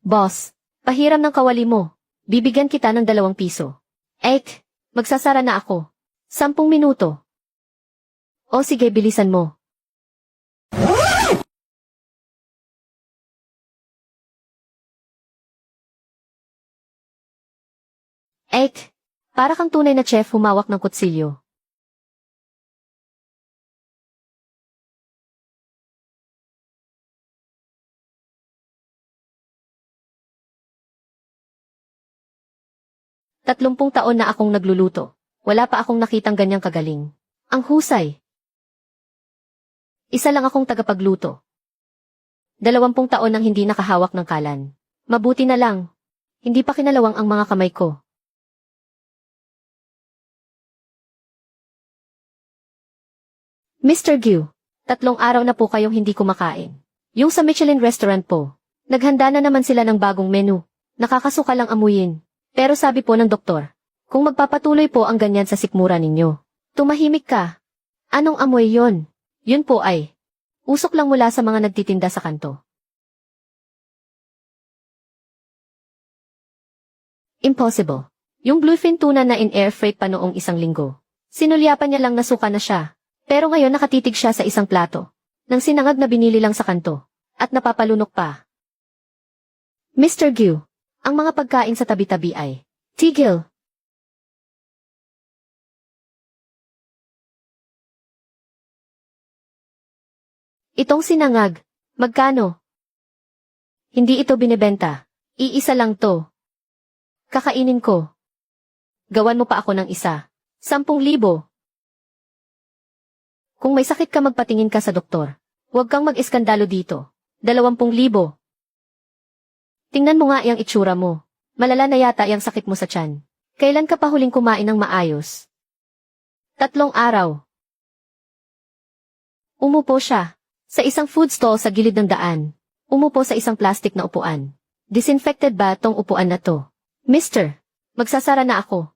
Boss, pahiram ng kawali mo. Bibigyan kita ng 2 piso. Magsasara na ako. 10 minuto. O sige, bilisan mo. Para kang tunay na chef humawak ng kutsilyo. Tatlumpung taon na akong nagluluto. Wala pa akong nakitang ganyang kagaling. Ang husay. Isa lang akong tagapagluto. 20 taon nang hindi nakahawak ng kalan. Mabuti na lang. Hindi pa kinalawang ang mga kamay ko. Mr. Gyu, 3 araw na po kayong hindi kumakain. Yung sa Michelin restaurant po. Naghanda na naman sila ng bagong menu. Nakakasuka lang amuyin. Pero sabi po ng doktor, kung magpapatuloy po ang ganyan sa sikmura ninyo, tumahimik ka. Anong amoy yon? Yun po ay usok lang mula sa mga nagtitinda sa kanto. Impossible. Yung bluefin tuna na in-air freight pa noong 1 linggo. Sinulyapan niya lang na suka na siya. Pero ngayon nakatitig siya sa isang plato. Nang sinangag na binili lang sa kanto. At napapalunok pa. Mr. Gyu, ang mga pagkain sa tabi-tabi ay tigil. Itong sinangag, magkano? Hindi ito binebenta. Iisa lang to. Kakainin ko. Gawan mo pa ako ng isa. 10,000. Kung may sakit ka magpatingin ka sa doktor. Huwag kang mag-eskandalo dito. 20,000. Tingnan mo nga yung itsura mo. Malala na yata yung sakit mo sa tiyan. Kailan ka pa huling kumain ng maayos? 3 araw. Umupo siya. Sa isang food stall sa gilid ng daan. Umupo sa isang plastic na upuan. Disinfected ba tong upuan na to? Mister, magsasara na ako.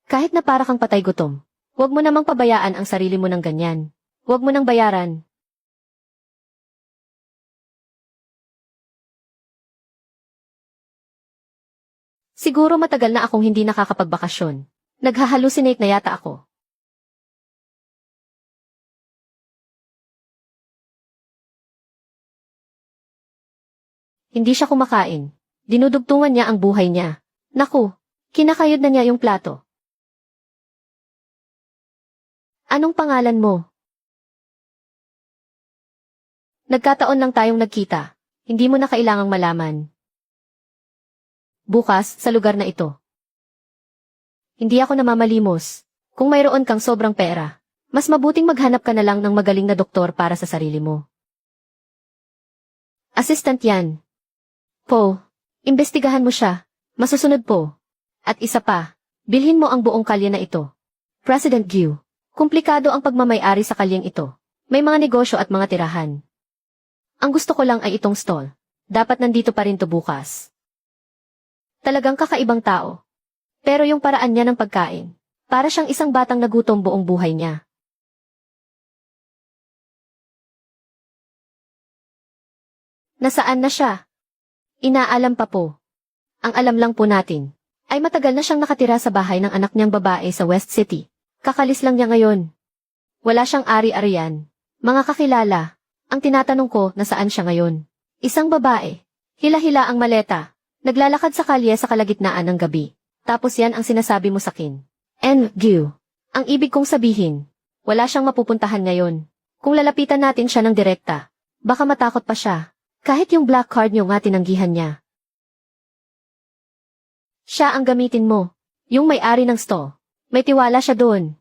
Kahit na para kang patay gutom. Huwag mo namang pabayaan ang sarili mo ng ganyan. Huwag mo nang bayaran. Siguro matagal na akong hindi nakakapagbakasyon. Naghahalusinate na yata ako. Hindi siya kumakain. Dinudugtungan niya ang buhay niya. Naku, kinakayod na niya yung plato. Anong pangalan mo? Nagkataon lang tayong nagkita. Hindi mo na kailangang malaman. Bukas, sa lugar na ito. Hindi ako namamalimos. Kung mayroon kang sobrang pera, mas mabuting maghanap ka na lang ng magaling na doktor para sa sarili mo. Assistant yan. Po, imbestigahan mo siya. Masusunod po. At isa pa, bilhin mo ang buong kalye na ito. President Gyu, komplikado ang pagmamay-ari sa kalyeng ito. May mga negosyo at mga tirahan. Ang gusto ko lang ay itong stall. Dapat nandito pa rin to bukas. Talagang kakaibang tao. Pero yung paraan niya ng pagkain, para siyang isang batang nagutom buong buhay niya. Nasaan na siya? Inaalam pa po. Ang alam lang po natin, ay matagal na siyang nakatira sa bahay ng anak niyang babae sa West City. Kakalis lang niya ngayon. Wala siyang ari-arian. Mga kakilala, ang tinatanong ko nasaan siya ngayon. Isang babae. Hila-hila ang maleta. Naglalakad sa kalye sa kalagitnaan ng gabi. Tapos yan ang sinasabi mo sakin. Gyu. Ang ibig kong sabihin, wala siyang mapupuntahan ngayon. Kung lalapitan natin siya ng direkta, baka matakot pa siya. Kahit yung black card niyo nga tinanggihan niya. Siya ang gamitin mo. Yung may-ari ng stall. May tiwala siya doon.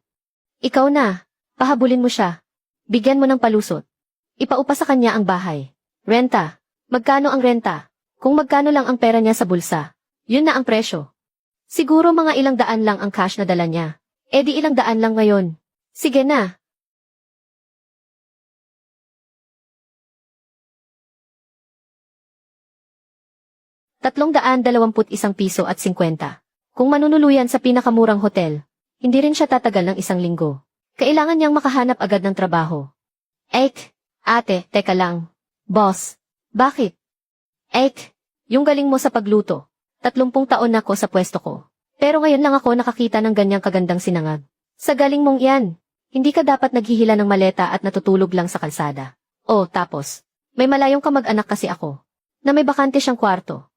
Ikaw na. Pahabulin mo siya. Bigyan mo ng palusot. Ipaupa sa kanya ang bahay. Renta. Magkano ang renta? Kung magkano lang ang pera niya sa bulsa. Yun na ang presyo. Siguro mga ilang daan lang ang cash na dala niya. E di ilang daan lang ngayon. Sige na. ₱321.50. Kung manunuluyan sa pinakamurang hotel, hindi rin siya tatagal ng 1 linggo. Kailangan niyang makahanap agad ng trabaho. Ate, teka lang. Boss, bakit? Ek, yung galing mo sa pagluto. 30 taon na ako sa pwesto ko. Pero ngayon lang ako nakakita ng ganyang kagandang sinangag. Sa galing mong yan, hindi ka dapat naghihila ng maleta at natutulog lang sa kalsada. Oh, tapos, may malayong kamag-anak kasi ako, na may bakante siyang kwarto.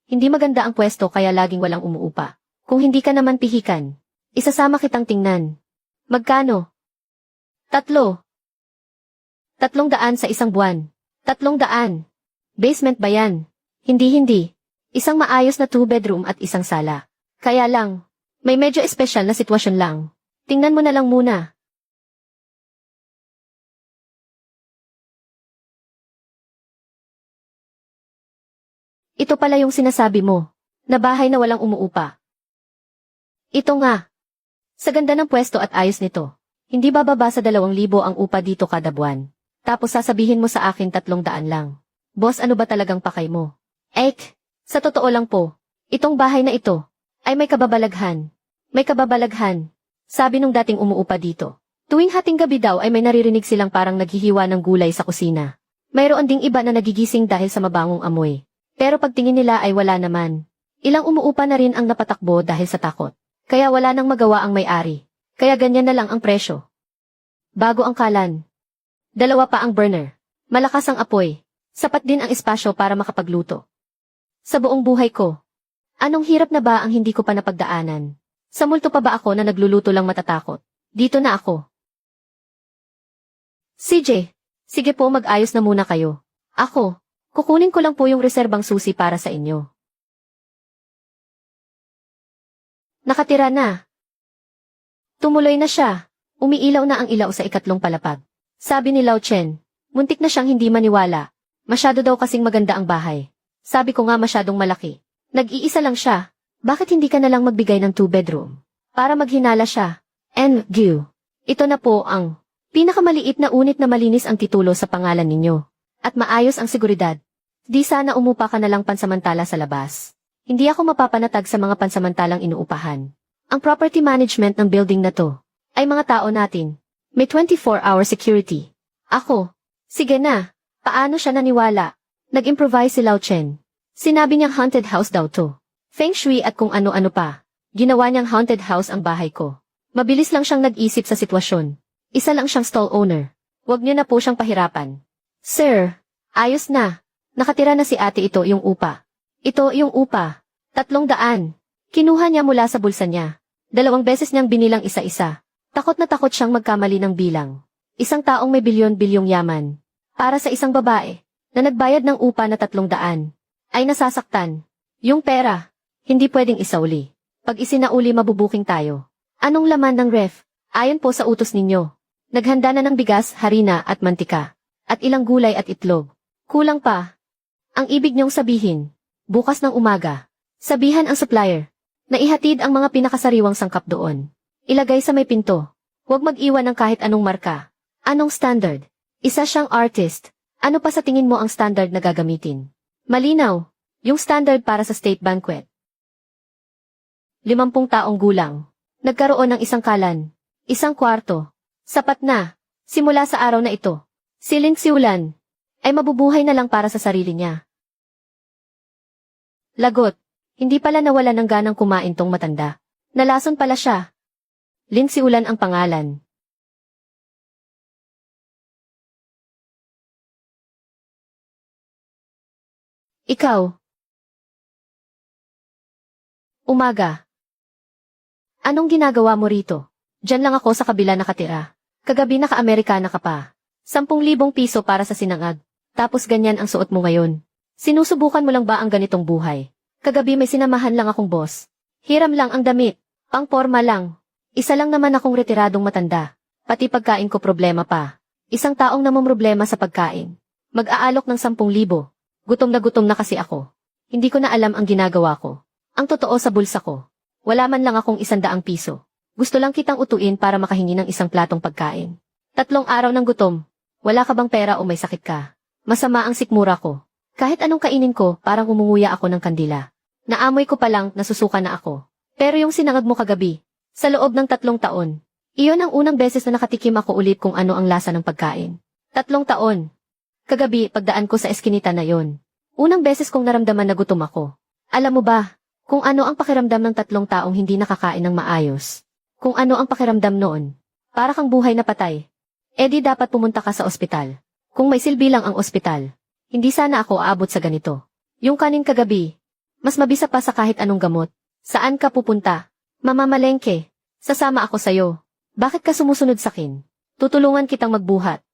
Hindi maganda ang pwesto kaya laging walang umuupa. Kung hindi ka naman pihikan, isasama kitang tingnan. Magkano? 3. 300 sa isang buwan. 300. Basement ba yan? Hindi. Isang maayos na 2-bedroom at isang sala. Kaya lang, may medyo espesyal na sitwasyon lang. Tingnan mo na lang muna. Ito pala yung sinasabi mo, na bahay na walang umuupa. Ito nga. Sa ganda ng pwesto at ayos nito, hindi bababa sa 2,000 ang upa dito kada buwan. Tapos sasabihin mo sa akin 300 lang. Boss, ano ba talagang pakay mo? Ek, sa totoo lang po, itong bahay na ito, ay may kababalaghan. May kababalaghan, sabi nung dating umuupa dito. Tuwing hating gabi daw ay may naririnig silang parang naghihiwa ng gulay sa kusina. Mayroon ding iba na nagigising dahil sa mabangong amoy. Pero pagtingin nila ay wala naman. Ilang umuupa na rin ang napatakbo dahil sa takot. Kaya wala nang magawa ang may-ari. Kaya ganyan na lang ang presyo. Bago ang kalan. 2 pa ang burner. Malakas ang apoy. Sapat din ang espasyo para makapagluto. Sa buong buhay ko, anong hirap na ba ang hindi ko pa napagdaanan? Sa multo pa ba ako na nagluluto lang matatakot? Dito na ako. CJ, sige po mag-ayos na muna kayo. Ako, kukunin ko lang po yung reserbang susi para sa inyo. Nakatira na. Tumuloy na siya. Umiilaw na ang ilaw sa 3 palapag. Sabi ni Lao Chen, muntik na siyang hindi maniwala. Masyado daw kasing maganda ang bahay. Sabi ko nga masyadong malaki. Nag-iisa lang siya. Bakit hindi ka na lang magbigay ng 2-bedroom? Para maghinala siya. And, ito na po ang pinakamaliit na unit na malinis ang titulo sa pangalan ninyo. At maayos ang seguridad. Di sana umupa ka na lang pansamantala sa labas. Hindi ako mapapanatag sa mga pansamantalang inuupahan. Ang property management ng building na to ay mga tao natin. May 24-hour security. Ako, sige na. Paano siya naniwala? Nag-improvise si Lao Chen. Sinabi niyang haunted house daw to. Feng Shui at kung ano-ano pa. Ginawa niyang haunted house ang bahay ko. Mabilis lang siyang nag-isip sa sitwasyon. Isa lang siyang stall owner. Huwag niyo na po siyang pahirapan. Sir, ayos na. Nakatira na si ate, ito yung upa. Ito yung upa. 300. Kinuha niya mula sa bulsa niya. 2 beses niyang binilang isa-isa. Takot na takot siyang magkamali ng bilang. Isang taong may bilyon-bilyong yaman. Para sa isang babae, na nagbayad ng upa na 300, ay nasasaktan. Yung pera, hindi pwedeng isauli. Pag isinauli mabubuking tayo. Anong laman ng ref? Ayon po sa utos ninyo. Naghanda na ng bigas, harina at mantika. At ilang gulay at itlog. Kulang pa. Ang ibig niyong sabihin, bukas ng umaga, sabihan ang supplier, na ihatid ang mga pinakasariwang sangkap doon. Ilagay sa may pinto. Huwag mag-iwan ng kahit anong marka. Anong standard? Isa siyang artist. Ano pa sa tingin mo ang standard na gagamitin? Malinaw. Yung standard para sa state banquet. 50 taong gulang. Nagkaroon ng isang kalan. Isang kwarto. Sapat na. Simula sa araw na ito. Si Lin Xiulan ay mabubuhay na lang para sa sarili niya. Lagot. Hindi pala nawala ng ganang kumain tong matanda. Nalason pala siya. Lin Xiulan ang pangalan. Ikaw. Umaga. Anong ginagawa mo rito? Diyan lang ako sa kabila nakatira. Kagabi naka-Amerikana ka pa. 10,000 piso para sa sinangag. Tapos ganyan ang suot mo ngayon. Sinusubukan mo lang ba ang ganitong buhay? Kagabi may sinamahan lang akong boss. Hiram lang ang damit. Pang-porma lang. Isa lang naman akong retiradong matanda. Pati pagkain ko problema pa. Isang taong namomroblema sa pagkain. Mag-aalok ng 10,000. Gutom na kasi ako. Hindi ko na alam ang ginagawa ko. Ang totoo sa bulsa ko, wala man lang akong 100 piso. Gusto lang kitang utuin para makahingi ng isang platong pagkain. 3 araw ng gutom. Wala ka bang pera o may sakit ka? Masama ang sikmura ko. Kahit anong kainin ko, parang umunguya ako ng kandila. Naamoy ko pa lang, nasusuka na ako. Pero yung sinangag mo kagabi, sa loob ng 3 taon, iyon ang unang beses na nakatikim ako ulit kung ano ang lasa ng pagkain. 3 taon. Kagabi, pagdaan ko sa eskinita na yon. Unang beses kong naramdaman na gutom ako. Alam mo ba, kung ano ang pakiramdam ng 3 taong hindi nakakain ng maayos? Kung ano ang pakiramdam noon? Para kang buhay na patay. Eh di dapat pumunta ka sa ospital. Kung may silbi lang ang ospital, hindi sana ako aabot sa ganito. Yung kanin kagabi, mas mabisa pa sa kahit anong gamot. Saan ka pupunta? Mamamalengke. Sasama ako sa'yo. Bakit ka sumusunod sakin? Tutulungan kitang magbuhat.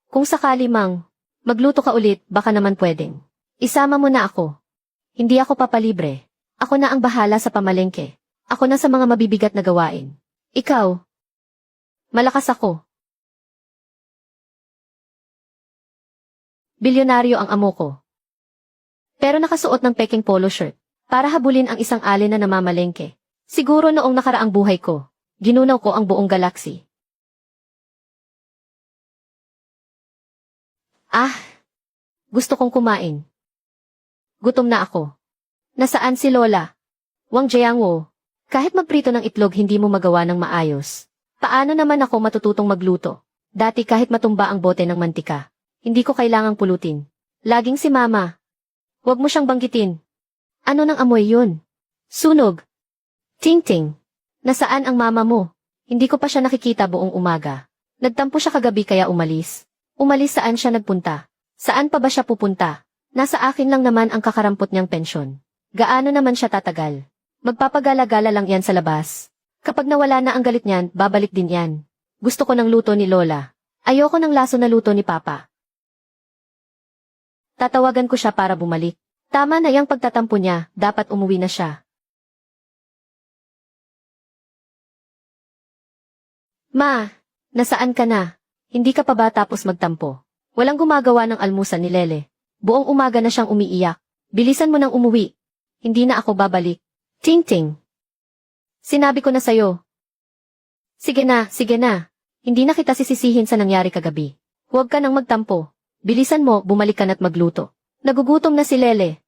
Kung sakali mang, magluto ka ulit, baka naman pwedeng. Isama mo na ako. Hindi ako papalibre. Ako na ang bahala sa pamalengke. Ako na sa mga mabibigat na gawain. Ikaw. Malakas ako. Bilyonaryo ang amo ko. Pero nakasuot ng peking polo shirt para habulin ang isang alien na namamalengke. Siguro noong nakaraang buhay ko, ginunaw ko ang buong galaxy. Gusto kong kumain. Gutom na ako. Nasaan si Lola? Wang Jiangwo. Kahit magprito ng itlog hindi mo magawa ng maayos. Paano naman ako matututong magluto? Dati kahit matumba ang bote ng mantika, hindi ko kailangang pulutin. Laging si Mama. Huwag mo siyang banggitin. Ano nang amoy yun? Sunog. Ting-ting. Nasaan ang mama mo? Hindi ko pa siya nakikita buong umaga. Nagtampo siya kagabi kaya umalis. Umalis saan siya nagpunta? Saan pa ba siya pupunta? Nasa akin lang naman ang kakarampot niyang pensyon. Gaano naman siya tatagal? Magpapagala-gala lang yan sa labas. Kapag nawala na ang galit niyan, babalik din yan. Gusto ko ng luto ni Lola. Ayoko ng laso na luto ni Papa. Tatawagan ko siya para bumalik. Tama na yang pagtatampo niya, dapat umuwi na siya. Ma, nasaan ka na? Hindi ka pa ba tapos magtampo? Walang gumagawa ng almusal ni Lele. Buong umaga na siyang umiiyak. Bilisan mo nang umuwi. Hindi na ako babalik. Ting-ting. Sinabi ko na sa'yo. Sige na, sige na. Hindi na kita sisisihin sa nangyari kagabi. Huwag ka nang magtampo. Bilisan mo, bumalik ka na't magluto. Nagugutom na si Lele.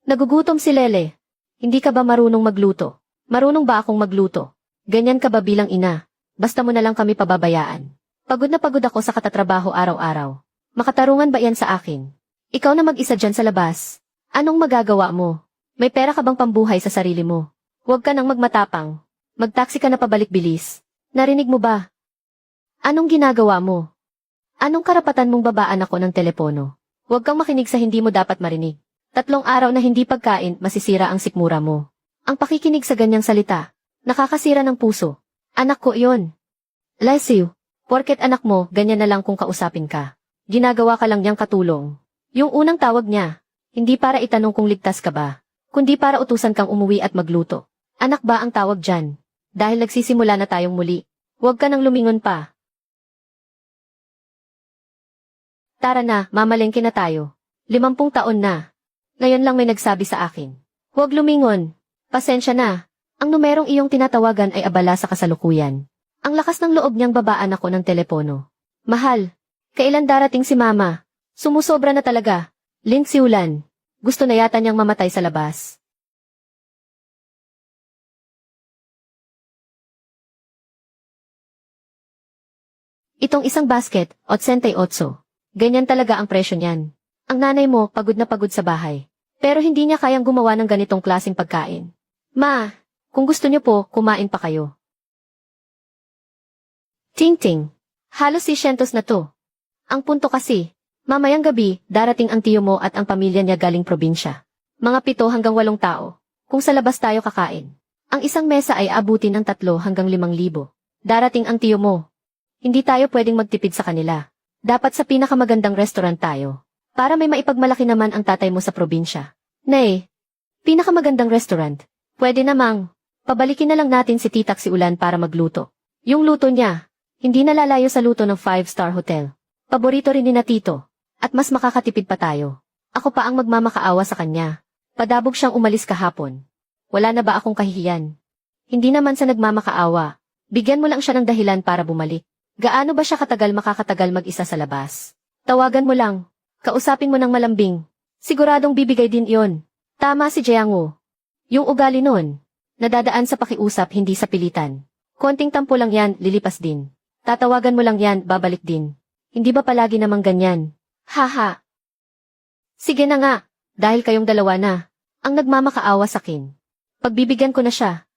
Nagugutom si Lele. Hindi ka ba marunong magluto? Marunong ba akong magluto? Ganyan ka ba bilang ina? Basta mo na lang kami pababayaan. Pagod na pagod ako sa katatrabaho araw-araw. Makatarungan ba yan sa akin? Ikaw na mag-isa dyan sa labas. Anong magagawa mo? May pera ka bang pambuhay sa sarili mo? Huwag ka nang magmatapang. Magtaksi ka na pabalik bilis. Narinig mo ba? Anong ginagawa mo? Anong karapatan mong babaan ako ng telepono? Huwag kang makinig sa hindi mo dapat marinig. 3 araw na hindi pagkain, masisira ang sikmura mo. Ang pakikinig sa ganyang salita, nakakasira ng puso. Anak ko iyon. Lesiu, porket anak mo, ganyan na lang kung kausapin ka. Ginagawa ka lang niyang katulong. Yung unang tawag niya, hindi para itanong kung ligtas ka ba, kundi para utusan kang umuwi at magluto. Anak ba ang tawag dyan? Dahil nagsisimula na tayong muli. Huwag ka nang lumingon pa. Tara na, mamalengke na tayo. 50 taon na. Ngayon lang may nagsabi sa akin. Huwag lumingon. Pasensya na. Ang numerong iyong tinatawagan ay abala sa kasalukuyan. Ang lakas ng loob niyang babaan ako ng telepono. Mahal, kailan darating si Mama? Sumusobra na talaga. Link si Ulan. Gusto na yata niyang mamatay sa labas. Itong isang basket, 88. Ganyan talaga ang presyo niyan. Ang nanay mo, pagod na pagod sa bahay. Pero hindi niya kayang gumawa ng ganitong klaseng pagkain. Ma, kung gusto niyo po, kumain pa kayo. Ting-ting. Halos 600 na to. Ang punto kasi, mamayang gabi, darating ang tiyo mo at ang pamilya niya galing probinsya. Mga 7 hanggang 8 tao. Kung sa labas tayo kakain. Ang isang mesa ay abutin ng 3 hanggang 5,000. Darating ang tiyo mo. Hindi tayo pwedeng magtipid sa kanila. Dapat sa pinakamagandang restaurant tayo. Para may maipagmalaki naman ang tatay mo sa probinsya. Nay, pinakamagandang restaurant. Pwede namang, pabalikin na lang natin si Titak si Ulan para magluto. Yung luto niya, hindi nalalayo sa luto ng 5-star hotel. Paborito rin ni na Tito. At mas makakatipid pa tayo. Ako pa ang magmamakaawa sa kanya. Padabog siyang umalis kahapon. Wala na ba akong kahihiyan? Hindi naman sa nagmamakaawa. Bigyan mo lang siya ng dahilan para bumalik. Gaano ba siya makakatagal mag-isa sa labas? Tawagan mo lang. Kausapin mo ng malambing. Siguradong bibigay din iyon. Tama si Jiangwo. Yung ugali nun, nadadaan sa pakiusap hindi sa pilitan. Konting tampo lang yan, lilipas din. Tatawagan mo lang yan, babalik din. Hindi ba palagi namang ganyan? Haha. Sige na nga, dahil kayong dalawa na, ang nagmamakaawa sakin. Pagbibigyan ko na siya.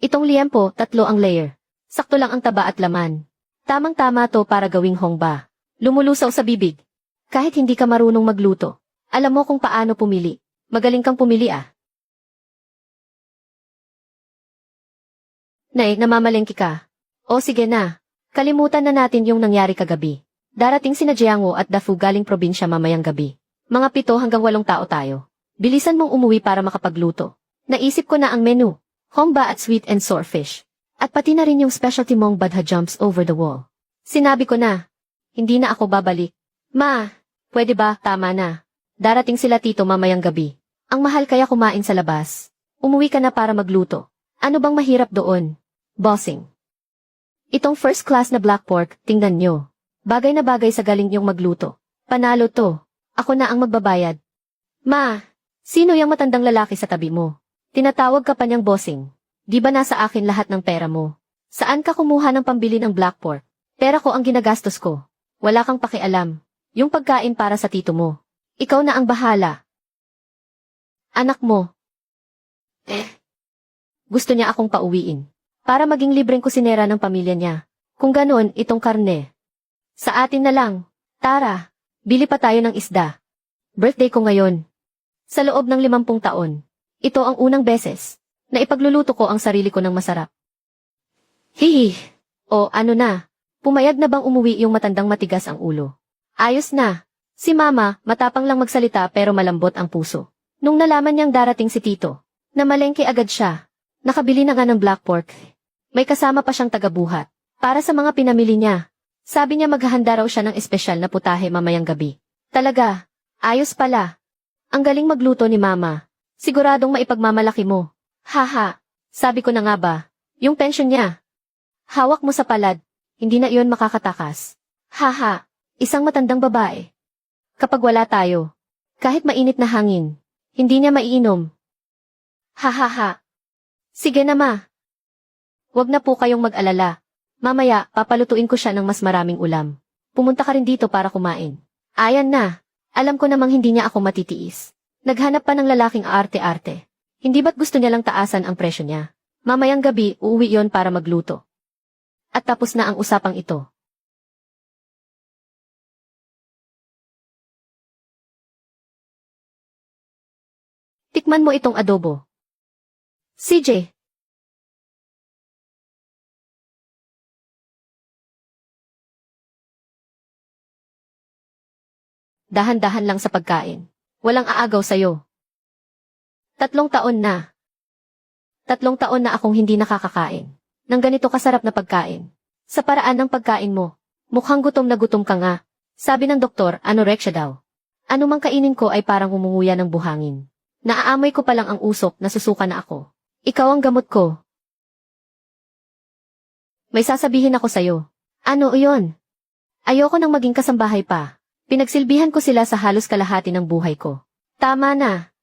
Itong liempo, 3 ang layer. Sakto lang ang taba at laman. Tamang-tama to para gawing hongba. Lumulusaw sa bibig. Kahit hindi ka marunong magluto, alam mo kung paano pumili. Magaling kang pumili ah. Nay, namamalengke ka. O sige na, kalimutan na natin yung nangyari kagabi. Darating sina Jiangwo at Dafu galing probinsya mamayang gabi. Mga 7 hanggang 8 tao tayo. Bilisan mong umuwi para makapagluto. Naisip ko na ang menu. Hongba at sweet and sour fish. At pati na rin yung specialty mong badha jumps over the wall. Sinabi ko na, hindi na ako babalik. Ma, pwede ba? Tama na. Darating sila tito mamayang gabi. Ang mahal kaya kumain sa labas. Umuwi ka na para magluto. Ano bang mahirap doon? Bossing. Itong first class na black pork, tingnan nyo. Bagay na bagay sa galing niyong magluto. Panalo to. Ako na ang magbabayad. Ma, sino yung matandang lalaki sa tabi mo? Tinatawag ka pa niyang bossing. Di ba nasa akin lahat ng pera mo? Saan ka kumuha ng pambili ng black pork? Pera ko ang ginagastos ko. Wala kang pakialam. Yung pagkain para sa tito mo. Ikaw na ang bahala. Anak mo. Gusto niya akong pauwiin. Para maging libreng kusinera ng pamilya niya. Kung ganoon, itong karne. Sa atin na lang. Tara, bili pa tayo ng isda. Birthday ko ngayon. Sa loob ng 50 taon. Ito ang unang beses na ipagluluto ko ang sarili ko ng masarap. Hihi. O ano na? Pumayag na bang umuwi yung matandang matigas ang ulo? Ayos na. Si mama, matapang lang magsalita pero malambot ang puso. Nung nalaman niyang darating si tito, namalengke agad siya. Nakabili na nga ng black pork. May kasama pa siyang tagabuhat. Para sa mga pinamili niya. Sabi niya maghahanda raw siya ng espesyal na putahe mamayang gabi. Talaga, ayos pala. Ang galing magluto ni mama. Siguradong maipagmamalaki mo. Haha, sabi ko na nga ba, yung pension niya. Hawak mo sa palad, hindi na iyon makakatakas. Haha, isang matandang babae. Kapag wala tayo, kahit mainit na hangin, hindi niya maiinom. Hahaha. Sige na ma. Wag na po kayong mag-alala. Mamaya, papalutuin ko siya ng mas maraming ulam. Pumunta ka rin dito para kumain. Ayan na. Alam ko namang hindi niya ako matitiis. Naghanap pa ng lalaking arte-arte. Hindi ba't gusto niya lang taasan ang presyo niya? Mamayang gabi, uuwi yon para magluto. At tapos na ang usapang ito. Tikman mo itong adobo. CJ. Dahan-dahan lang sa pagkain. Walang aagaw sa'yo. 3 taon na. 3 taon na akong hindi nakakakain ng ganito kasarap na pagkain. Sa paraan ng pagkain mo, mukhang gutom na gutom ka nga. Sabi ng doktor, anorexia daw. Ano mang kainin ko ay parang humunguya ng buhangin. Naaamoy ko pa lang ang usok, nasusuka na ako. Ikaw ang gamot ko. May sasabihin ako sa'yo. Ano iyon? Ayoko nang maging kasambahay pa. Pinagsilbihan ko sila sa halos kalahati ng buhay ko. Tama na.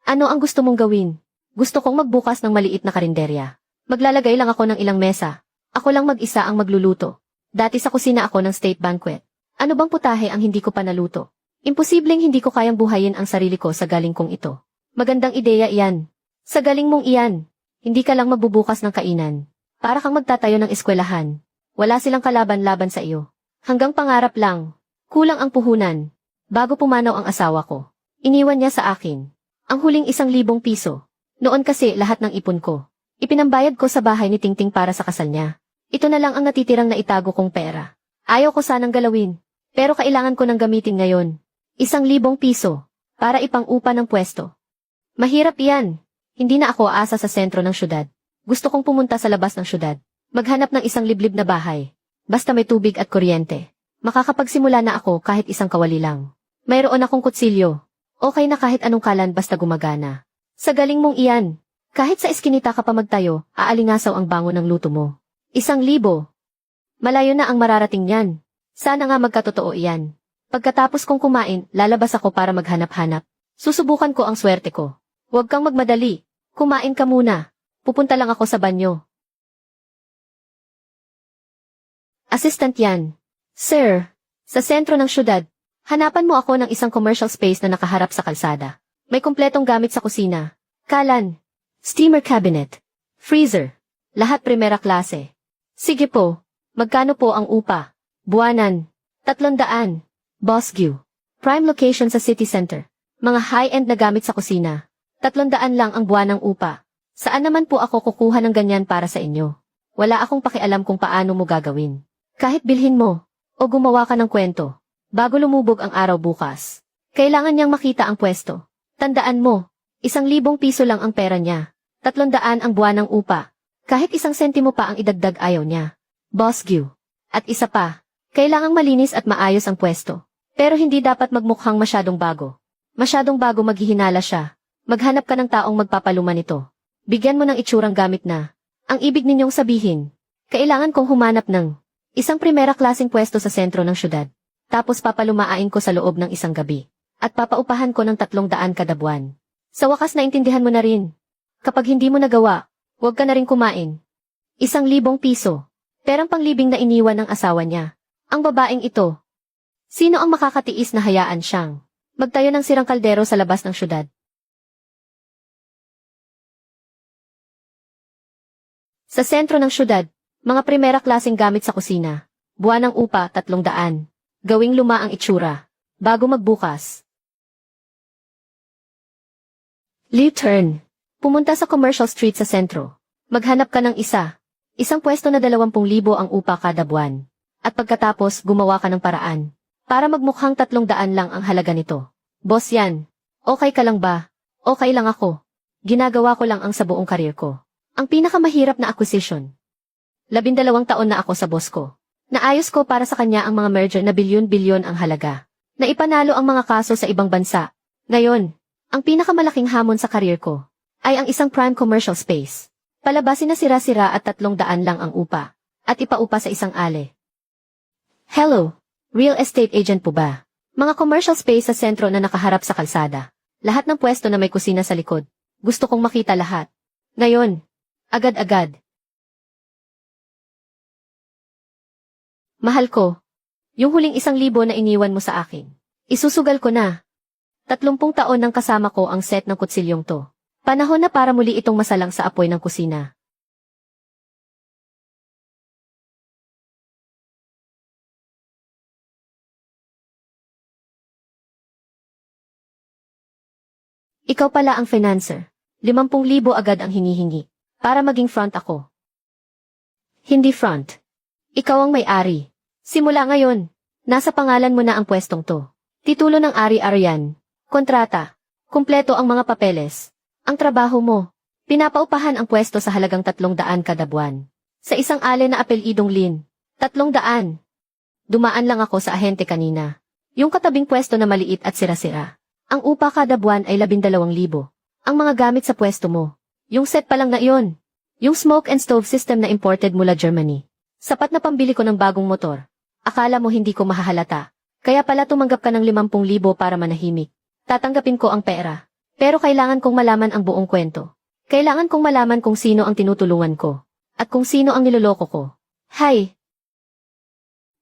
Ano ang gusto mong gawin? Gusto kong magbukas ng maliit na karinderya. Maglalagay lang ako ng ilang mesa. Ako lang mag-isa ang magluluto. Dati sa kusina ako ng state banquet. Ano bang putahe ang hindi ko pa naluto? Imposibleng hindi ko kayang buhayin ang sarili ko sa galing kong ito. Magandang ideya iyan. Sa galing mong iyan, hindi ka lang magbubukas ng kainan. Para kang magtatayo ng eskwelahan. Wala silang kalaban-laban sa iyo. Hanggang pangarap lang. Kulang ang puhunan. Bago pumanaw ang asawa ko, iniwan niya sa akin ang huling 1,000 piso. Noon kasi lahat ng ipon ko, ipinambayad ko sa bahay ni Tingting para sa kasal niya. Ito na lang ang natitirang naitago kong pera. Ayaw ko sanang galawin, pero kailangan ko nang gamitin ngayon. 1,000 piso, para ipang-upa ng pwesto. Mahirap iyan. Hindi na ako aasa sa sentro ng syudad. Gusto kong pumunta sa labas ng syudad. Maghanap ng isang liblib na bahay. Basta may tubig at kuryente. Makakapagsimula na ako kahit isang kawali lang. Mayroon akong kutsilyo. Okay na kahit anong kalan basta gumagana. Sa galing mong iyan, kahit sa eskinita ka pa magtayo, aalingasaw ang bango ng luto mo. 1,000. Malayo na ang mararating niyan. Sana nga magkatotoo iyan. Pagkatapos kong kumain, lalabas ako para maghanap-hanap. Susubukan ko ang swerte ko. Huwag kang magmadali. Kumain ka muna. Pupunta lang ako sa banyo. Assistant yan. Sir, Sa sentro ng syudad, hanapan mo ako ng isang commercial space na nakaharap sa kalsada. May kumpletong gamit sa kusina. Kalan, steamer cabinet, freezer, lahat primera klase. Sige po, magkano po ang upa? Buwanan, 300, Bosque. Prime location sa city center. Mga high-end na gamit sa kusina. 300 lang ang buwanang upa. Saan naman po ako kukuha ng ganyan para sa inyo? Wala akong pakialam kung paano mo gagawin. Kahit bilhin mo, o gumawa ka ng kwento, bago lumubog ang araw bukas. Kailangan niyang makita ang pwesto. Tandaan mo, 1,000 piso lang ang pera niya. 300 ang buwanang upa. Kahit 1 sentimo pa ang idagdag ayaw niya. Bosque. At isa pa, kailangang malinis at maayos ang pwesto. Pero hindi dapat magmukhang masyadong bago. Masyadong bago maghihinala siya. Maghanap ka ng taong magpapaluma nito. Bigyan mo ng itsurang gamit na. Ang ibig ninyong sabihin, kailangan kong humanap ng isang primera klaseng pwesto sa sentro ng syudad. Tapos papalumain ko sa loob ng isang gabi. At papaupahan ko ng 300 kada buwan. Sa wakas naintindihan mo na rin. Kapag hindi mo nagawa, huwag ka na rin kumain. 1,000 piso. Perang panglibing na iniwan ng asawa niya. Ang babaeng ito. Sino ang makakatiis na hayaan siyang magtayo ng sirang kaldero sa labas ng syudad? Sa sentro ng syudad, mga primera klaseng gamit sa kusina. Buwanang upa 300. Gawing luma ang itsura. Bago magbukas. Left turn. Pumunta sa commercial street sa sentro. Maghanap ka ng isang pwesto na 20,000 ang upa kada buwan. At pagkatapos gumawa ka ng paraan. Para magmukhang 300 lang ang halaga nito. Boss yan. Okay ka lang ba? Okay lang ako. Ginagawa ko lang ang sa buong karir ko. Ang pinakamahirap na acquisition. 12 taon na ako sa boss ko. Naayos ko para sa kanya ang mga merger na bilyon-bilyon ang halaga. Naipanalo ang mga kaso sa ibang bansa. Ngayon, ang pinakamalaking hamon sa karir ko ay ang isang prime commercial space. Palabasin na sira-sira at 300 lang ang upa. At ipaupa sa isang ale. Hello, real estate agent po ba? Mga commercial space sa sentro na nakaharap sa kalsada. Lahat ng pwesto na may kusina sa likod. Gusto kong makita lahat. Ngayon, agad-agad. Mahal ko, yung huling 1,000 na iniwan mo sa akin. Isusugal ko na. 30 taon nang kasama ko ang set ng kutsilyong to. Panahon na para muli itong masalang sa apoy ng kusina. Ikaw pala ang financer. 50,000 agad ang hinihingi. Para maging front ako. Hindi front. Ikaw ang may-ari. Simula ngayon, nasa pangalan mo na ang pwestong to. Titulo ng ari-arian. Kontrata. Kumpleto ang mga papeles. Ang trabaho mo. Pinapaupahan ang pwesto sa halagang 300 kada buwan. Sa isang ale na apelidong Lin. 300. Dumaan lang ako sa ahente kanina. Yung katabing pwesto na maliit at sira-sira. Ang upa kada buwan ay 12,000. Ang mga gamit sa pwesto mo. Yung set pa lang na iyon. Yung smoke and stove system na imported mula Germany. Sapat na pambili ko ng bagong motor. Akala mo hindi ko mahahalata. Kaya pala tumanggap ka ng 50,000 para manahimik. Tatanggapin ko ang pera. Pero kailangan kong malaman ang buong kwento. Kailangan kong malaman kung sino ang tinutulungan ko. At kung sino ang niloloko ko. Hay!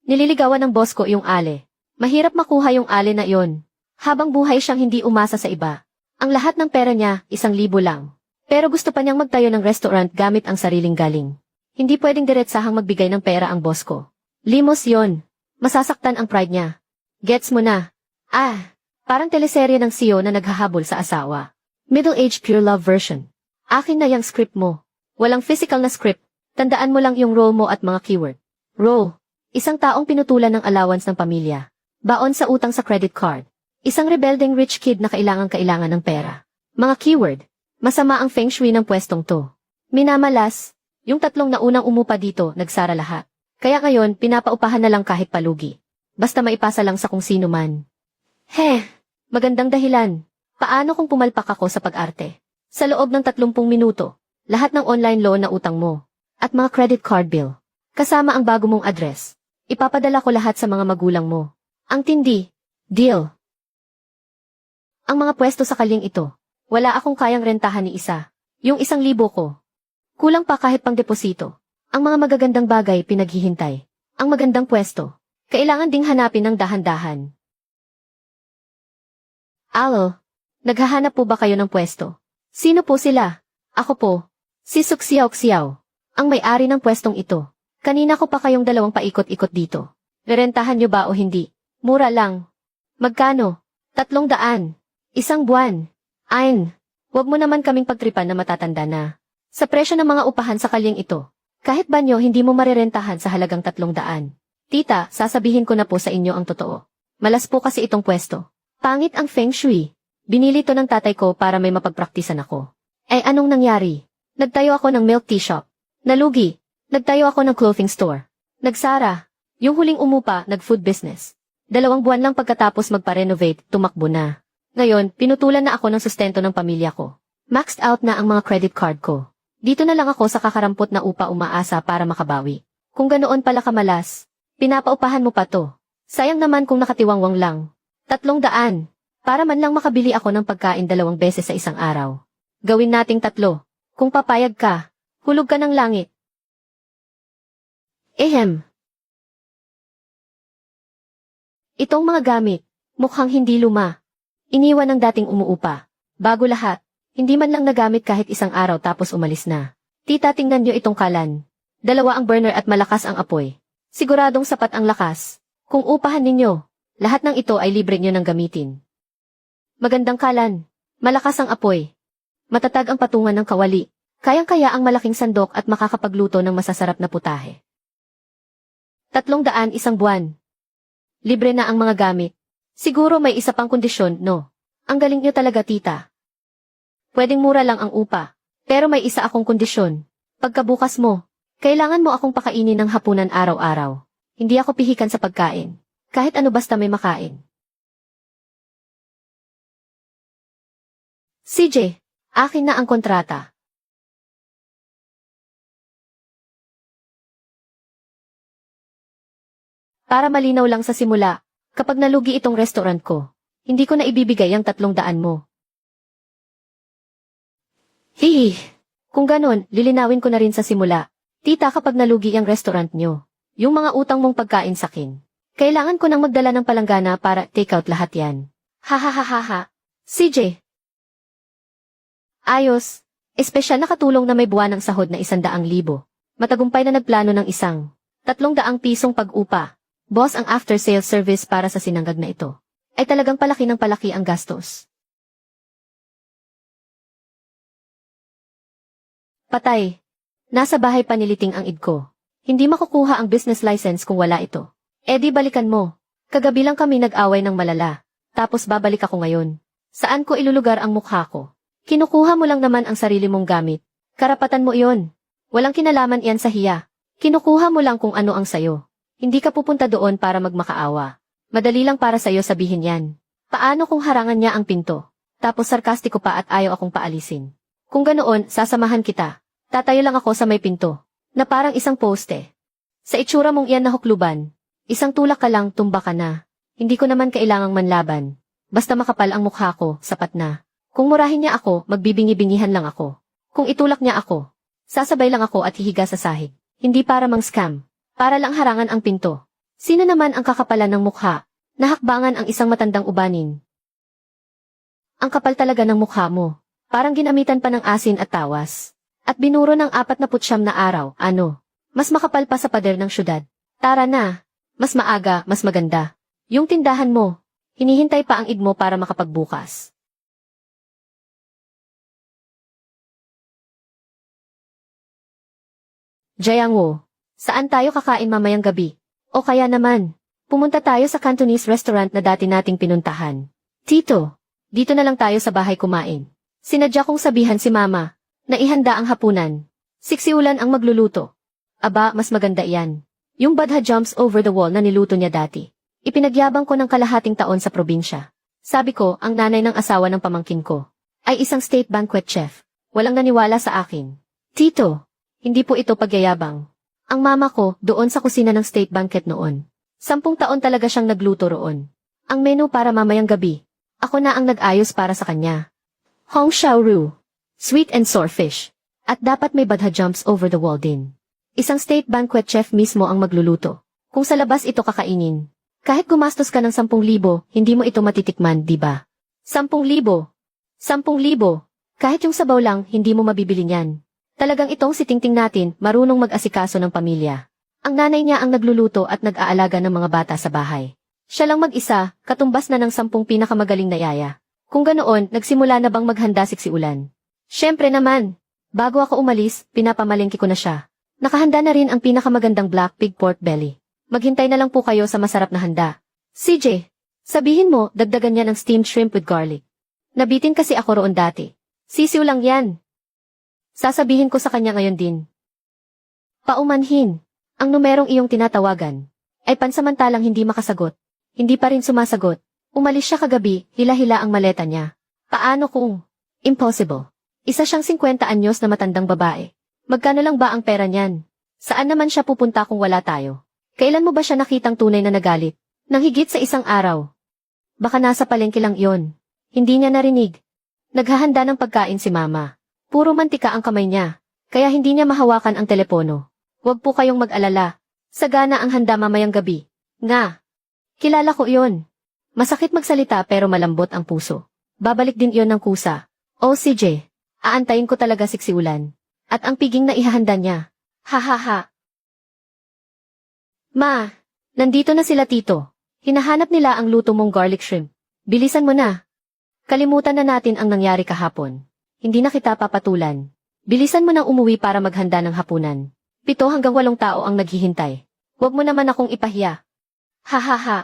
Nililigawan ng boss ko yung ale. Mahirap makuha yung ale na iyon. Habang buhay siyang hindi umasa sa iba. Ang lahat ng pera niya, 1,000 lang. Pero gusto pa niyang magtayo ng restaurant gamit ang sariling galing. Hindi pwedeng diretsahang magbigay ng pera ang boss ko. Limos yon. Masasaktan ang pride niya. Gets mo na. Parang teleserye ng CEO na naghahabol sa asawa. Middle-aged pure love version. Akin na yung script mo. Walang physical na script. Tandaan mo lang yung role mo at mga keyword. Role. Isang taong pinutulan ng allowance ng pamilya. Baon sa utang sa credit card. Isang rebelding rich kid na kailangan ng pera. Mga keyword. Masama ang feng shui ng pwestong to. Minamalas. Yung 3 na unang umupa dito, nagsara lahat. Kaya ngayon, pinapaupahan na lang kahit palugi. Basta maipasa lang sa kung sino man. Magandang dahilan. Paano kung pumalpak ako sa pag-arte? Sa loob ng 30 minuto, lahat ng online loan na utang mo, at mga credit card bill, kasama ang bago mong address, ipapadala ko lahat sa mga magulang mo. Ang tindi. Deal. Ang mga pwesto sa kaling ito, wala akong kayang rentahan ni isa. Yung 1,000 ko. Kulang pa kahit pang deposito. Ang mga magagandang bagay pinaghihintay. Ang magandang pwesto. Kailangan ding hanapin ng dahan-dahan. Alo, naghahanap po ba kayo ng pwesto? Sino po sila? Ako po, si Suxiao-Xiao, ang may-ari ng pwestong ito. Kanina ko pa kayong dalawang paikot-ikot dito. Rerentahan nyo ba o hindi? Mura lang. Magkano? 300. Isang buwan. Ayn, wag mo naman kaming pagtripan na matatanda na. Sa presyo ng mga upahan sa kalyeng ito, kahit banyo hindi mo marerentahan sa halagang 300. Tita, sasabihin ko na po sa inyo ang totoo. Malas po kasi itong pwesto. Pangit ang feng shui. Binili to ng tatay ko para may mapagpraktisan ako. Eh anong nangyari? Nagtayo ako ng milk tea shop. Nalugi. Nagtayo ako ng clothing store. Nagsara. Yung huling umupa, nag-food business. 2 buwan lang pagkatapos magpa-renovate, tumakbo na. Ngayon, pinutulan na ako ng sustento ng pamilya ko. Maxed out na ang mga credit card ko. Dito na lang ako sa kakarampot na upa umaasa para makabawi. Kung ganoon pala kamalas, pinapaupahan mo pa to. Sayang naman kung nakatiwangwang lang. 300. Para man lang makabili ako ng pagkain 2 beses sa isang araw. Gawin nating 3. Kung papayag ka, hulog ka ng langit. Ehem. Itong mga gamit, mukhang hindi luma. Iniwan ng dating umuupa. Bago lahat, hindi man lang nagamit kahit isang araw tapos umalis na. Tita, tingnan nyo itong kalan. 2 ang burner at malakas ang apoy. Siguradong sapat ang lakas. Kung upahan ninyo, lahat ng ito ay libre nyo ng gamitin. Magandang kalan. Malakas ang apoy. Matatag ang patungan ng kawali. Kayang-kaya ang malaking sandok at makakapagluto ng masasarap na putahe. 300 isang buwan. Libre na ang mga gamit. Siguro may isa pang kondisyon, no? Ang galing nyo talaga, tita. Pwedeng mura lang ang upa. Pero may isa akong kondisyon. Pagkabukas mo, kailangan mo akong pakainin ng hapunan araw-araw. Hindi ako pihikan sa pagkain. Kahit ano basta may makain. CJ, akin na ang kontrata. Para malinaw lang sa simula, kapag nalugi itong restaurant ko, hindi ko na ibibigay ang 300 mo. Hihi. Kung ganon, lilinawin ko na rin sa simula. Tita, kapag nalugi ang restaurant nyo, yung mga utang mong pagkain sakin, kailangan ko nang magdala ng palanggana para take out lahat yan. Hahaha. CJ. Ayos. Espesyal na katulong na may buwan ng sahod na 100,000. Matagumpay na nagplano ng isang 300 pisong pag-upa. Boss, ang after-sales service para sa sinanggag na ito ay talagang palaki ng palaki ang gastos. Patay. Nasa bahay paniliting ang id ko. Hindi makukuha ang business license kung wala ito. Eh di balikan mo. Kagabi lang kami nag-away ng malala. Tapos babalik ako ngayon. Saan ko ilulugar ang mukha ko? Kinukuha mo lang naman ang sarili mong gamit. Karapatan mo iyon. Walang kinalaman iyan sa hiya. Kinukuha mo lang kung ano ang sayo. Hindi ka pupunta doon para magmakaawa. Madali lang para sayo sabihin yan. Paano kung harangan niya ang pinto? Tapos sarkastiko pa at ayaw akong paalisin. Kung ganoon, sasamahan kita. Tatayo lang ako sa may pinto, na parang isang poste. Sa itsura mong iyan na hukluban, isang tulak ka lang, tumba ka na. Hindi ko naman kailangang manlaban. Basta makapal ang mukha ko, sapat na. Kung murahin niya ako, magbibingi-bingihan lang ako. Kung itulak niya ako, sasabay lang ako at hihiga sa sahig. Hindi para mang scam. Para lang harangan ang pinto. Sino naman ang kakapalan ng mukha? Nahakbangan ang isang matandang ubanin. Ang kapal talaga ng mukha mo. Parang ginamitan pa ng asin at tawas. At binuro ng 49 na araw, ano? Mas makapal pa sa pader ng syudad. Tara na. Mas maaga, mas maganda. Yung tindahan mo. Hinihintay pa ang id mo para makapagbukas. Jiangwo. Saan tayo kakain mamayang gabi? O kaya naman, pumunta tayo sa Cantonese restaurant na dati nating pinuntahan. Tito, dito na lang tayo sa bahay kumain. Sinadya kong sabihan si mama, na ihanda ang hapunan. Siksiulan ang magluluto. Aba, mas maganda iyan. Yung badha jumps over the wall na niluto niya dati. Ipinagyabang ko ng kalahating taon sa probinsya. Sabi ko, ang nanay ng asawa ng pamangkin ko ay isang state banquet chef. Walang naniwala sa akin. Tito, hindi po ito pagyayabang. Ang mama ko, doon sa kusina ng state banquet noon. 10 taon talaga siyang nagluto roon. Ang menu para mamayang gabi, ako na ang nag-ayos para sa kanya. Hong Xiao Ru, sweet and sour fish. At dapat may badha jumps over the wall din. Isang state banquet chef mismo ang magluluto. Kung sa labas ito kakainin, kahit gumastos ka ng 10,000, hindi mo ito matitikman, di ba? 10,000. 10,000. Kahit yung sabaw lang, hindi mo mabibili niyan. Talagang itong si Tingting natin, marunong mag-asikaso ng pamilya. Ang nanay niya ang nagluluto at nag-aalaga ng mga bata sa bahay. Siya lang mag-isa, katumbas na ng 10 pinakamagaling na yaya. Kung ganoon, nagsimula na bang maghanda si Ulan? Syempre naman. Bago ako umalis, pinapamalengke ko na siya. Nakahanda na rin ang pinakamagandang black pig pork belly. Maghintay na lang po kayo sa masarap na handa. CJ, sabihin mo, dagdagan niya ng steamed shrimp with garlic. Nabitin kasi ako roon dati. Sisiw lang yan. Sasabihin ko sa kanya ngayon din. Paumanhin. Ang numerong iyong tinatawagan ay pansamantalang hindi makasagot. Hindi pa rin sumasagot. Umalis siya kagabi, hila-hila ang maleta niya. Paano kung? Impossible. Isa siyang 50 anyos na matandang babae. Magkano lang ba ang pera niyan? Saan naman siya pupunta kung wala tayo? Kailan mo ba siya nakitang tunay na nagalit? Nang higit sa isang araw. Baka nasa palengke lang iyon. Hindi niya narinig. Naghahanda ng pagkain si mama. Puro mantika ang kamay niya. Kaya hindi niya mahawakan ang telepono. Huwag po kayong mag-alala. Sagana ang handa mamayang gabi. Nga. Kilala ko iyon. Masakit magsalita pero malambot ang puso. Babalik din iyon ng kusa. O CJ, aantayin ko talaga si Ulan. At ang piging na ihahanda niya. Ha ha ha. Ma, nandito na sila tito. Hinahanap nila ang luto mong garlic shrimp. Bilisan mo na. Kalimutan na natin ang nangyari kahapon. Hindi na kita papatulan. Bilisan mo nang umuwi para maghanda ng hapunan. 7 hanggang 8 tao ang naghihintay. Huwag mo naman akong ipahiya. Ha ha ha.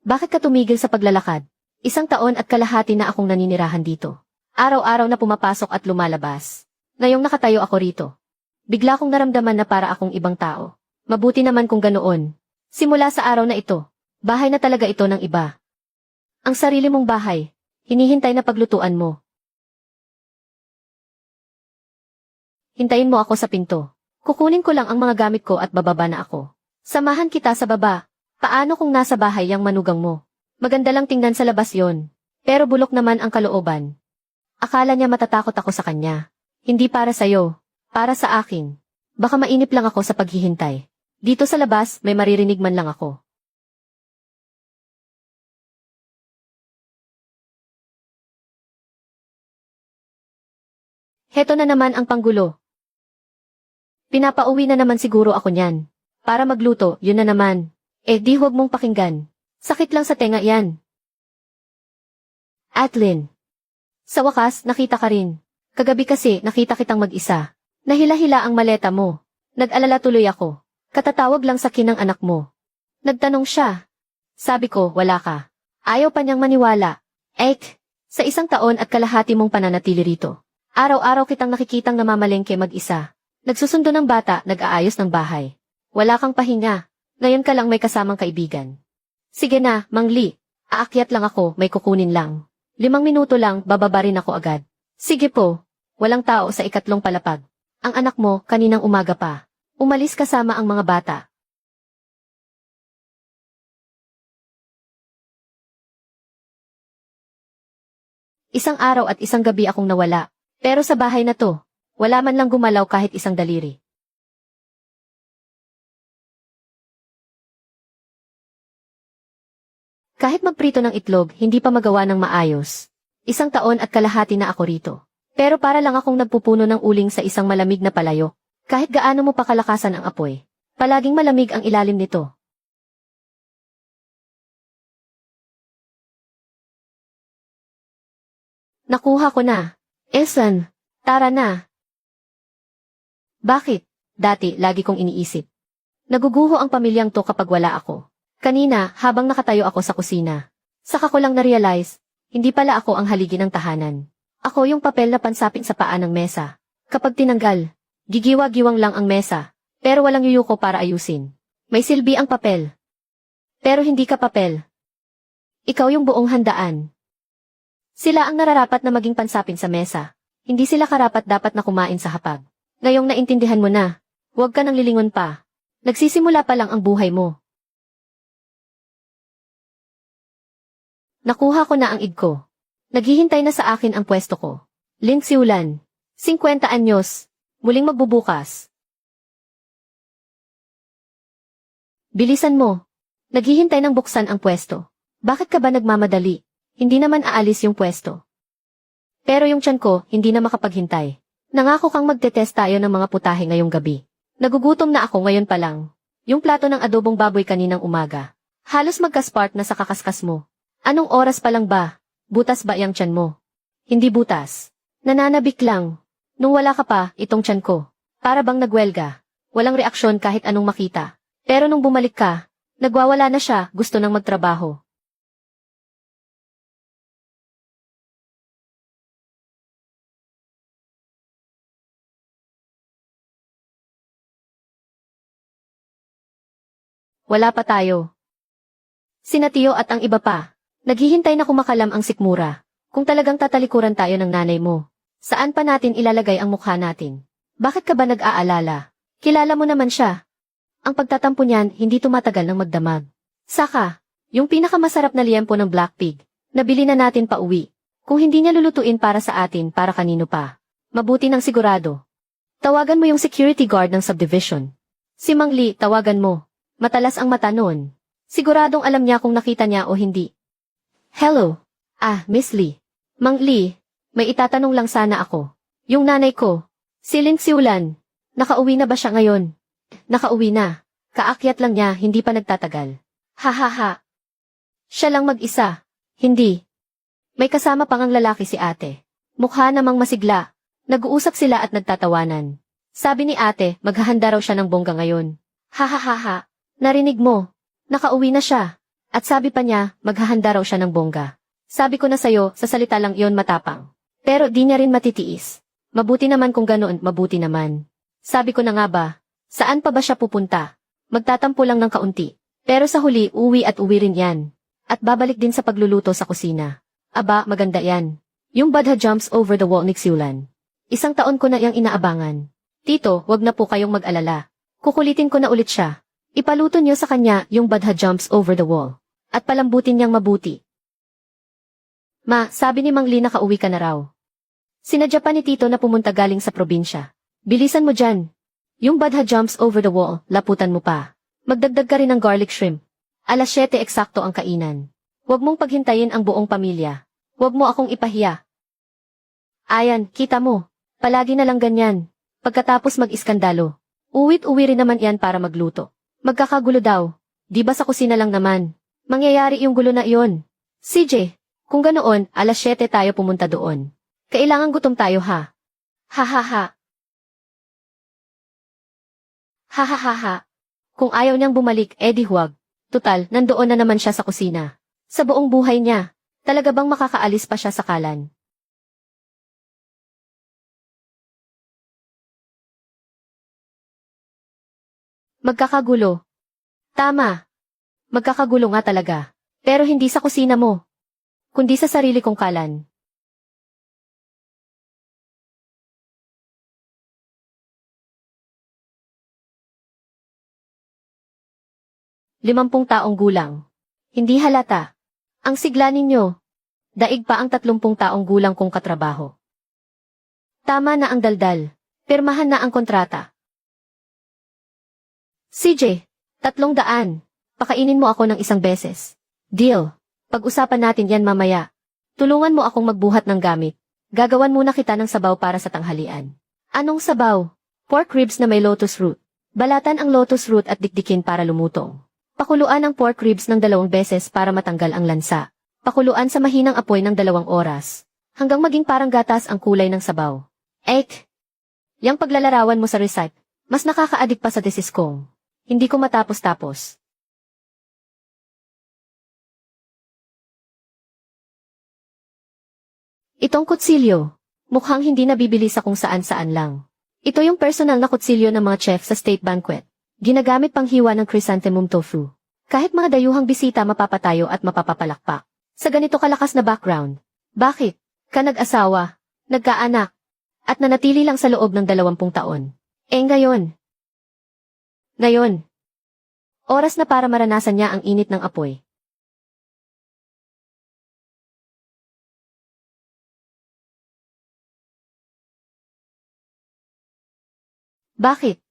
Bakit ka tumigil sa paglalakad? 1 taon at kalahati na akong naninirahan dito. Araw-araw na pumapasok at lumalabas. Ngayong nakatayo ako rito. Bigla kong naramdaman na para akong ibang tao. Mabuti naman kung ganoon. Simula sa araw na ito, bahay na talaga ito ng iba. Ang sarili mong bahay, hinihintay na paglutuan mo. Hintayin mo ako sa pinto. Kukunin ko lang ang mga gamit ko at bababa na ako. Samahan kita sa baba. Paano kung nasa bahay yang manugang mo? Maganda lang tingnan sa labas yon. Pero bulok naman ang kalooban. Akala niya matatakot ako sa kanya. Hindi para sa'yo. Para sa akin. Baka mainip lang ako sa paghihintay. Dito sa labas, may maririnig man lang ako. Heto na naman ang panggulo. Pinapauwi na naman siguro ako niyan. Para magluto, yun na naman. Di huwag mong pakinggan. Sakit lang sa tenga yan. Atlin. Sa wakas, nakita ka rin. Kagabi kasi, nakita kitang mag-isa. Nahila-hila ang maleta mo. Nag-alala tuloy ako. Katatawag lang sa kinang anak mo. Nagtanong siya. Sabi ko, wala ka. Ayaw pa niyang maniwala. Sa 1 taon at kalahati mong pananatili rito. Araw-araw kitang nakikitang namamalengke mag-isa. Nagsusundo ng bata, nag-aayos ng bahay. Wala kang pahinga. Ngayon ka lang may kasamang kaibigan. Sige na, Mang Lee. Aakyat lang ako, may kukunin lang. 5 minuto lang, bababa rin ako agad. Sige po. Walang tao sa 2 palapag. Ang anak mo, kaninang umaga pa. Umalis kasama ang mga bata. Isang araw at isang gabi akong nawala. Pero sa bahay na to, wala man lang gumalaw kahit isang daliri. Kahit magprito ng itlog, hindi pa magawa ng maayos. 1 taon at kalahati na ako rito. Pero para lang akong nagpupuno ng uling sa isang malamig na palayo. Kahit gaano mo pa kalakasan ang apoy, palaging malamig ang ilalim nito. Nakuha ko na. Esan, tara na. Bakit? Dati, lagi kong iniisip. Naguguho ang pamilyang to kapag wala ako. Kanina, habang nakatayo ako sa kusina, saka ko lang na-realize, hindi pala ako ang haligi ng tahanan. Ako yung papel na pansapin sa paa ng mesa. Kapag tinanggal, gigiwa-giwang lang ang mesa, pero walang yuyuko para ayusin. May silbi ang papel. Pero hindi ka papel. Ikaw yung buong handaan. Sila ang nararapat na maging pansapin sa mesa. Hindi sila karapat dapat na kumain sa hapag. Ngayong naintindihan mo na, huwag ka nang lilingon pa. Nagsisimula pa lang ang buhay mo. Nakuha ko na ang id ko. Naghihintay na sa akin ang pwesto ko. Link Siulan. 50 anyos. Muling magbubukas. Bilisan mo. Naghihintay ng buksan ang pwesto. Bakit ka ba nagmamadali? Hindi naman aalis yung pwesto. Pero yung tiyan ko, hindi na makapaghintay. Nangako kang magtetest tayo ng mga putahe ngayong gabi. Nagugutom na ako ngayon pa lang. Yung plato ng adobong baboy kaninang umaga. Halos magka-spark na sa kakaskas mo. Anong oras pa lang ba? Butas ba yung tiyan mo? Hindi butas. Nananabik lang. Nung wala ka pa, itong tiyan ko. Para bang nagwelga. Walang reaksyon kahit anong makita. Pero nung bumalik ka, nagwawala na siya, gusto nang magtrabaho. Wala pa tayo. Sina Tio at ang iba pa. Naghihintay na kumakalam ang sikmura. Kung talagang tatalikuran tayo ng nanay mo, saan pa natin ilalagay ang mukha natin? Bakit ka ba nag-aalala? Kilala mo naman siya. Ang pagtatampo niyan, hindi tumatagal ng magdamag. Saka, yung pinakamasarap na liempo ng Black Pig, nabili na natin pa uwi. Kung hindi niya lulutuin para sa atin, para kanino pa. Mabuti ng sigurado. Tawagan mo yung security guard ng subdivision. Si Mang Lee, tawagan mo. Matalas ang mata noon. Siguradong alam niya kung nakita niya o hindi. Hello. Miss Lee. Mang Lee, may itatanong lang sana ako. Yung nanay ko, si Ling Xiulan, nakauwi na ba siya ngayon? Nakauwi na. Kaakyat lang niya, hindi pa nagtatagal. Ha. Siya lang mag-isa. Hindi. May kasama pang ang lalaki si ate. Mukha namang masigla. Nag-uusap sila at nagtatawanan. Sabi ni ate, maghahanda raw siya ng bongga ngayon. Ha. Narinig mo. Nakauwi na siya. At sabi pa niya, maghahanda raw siya ng bongga. Sabi ko na sayo, sa salita lang iyon matapang. Pero di niya rin matitiis. Mabuti naman kung ganoon, mabuti naman. Sabi ko na nga ba, saan pa ba siya pupunta? Magtatampo lang ng kaunti. Pero sa huli, uwi at uwi rin yan. At babalik din sa pagluluto sa kusina. Aba, maganda yan. Yung badha jumps over the wall ni Xiulan. 1 taon ko na yang inaabangan. Tito, wag na po kayong mag-alala. Kukulitin ko na ulit siya. Ipaluto niyo sa kanya yung badha jumps over the wall. At palambutin niyang mabuti. Ma, sabi ni Mang Lee nakauwi ka na raw. Sinadya pa ni Tito na pumunta galing sa probinsya. Bilisan mo dyan. Yung badha jumps over the wall, laputan mo pa. Magdagdag ka rin ng garlic shrimp. 7:00 eksakto ang kainan. Huwag mong paghintayin ang buong pamilya. Huwag mo akong ipahiya. Ayan, kita mo. Palagi na lang ganyan. Pagkatapos mag-iskandalo. Uwit-uwi rin naman yan para magluto. Magkakagulo daw. Di ba sa kusina lang naman? Mangyayari yung gulo na iyon. CJ, kung ganoon, 7:00 tayo pumunta doon. Kailangan gutom tayo ha. Ha. Ha. Kung ayaw niyang bumalik, edi huwag. Tutal, nandoon na naman siya sa kusina. Sa buong buhay niya, talaga bang makakaalis pa siya sa kalan? Magkakagulo. Tama. Magkakagulo nga talaga. Pero hindi sa kusina mo, kundi sa sarili kong kalan. Limampung taong gulang. Hindi halata. Ang sigla ninyo. Daig pa ang 30 taong gulang kong katrabaho. Tama na ang daldal. Pirmahan na ang kontrata. CJ, 300. Pakainin mo ako ng 1 beses. Deal. Pag-usapan natin yan mamaya. Tulungan mo akong magbuhat ng gamit. Gagawan muna kita ng sabaw para sa tanghalian. Anong sabaw? Pork ribs na may lotus root. Balatan ang lotus root at dikdikin para lumutong. Pakuluan ang pork ribs ng 2 beses para matanggal ang lansa. Pakuluan sa mahinang apoy ng 2 oras. Hanggang maging parang gatas ang kulay ng sabaw. Ek! Yang paglalarawan mo sa recipe, mas nakakaadik pa sa desiskong. Hindi ko matapos-tapos. Itong kutsilyo, mukhang hindi nabibili sa kung saan-saan lang. Ito yung personal na kutsilyo ng mga chef sa state banquet. Ginagamit pang hiwa ng chrysanthemum tofu. Kahit mga dayuhang bisita mapapatayo at mapapapalakpak. Sa ganito kalakas na background. Bakit? Ka nag-asawa, nagkaanak, at nanatili lang sa loob ng 20 taon. Ngayon. Oras na para maranasan niya ang init ng apoy. Bakit?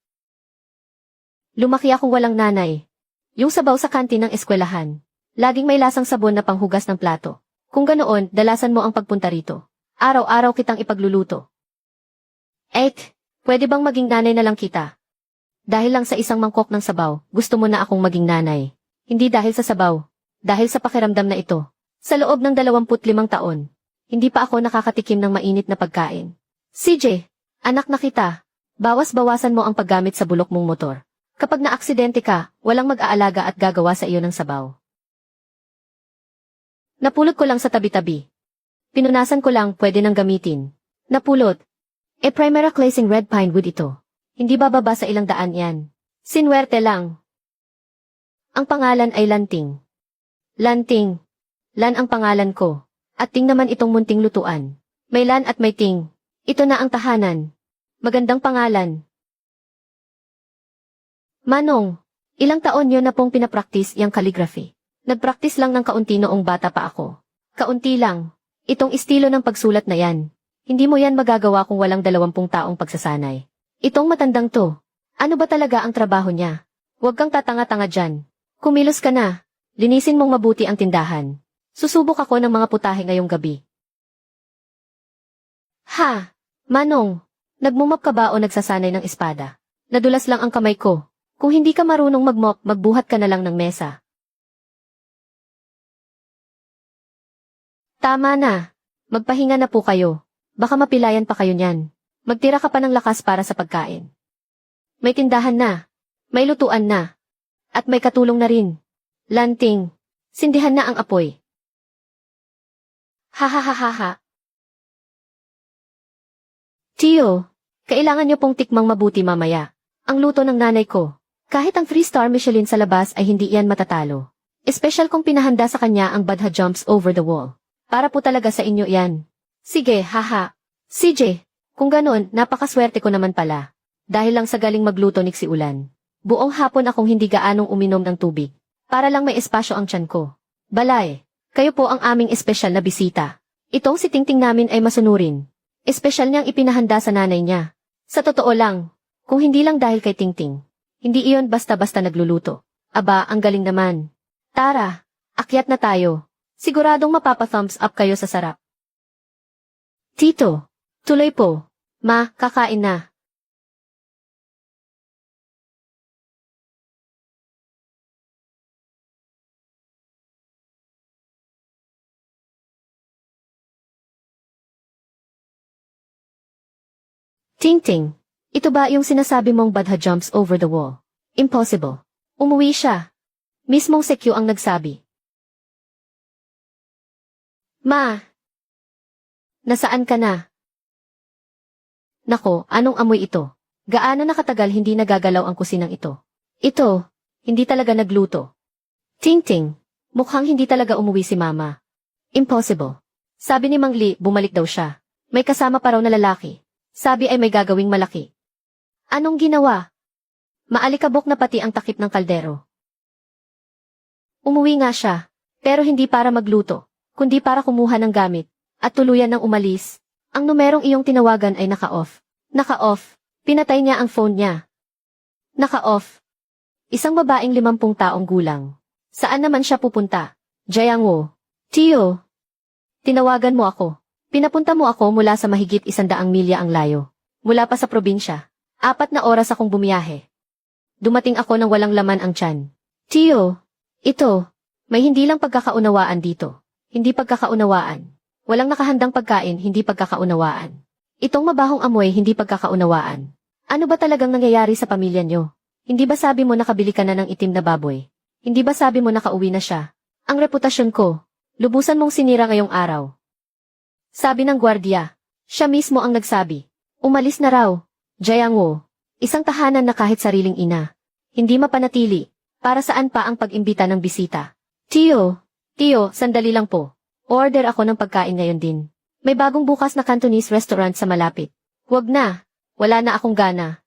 Lumaki akong walang nanay. Yung sabaw sa kantin ng eskwelahan. Laging may lasang sabon na panghugas ng plato. Kung ganoon, dalasan mo ang pagpunta rito. Araw-araw kitang ipagluluto. Pwede bang maging nanay na lang kita? Dahil lang sa isang mangkok ng sabaw, gusto mo na akong maging nanay. Hindi dahil sa sabaw. Dahil sa pakiramdam na ito. Sa loob ng 25 taon, hindi pa ako nakakatikim ng mainit na pagkain. CJ, anak na kita. Bawas-bawasan mo ang paggamit sa bulok mong motor. Kapag naaksidente ka, walang mag-aalaga at gagawa sa iyo ng sabaw. Napulot ko lang sa tabi-tabi. Pinunasan ko lang, pwede nang gamitin. Napulot. Primera classing red pine wood ito. Hindi bababa sa ilang daan yan. Sinwerte lang. Ang pangalan ay Lanting. Lanting. Lan ang pangalan ko. At Ting naman itong munting lutuan. May Lan at may Ting. Ito na ang tahanan. Magandang pangalan. Manong, ilang taon yun na pong pinapraktis yung calligraphy. Nagpraktis lang ng kaunti noong bata pa ako. Kaunti lang. Itong estilo ng pagsulat na yan. Hindi mo yan magagawa kung walang 20 taong pagsasanay. Itong matandang to. Ano ba talaga ang trabaho niya? Huwag kang tatanga-tanga dyan. Kumilos ka na. Linisin mong mabuti ang tindahan. Susubok ako ng mga putahe ngayong gabi. Ha? Manong, nagmumap ka ba o nagsasanay ng espada? Nadulas lang ang kamay ko. Kung hindi ka marunong magmop, magbuhat ka na lang ng mesa. Tama na. Magpahinga na po kayo. Baka mapilayan pa kayo niyan. Magtira ka pa ng lakas para sa pagkain. May tindahan na. May lutuan na. At may katulong na rin. Lanting. Sindihan na ang apoy. Ha. Tio, kailangan niyo pong tikmang mabuti mamaya. Ang luto ng nanay ko. Kahit ang 3-star Michelin sa labas ay hindi iyan matatalo. Espesyal kong pinahanda sa kanya ang Badha Jumps Over the Wall. Para po talaga sa inyo yan. Sige, haha. CJ, kung ganon, napakaswerte ko naman pala. Dahil lang sa galing magluto ni si Ulan. Buong hapon akong hindi gaanong uminom ng tubig. Para lang may espasyo ang tiyan ko. Balay, kayo po ang aming espesyal na bisita. Itong si Tingting namin ay masunurin. Espesyal niyang ipinahanda sa nanay niya. Sa totoo lang, kung hindi lang dahil kay Tingting, hindi iyon basta-basta nagluluto. Aba, ang galing naman. Tara, akyat na tayo. Siguradong mapapa-thumbs up kayo sa sarap. Tito, tuloy po. Ma, kakain na. Tingting, ito ba yung sinasabi mong Badha jumps over the wall? Impossible. Umuwi siya. Mismong Sekyu ang nagsabi. Ma! Nasaan ka na? Nako, anong amoy ito? Gaano nakatagal hindi nagagalaw ang kusinang ito? Ito, hindi talaga nagluto. Tingting, mukhang hindi talaga umuwi si Mama. Impossible. Sabi ni Mang Li, bumalik daw siya. May kasama pa raw na lalaki. Sabi ay may gagawing malaki. Anong ginawa? Maalikabok na pati ang takip ng kaldero. Umuwi nga siya, pero hindi para magluto, kundi para kumuha ng gamit, at tuluyan ng umalis. Ang numerong iyong tinawagan ay naka-off. Naka-off. Pinatay niya ang phone niya. Naka-off. Isang babaeng 50 taong gulang. Saan naman siya pupunta? Jiangwo. Tio. Tinawagan mo ako. Pinapunta mo ako mula sa mahigit 100 milya ang layo. Mula pa sa probinsya. 4 na oras akong bumiyahe. Dumating ako nang walang laman ang tiyan. Tio. Ito. May hindi lang pagkakaunawaan dito. Hindi pagkakaunawaan. Walang nakahandang pagkain, hindi pagkakaunawaan. Itong mabahong amoy, hindi pagkakaunawaan. Ano ba talagang nangyayari sa pamilya nyo? Hindi ba sabi mo nakabili ka na ng itim na baboy? Hindi ba sabi mo nakauwi na siya? Ang reputasyon ko, lubusan mong sinira ngayong araw. Sabi ng gwardiya, siya mismo ang nagsabi. Umalis na raw. Jiangwo, isang tahanan na kahit sariling ina. Hindi mapanatili. Para saan pa ang pag-imbita ng bisita? Tio, sandali lang po. Order ako ng pagkain ngayon din. May bagong bukas na Cantonese restaurant sa malapit. Huwag na. Wala na akong gana.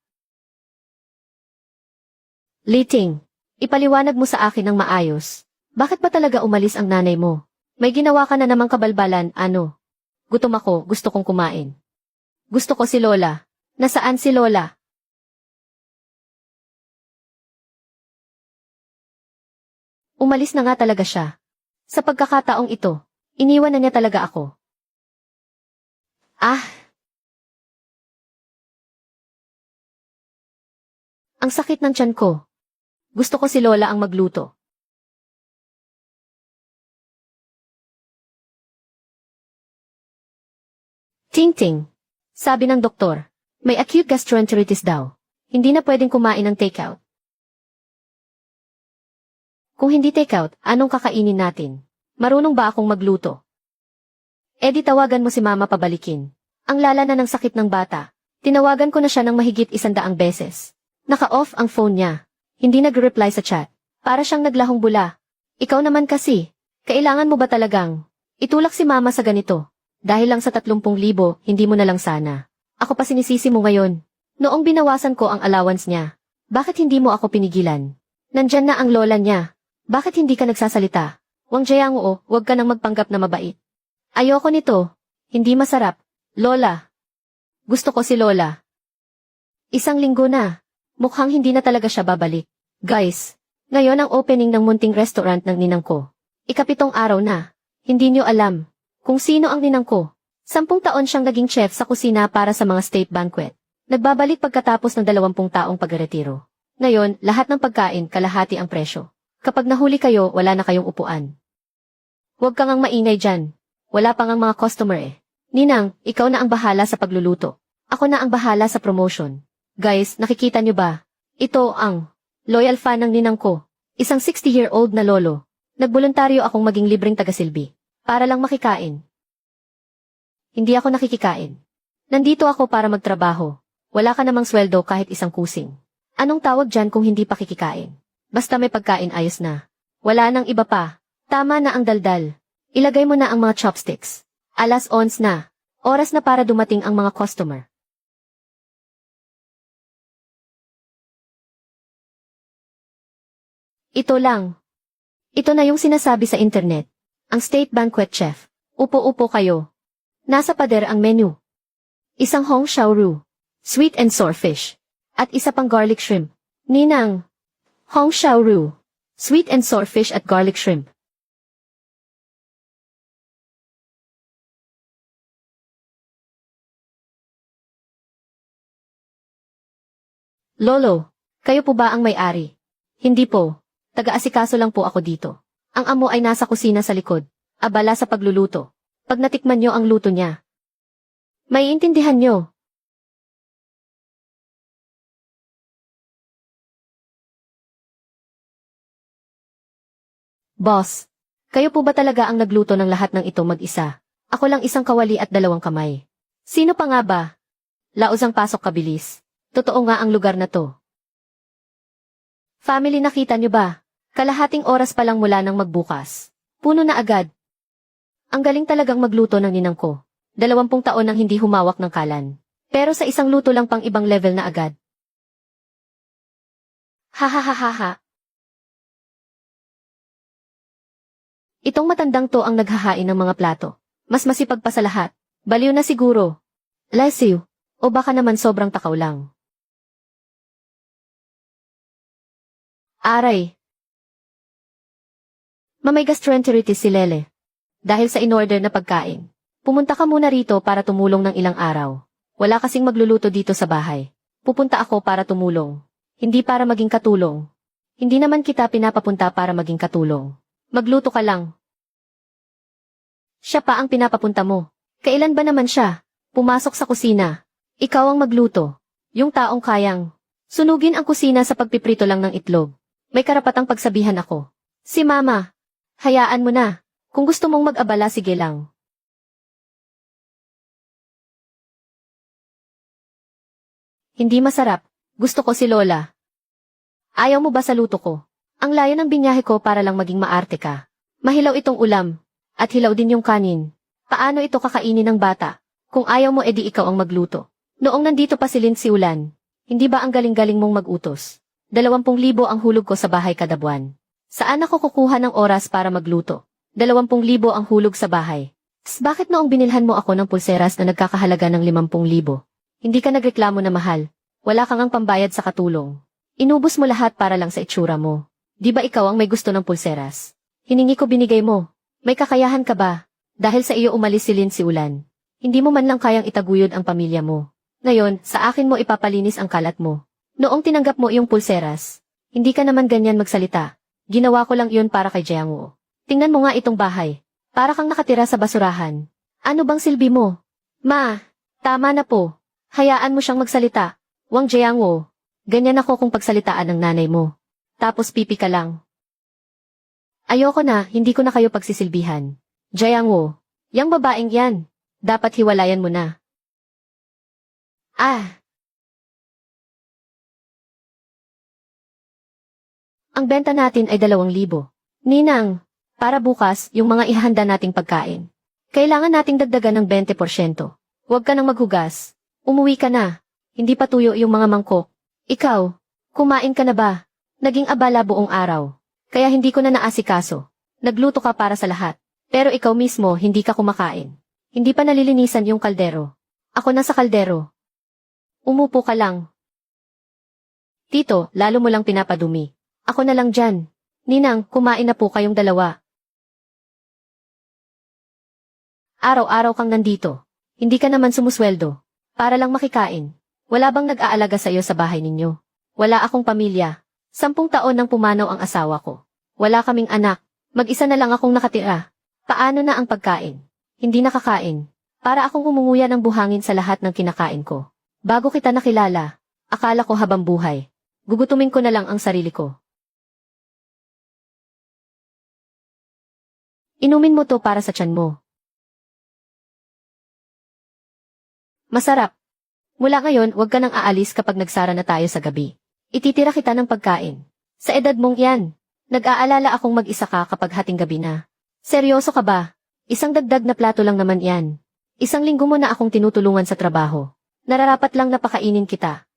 Liting, ipaliwanag mo sa akin ng maayos. Bakit ba talaga umalis ang nanay mo? May ginawa ka na namang kabalbalan, ano? Gutom ako, gusto kong kumain. Gusto ko si Lola. Nasaan si Lola? Umalis na nga talaga siya. Sa pagkakataong ito, iniwan na niya talaga ako. Ah! Ang sakit ng tiyan ko. Gusto ko si Lola ang magluto. Ting-ting. Sabi ng doktor, may acute gastroenteritis daw. Hindi na pwedeng kumain ng takeout. Kung hindi takeout, anong kakainin natin? Marunong ba akong magluto? Eh di tawagan mo si mama pabalikin. Ang lala na ng sakit ng bata. Tinawagan ko na siya ng mahigit 100 beses. Naka-off ang phone niya. Hindi nag-reply sa chat. Para siyang naglahong bula. Ikaw naman kasi, kailangan mo ba talagang itulak si mama sa ganito? Dahil lang sa 30,000, hindi mo na lang sana. Ako pa sinisisi mo ngayon. Noong binawasan ko ang allowance niya, bakit hindi mo ako pinigilan? Nandyan na ang lola niya. Bakit hindi ka nagsasalita? Wang Jayango, huwag ka nang magpanggap na mabait. Ayoko nito. Hindi masarap. Lola. Gusto ko si Lola. 1 linggo na. Mukhang hindi na talaga siya babalik. Guys, ngayon ang opening ng munting restaurant ng ninang ko. 7 araw na. Hindi niyo alam kung sino ang ninang ko. 10 taon siyang naging chef sa kusina para sa mga state banquet. Nagbabalik pagkatapos ng 20 taong pagretiro. Ngayon, lahat ng pagkain kalahati ang presyo. Kapag nahuli kayo, wala na kayong upuan. Huwag kang maingay dyan. Wala pang ang mga customer eh. Ninang, ikaw na ang bahala sa pagluluto. Ako na ang bahala sa promotion. Guys, nakikita niyo ba? Ito ang loyal fan ng ninang ko. Isang 60-year-old na lolo. Nagboluntaryo akong maging libreng tagasilbi. Para lang makikain. Hindi ako nakikikain. Nandito ako para magtrabaho. Wala ka namang sweldo kahit isang kusing. Anong tawag dyan kung hindi pa kikikain? Basta may pagkain ayos na. Wala nang iba pa. Tama na ang daldal. Ilagay mo na ang mga chopsticks. 11:00 na. Oras na para dumating ang mga customer. Ito lang. Ito na yung sinasabi sa internet. Ang state banquet chef. Upo-upo kayo. Nasa pader ang menu. Isang hong shao roux, sweet and sour fish, at isa pang garlic shrimp. Ninang. Hong shao roux, sweet and sour fish at garlic shrimp. Lolo, kayo po ba ang may-ari? Hindi po. Taga-asikaso lang po ako dito. Ang amo ay nasa kusina sa likod. Abala sa pagluluto. Pag natikman nyo ang luto niya, maiintindihan nyo. Boss, kayo po ba talaga ang nagluto ng lahat ng ito mag-isa? Ako lang isang kawali at 2 kamay. Sino pa nga ba? Laos ang pasok kabilis. Totoo nga ang lugar na to. Family, nakita nyo ba? Kalahating oras pa lang mula nang magbukas. Puno na agad. Ang galing talagang magluto ng ninang ko. 20 taon nang hindi humawak ng kalan. Pero sa isang luto lang pang ibang level na agad. Ha. Itong matandang to ang naghahain ng mga plato. Mas masipag pa sa lahat. Baliw na siguro. Lesiw. O baka naman sobrang takaw lang. Aray. Mamay gastroenteritis si Lele. Dahil sa in-order na pagkain. Pumunta ka muna rito para tumulong ng ilang araw. Wala kasing magluluto dito sa bahay. Pupunta ako para tumulong. Hindi para maging katulong. Hindi naman kita pinapapunta para maging katulong. Magluto ka lang. Siya pa ang pinapapunta mo. Kailan ba naman siya pumasok sa kusina? Ikaw ang magluto. Yung taong kayang sunugin ang kusina sa pagpiprito lang ng itlog. May karapatang pagsabihan ako. Si Mama. Hayaan mo na. Kung gusto mong mag-abala, sige lang. Hindi masarap. Gusto ko si Lola. Ayaw mo ba sa luto ko? Ang layo ng binyahe ko para lang maging maarte ka. Mahilaw itong ulam. At hilaw din yung kanin. Paano ito kakainin ng bata? Kung ayaw mo, edi ikaw ang magluto. Noong nandito pa si Lindsay Ulan, hindi ba ang galing-galing mong mag-utos? 20,000 ang hulog ko sa bahay kada buwan. Saan ako kukuha ng oras para magluto? 20,000 ang hulog sa bahay. Bakit noong binilhan mo ako ng pulseras na nagkakahalaga ng 50,000? Hindi ka nagreklamo na mahal. Wala kang ang pambayad sa katulong. Inubos mo lahat para lang sa itsura mo. Di ba ikaw ang may gusto ng pulseras? Hiningi ko binigay mo. May kakayahan ka ba? Dahil sa iyo umalis si Lindsay Ulan. Hindi mo man lang kayang itaguyod ang pamilya mo. Ngayon, sa akin mo ipapalinis ang kalat mo. Noong tinanggap mo yung pulseras, hindi ka naman ganyan magsalita. Ginawa ko lang yun para kay Jiangwo. Tingnan mo nga itong bahay. Para kang nakatira sa basurahan. Ano bang silbi mo? Ma, tama na po. Hayaan mo siyang magsalita. Wang Jiangwo. Ganyan ako kung pagsalitaan ng nanay mo. Tapos pipi ka lang. Ayoko na, hindi ko na kayo pagsisilbihan. Jiangwo, yang babaeng yan. Dapat hiwalayan mo na. Ah! Ang benta natin ay 2,000. Ninang, para bukas, yung mga ihanda nating pagkain. Kailangan nating dagdagan ng 20%. Huwag ka nang maghugas. Umuwi ka na. Hindi pa tuyo yung mga mangkok. Ikaw, kumain ka na ba? Naging abala buong araw. Kaya hindi ko na naasikaso. Nagluto ka para sa lahat. Pero ikaw mismo hindi ka kumakain. Hindi pa nalilinisan yung kaldero. Ako na sa kaldero. Umupo ka lang. Tito, lalo mo lang pinapadumi. Ako na lang dyan. Ninang, kumain na po kayong dalawa. Araw-araw kang nandito. Hindi ka naman sumusweldo. Para lang makikain. Wala bang nag-aalaga sa iyo sa bahay ninyo? Wala akong pamilya. 10 taon nang pumanaw ang asawa ko. Wala kaming anak. Mag-isa na lang akong nakatira. Paano na ang pagkain? Hindi nakakain. Para akong umunguya ng buhangin sa lahat ng kinakain ko. Bago kita nakilala, akala ko habang buhay. Gugutumin ko na lang ang sarili ko. Inumin mo to para sa tiyan mo. Masarap. Mula ngayon, huwag ka nang aalis kapag nagsara na tayo sa gabi. Ititira kita ng pagkain. Sa edad mong yan, nag-aalala akong mag-isa ka kapag hating gabi na. Seryoso ka ba? Isang dagdag na plato lang naman yan. Isang linggo mo na akong tinutulungan sa trabaho. Nararapat lang na pakainin kita.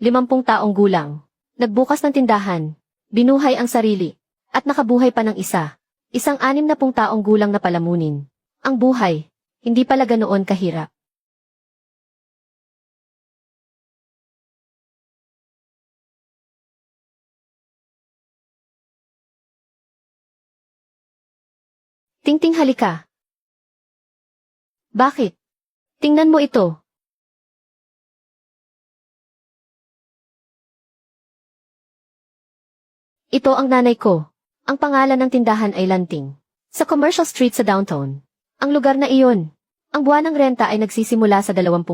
50 taong gulang. Nagbukas ng tindahan. Binuhay ang sarili. At nakabuhay pa ng isa. Isang 60 taong gulang na palamunin. Ang buhay, hindi pala ganoon kahirap. Tingting halika. Bakit? Tingnan mo ito. Ito ang nanay ko. Ang pangalan ng tindahan ay Lanting. Sa Commercial Street sa downtown. Ang lugar na iyon. Ang buwan ng renta ay nagsisimula sa 20,000.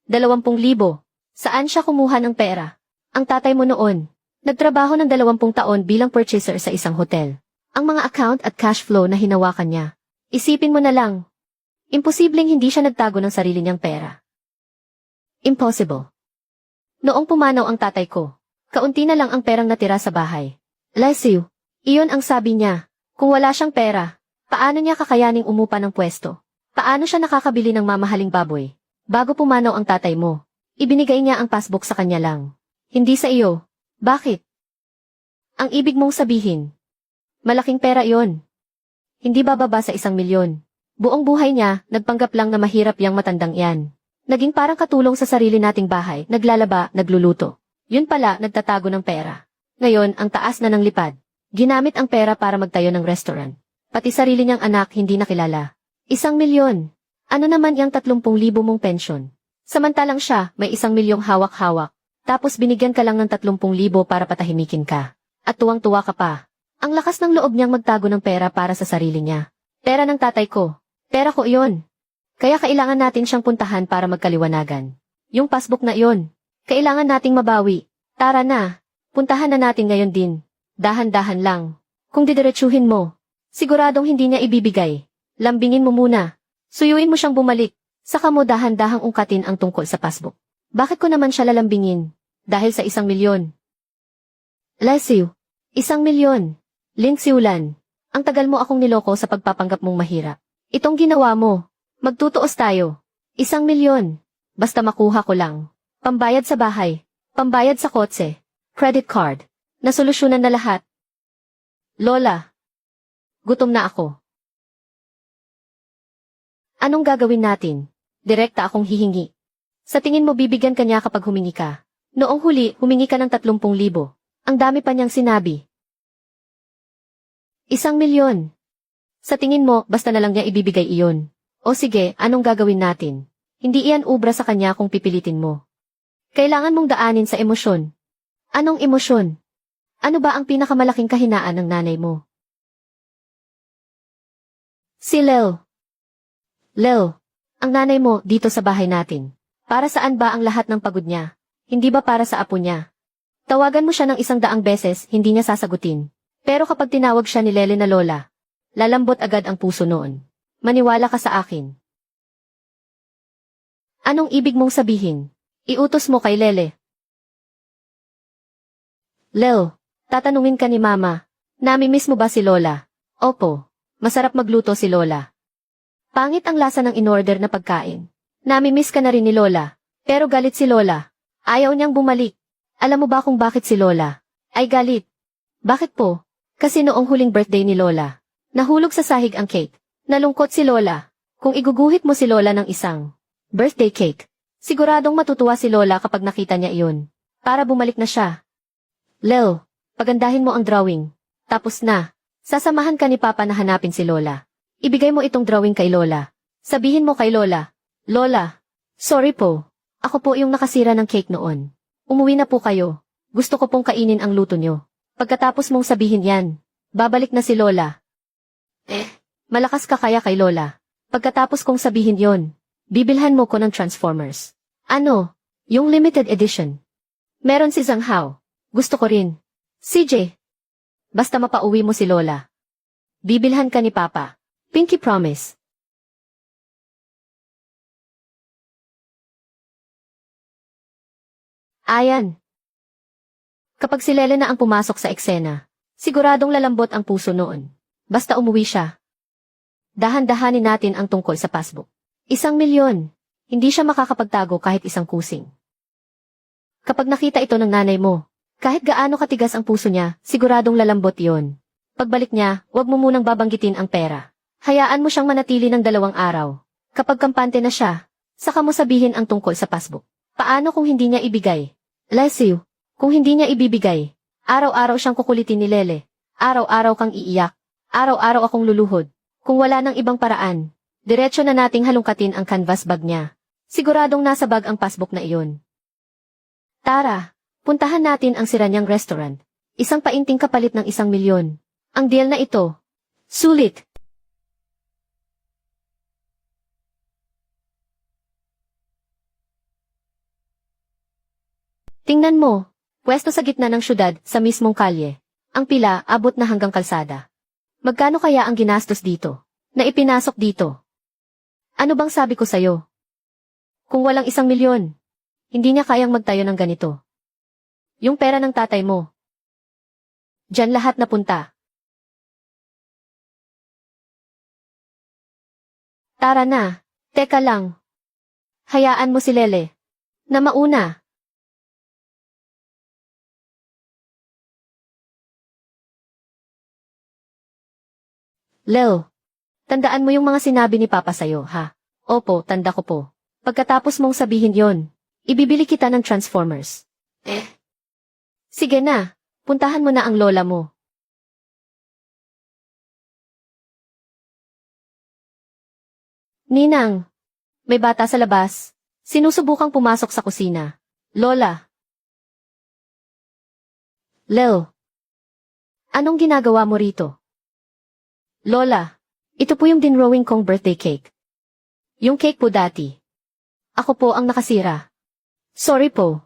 20,000. Saan siya kumuha ng pera? Ang tatay mo noon. Nagtrabaho ng 20 taon bilang purchaser sa isang hotel. Ang mga account at cash flow na hinawakan niya. Isipin mo na lang. Imposibleng hindi siya nagtago ng sarili niyang pera. Impossible. Noong pumanaw ang tatay ko, kaunti na lang ang perang natira sa bahay. Lesiu, iyon ang sabi niya. Kung wala siyang pera, paano niya kakayaning umupa ng pwesto? Paano siya nakakabili ng mamahaling baboy? Bago pumanaw ang tatay mo, ibinigay niya ang passbook sa kanya lang. Hindi sa iyo. Bakit? Ang ibig mong sabihin, malaking pera iyon. Hindi bababa sa 1,000,000. Buong buhay niya, nagpanggap lang na mahirap yang matandang iyan. Naging parang katulong sa sarili nating bahay, naglalaba, nagluluto. Yun pala, nagtatago ng pera. Ngayon, ang taas na ng lipad. Ginamit ang pera para magtayo ng restaurant. Pati sarili niyang anak hindi nakilala. 1,000,000. Ano naman yung 30,000 mong pensyon? Samantalang siya, may 1,000,000 hawak-hawak. Tapos binigyan ka lang ng 30,000 para patahimikin ka. At tuwang-tuwa ka pa. Ang lakas ng loob niyang magtago ng pera para sa sarili niya. Pera ng tatay ko. Pera ko iyon. Kaya kailangan natin siyang puntahan para magkaliwanagan. Yung passbook na iyon. Kailangan nating mabawi. Tara na. Puntahan na natin ngayon din. Dahan-dahan lang. Kung didiretsuhin mo, siguradong hindi niya ibibigay. Lambingin mo muna. Suyuin mo siyang bumalik. Saka mo dahan-dahang ungkatin ang tungkol sa passbook. Bakit ko naman siya lalambingin? Dahil sa 1,000,000. Lesiu, 1,000,000. Lindsay Ulan, ang tagal mo akong niloko sa pagpapanggap mong mahirap. Itong ginawa mo. Magtutuos tayo. 1,000,000. Basta makuha ko lang. Pambayad sa bahay. Pambayad sa kotse. Credit card. Nasolusyonan na lahat. Lola. Gutom na ako. Anong gagawin natin? Direkta akong hihingi. Sa tingin mo bibigyan ka niya kapag humingi ka. Noong huli, humingi ka ng 30,000. Ang dami pa niyang sinabi. 1 milyon. Sa tingin mo, basta na lang niya ibibigay iyon. O sige, anong gagawin natin? Hindi iyan ubra sa kanya kung pipilitin mo. Kailangan mong daanin sa emosyon. Anong emosyon? Ano ba ang pinakamalaking kahinaan ng nanay mo? Si Lel. Lel, ang nanay mo dito sa bahay natin. Para saan ba ang lahat ng pagod niya? Hindi ba para sa apo niya? Tawagan mo siya ng 100 beses, hindi niya sasagutin. Pero kapag tinawag siya ni Lele na Lola, lalambot agad ang puso noon. Maniwala ka sa akin. Anong ibig mong sabihin? Iutos mo kay Lele. Lel, tatanungin ka ni Mama, namimiss mo ba si Lola? Opo, masarap magluto si Lola. Pangit ang lasa ng in-order na pagkain. Namimiss ka na rin ni Lola, pero galit si Lola. Ayaw niyang bumalik. Alam mo ba kung bakit si Lola ay galit? Bakit po? Kasi noong huling birthday ni Lola, nahulog sa sahig ang cake. Nalungkot si Lola. Kung iguguhit mo si Lola ng isang birthday cake, siguradong matutuwa si Lola kapag nakita niya iyon. Para bumalik na siya. Lel, pagandahin mo ang drawing. Tapos na. Sasamahan ka ni Papa na hanapin si Lola. Ibigay mo itong drawing kay Lola. Sabihin mo kay Lola, Lola, sorry po. Ako po yung nakasira ng cake noon. Umuwi na po kayo. Gusto ko pong kainin ang luto nyo. Pagkatapos mong sabihin yan, babalik na si Lola. Malakas ka kaya kay Lola. Pagkatapos kong sabihin yon, bibilhan mo ko ng Transformers. Ano? Yung limited edition. Meron si Zhang Hao. Gusto ko rin. CJ. Basta mapauwi mo si Lola. Bibilhan ka ni Papa. Pinky promise. Ayan. Kapag si Lele na ang pumasok sa eksena, siguradong lalambot ang puso noon. Basta umuwi siya. Dahan-dahanin natin ang tungkol sa passbook. 1 milyon. Hindi siya makakapagtago kahit isang kusing. Kapag nakita ito ng nanay mo, kahit gaano katigas ang puso niya, siguradong lalambot yon. Pagbalik niya, huwag mo munang babanggitin ang pera. Hayaan mo siyang manatili ng 2 araw. Kapag kampante na siya, saka mo sabihin ang tungkol sa passbook. Paano kung hindi niya ibigay? Leslie, kung hindi niya ibibigay, araw-araw siyang kukulitin ni Lele. Araw-araw kang iiyak. Araw-araw akong luluhod. Kung wala ng ibang paraan, diretso na nating halungkatin ang canvas bag niya. Siguradong nasa bag ang passbook na iyon. Tara, puntahan natin ang Siranyang restaurant. Isang painting kapalit ng 1 milyon. Ang deal na ito. Sulit. Tingnan mo. Pwesto sa gitna ng syudad, sa mismong kalye. Ang pila, abot na hanggang kalsada. Magkano kaya ang ginastos dito? Na ipinasok dito? Ano bang sabi ko sa'yo? Kung walang 1 milyon, hindi niya kayang magtayo ng ganito. Yung pera ng tatay mo. Diyan lahat napunta. Tara na. Teka lang. Hayaan mo si Lele. Na mauna. Lel, tandaan mo yung mga sinabi ni Papa sa'yo, ha? Opo, tanda ko po. Pagkatapos mong sabihin yon, ibibili kita ng Transformers. Sige na, puntahan mo na ang lola mo. Ninang, may bata sa labas. Sinusubukang pumasok sa kusina. Lola. Lel, anong ginagawa mo rito? Lola, ito po yung dinrowing kong birthday cake. Yung cake po dati. Ako po ang nakasira. Sorry po.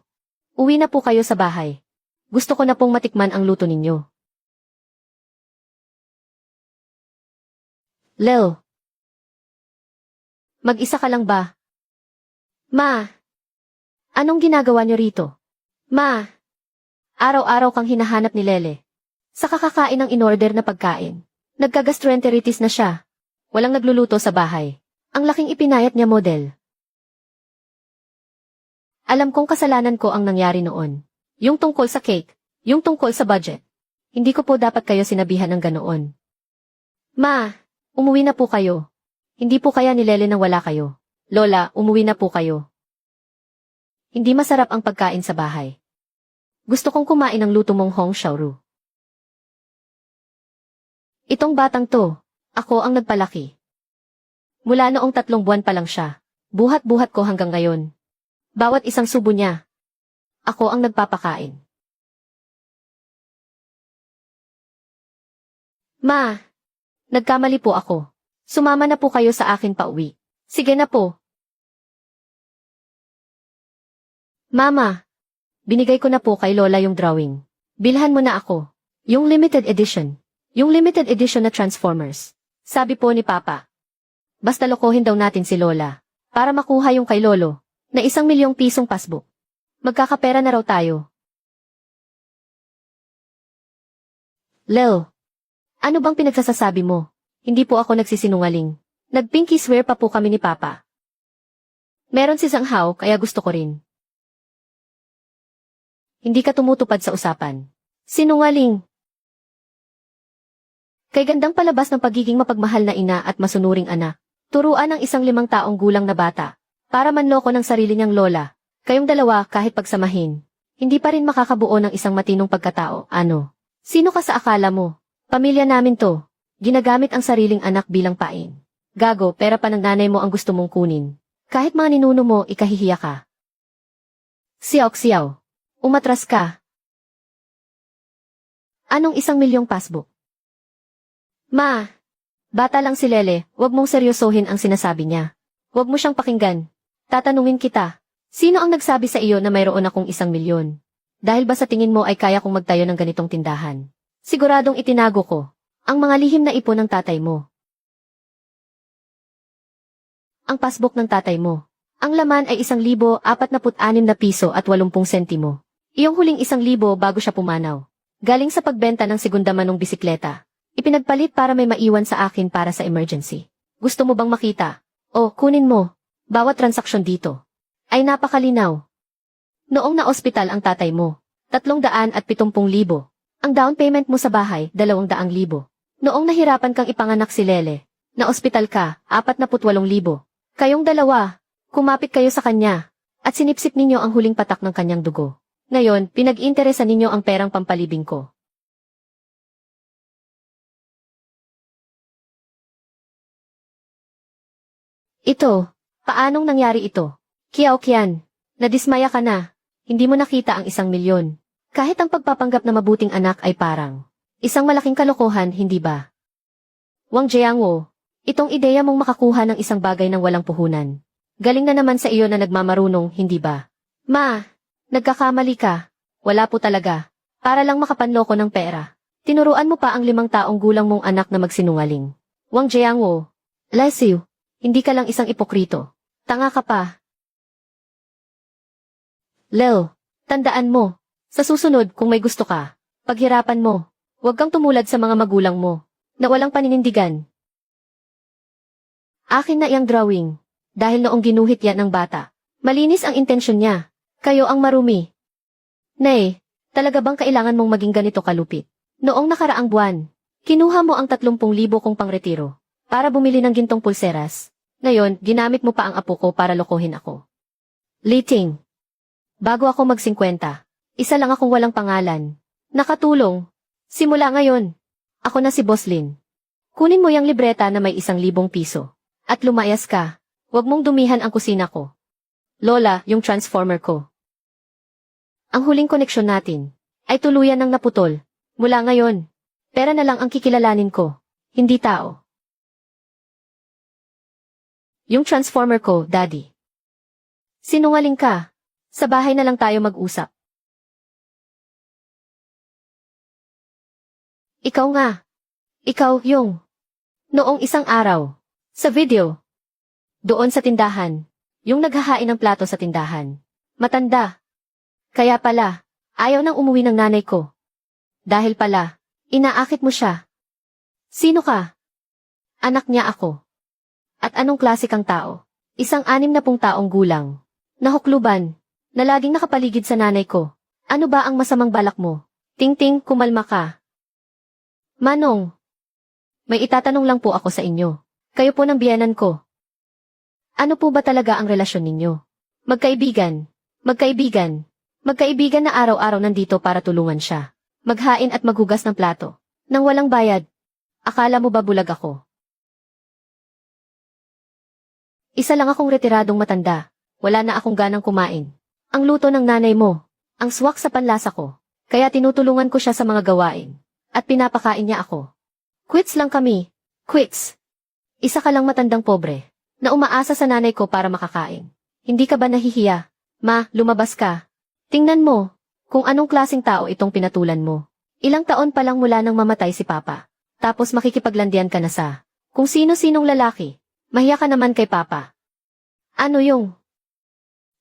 Uwi na po kayo sa bahay. Gusto ko na pong matikman ang luto ninyo. Lel. Mag-isa ka lang ba? Ma. Anong ginagawa niyo rito? Ma. Araw-araw kang hinahanap ni Lele. Sa kakakain ng in-order na pagkain. Nagka-gastroenteritis na siya. Walang nagluluto sa bahay. Ang laking ipinayat niya model. Alam kong kasalanan ko ang nangyari noon. Yung tungkol sa cake, yung tungkol sa budget. Hindi ko po dapat kayo sinabihan ng ganoon. Ma, umuwi na po kayo. Hindi po kaya ni Lele nang wala kayo. Lola, umuwi na po kayo. Hindi masarap ang pagkain sa bahay. Gusto kong kumain ng luto mong Hong Xiaoru. Itong batang to, ako ang nagpalaki. Mula noong 3 buwan pa lang siya. Buhat-buhat ko hanggang ngayon. Bawat isang subo niya, ako ang nagpapakain. Ma, nagkamali po ako. Sumama na po kayo sa akin pauwi. Sige na po. Mama, binigay ko na po kay Lola yung drawing. Bilhan mo na ako. Yung limited edition. Yung limited edition na Transformers. Sabi po ni Papa. Basta lokohin daw natin si Lola. Para makuha yung kay Lolo. Na 1,000,000 pisong passbook. Magkakapera na raw tayo. Lel, ano bang pinagsasasabi mo? Hindi po ako nagsisinungaling. Nag-pinky swear pa po kami ni Papa. Meron si Zhang Hao kaya gusto ko rin. Hindi ka tumutupad sa usapan. Sinungaling. Kay gandang palabas ng pagiging mapagmahal na ina at masunuring anak. Turuan ng 5 taong gulang na bata. Para manloko ng sarili niyang lola. Kayong dalawa kahit pagsamahin. Hindi pa rin makakabuo ng isang matinong pagkatao. Ano? Sino ka sa akala mo? Pamilya namin to. Ginagamit ang sariling anak bilang pain. Gago, pera pa ng nanay mo ang gusto mong kunin. Kahit mga ninuno mo, ikahihiya ka. Xiao. Umatras ka. Anong 1,000,000 passbook? Ma, bata lang si Lele, wag mong seryosohin ang sinasabi niya. Wag mo siyang pakinggan. Tatanungin kita, sino ang nagsabi sa iyo na mayroon akong 1,000,000? Dahil ba sa tingin mo ay kaya kong magtayo ng ganitong tindahan? Siguradong itinago ko ang mga lihim na ipon ng tatay mo. Ang passbook ng tatay mo. Ang laman ay 1,046 na piso at 80 sentimo. Iyong huling 1,000 bago siya pumanaw. Galing sa pagbenta ng segunda manong bisikleta. Ipinagpalit para may maiwan sa akin para sa emergency. Gusto mo bang makita? O, kunin mo. Bawat transaksyon dito ay napakalinaw. Noong na-ospital ang tatay mo, 370,000. Ang down payment mo sa bahay, 200,000. Noong nahirapan kang ipanganak si Lele, na-ospital ka, 48,000. Kayong dalawa, kumapit kayo sa kanya, at sinipsip ninyo ang huling patak ng kanyang dugo. Ngayon, pinag-interesan ninyo ang perang pampalibing ko. Ito, paanong nangyari ito? Kiao Qian, nadismaya ka na. Hindi mo nakita ang 1,000,000. Kahit ang pagpapanggap na mabuting anak ay parang isang malaking kalokohan, hindi ba? Wang Jiangwo, itong ideya mong makakuha ng isang bagay ng walang puhunan. Galing na naman sa iyo na nagmamarunong, hindi ba? Ma, nagkakamali ka. Wala po talaga. Para lang makapanloko ng pera. Tinuruan mo pa ang 5 taong gulang mong anak na magsinungaling. Wang Jiangwo, Lesiu, hindi ka lang isang ipokrito. Tanga ka pa. Lel, tandaan mo, sa susunod kung may gusto ka, paghirapan mo, huwag kang tumulad sa mga magulang mo, na walang paninindigan. Akin na iyang drawing, dahil noong ginuhit yan ng bata, malinis ang intensyon niya, kayo ang marumi. Nay, talaga bang kailangan mong maging ganito kalupit? Noong nakaraang buwan, kinuha mo ang 30,000 kong pangretiro, para bumili ng gintong pulseras. Ngayon, ginamit mo pa ang apo ko para lokohin ako. Liting. Bago ako mag-50, isa lang akong walang pangalan. Nakatulong. Simula ngayon, ako na si Boslin. Kunin mo yung libreta na may 1,000 piso. At lumayas ka. Huwag mong dumihan ang kusina ko. Lola, yung transformer ko. Ang huling koneksyon natin ay tuluyan ng naputol. Mula ngayon, pera na lang ang kikilalanin ko, hindi tao. Yung transformer ko, Daddy. Sinungaling ka. Sa bahay na lang tayo mag-usap. Ikaw nga. Ikaw, yung. Noong isang araw. Sa video. Doon sa tindahan. Yung naghahain ng plato sa tindahan. Matanda. Kaya pala, ayaw nang umuwi ng nanay ko. Dahil pala, inaakit mo siya. Sino ka? Anak niya ako. At anong klase kang tao? Isang 60 taong gulang. Nahukluban. Na laging nakapaligid sa nanay ko. Ano ba ang masamang balak mo? Ting-ting, kumalma ka. Manong. May itatanong lang po ako sa inyo. Kayo po ng biyenan ko. Ano po ba talaga ang relasyon ninyo? Magkaibigan. Magkaibigan. Magkaibigan na araw-araw nandito para tulungan siya. Maghain at maghugas ng plato. Nang walang bayad. Akala mo ba bulag ako? Isa lang akong retiradong matanda. Wala na akong ganang kumain. Ang luto ng nanay mo. Ang swak sa panlasa ko. Kaya tinutulungan ko siya sa mga gawain. At pinapakain niya ako. Quits lang kami. Quits. Isa ka lang matandang pobre. Na umaasa sa nanay ko para makakain. Hindi ka ba nahihiya? Ma, lumabas ka. Tingnan mo. Kung anong klaseng tao itong pinatulan mo. Ilang taon pa lang mula nang mamatay si Papa. Tapos makikipaglandian ka na sa kung sino-sinong lalaki. Mahiya ka naman kay Papa. Ano yung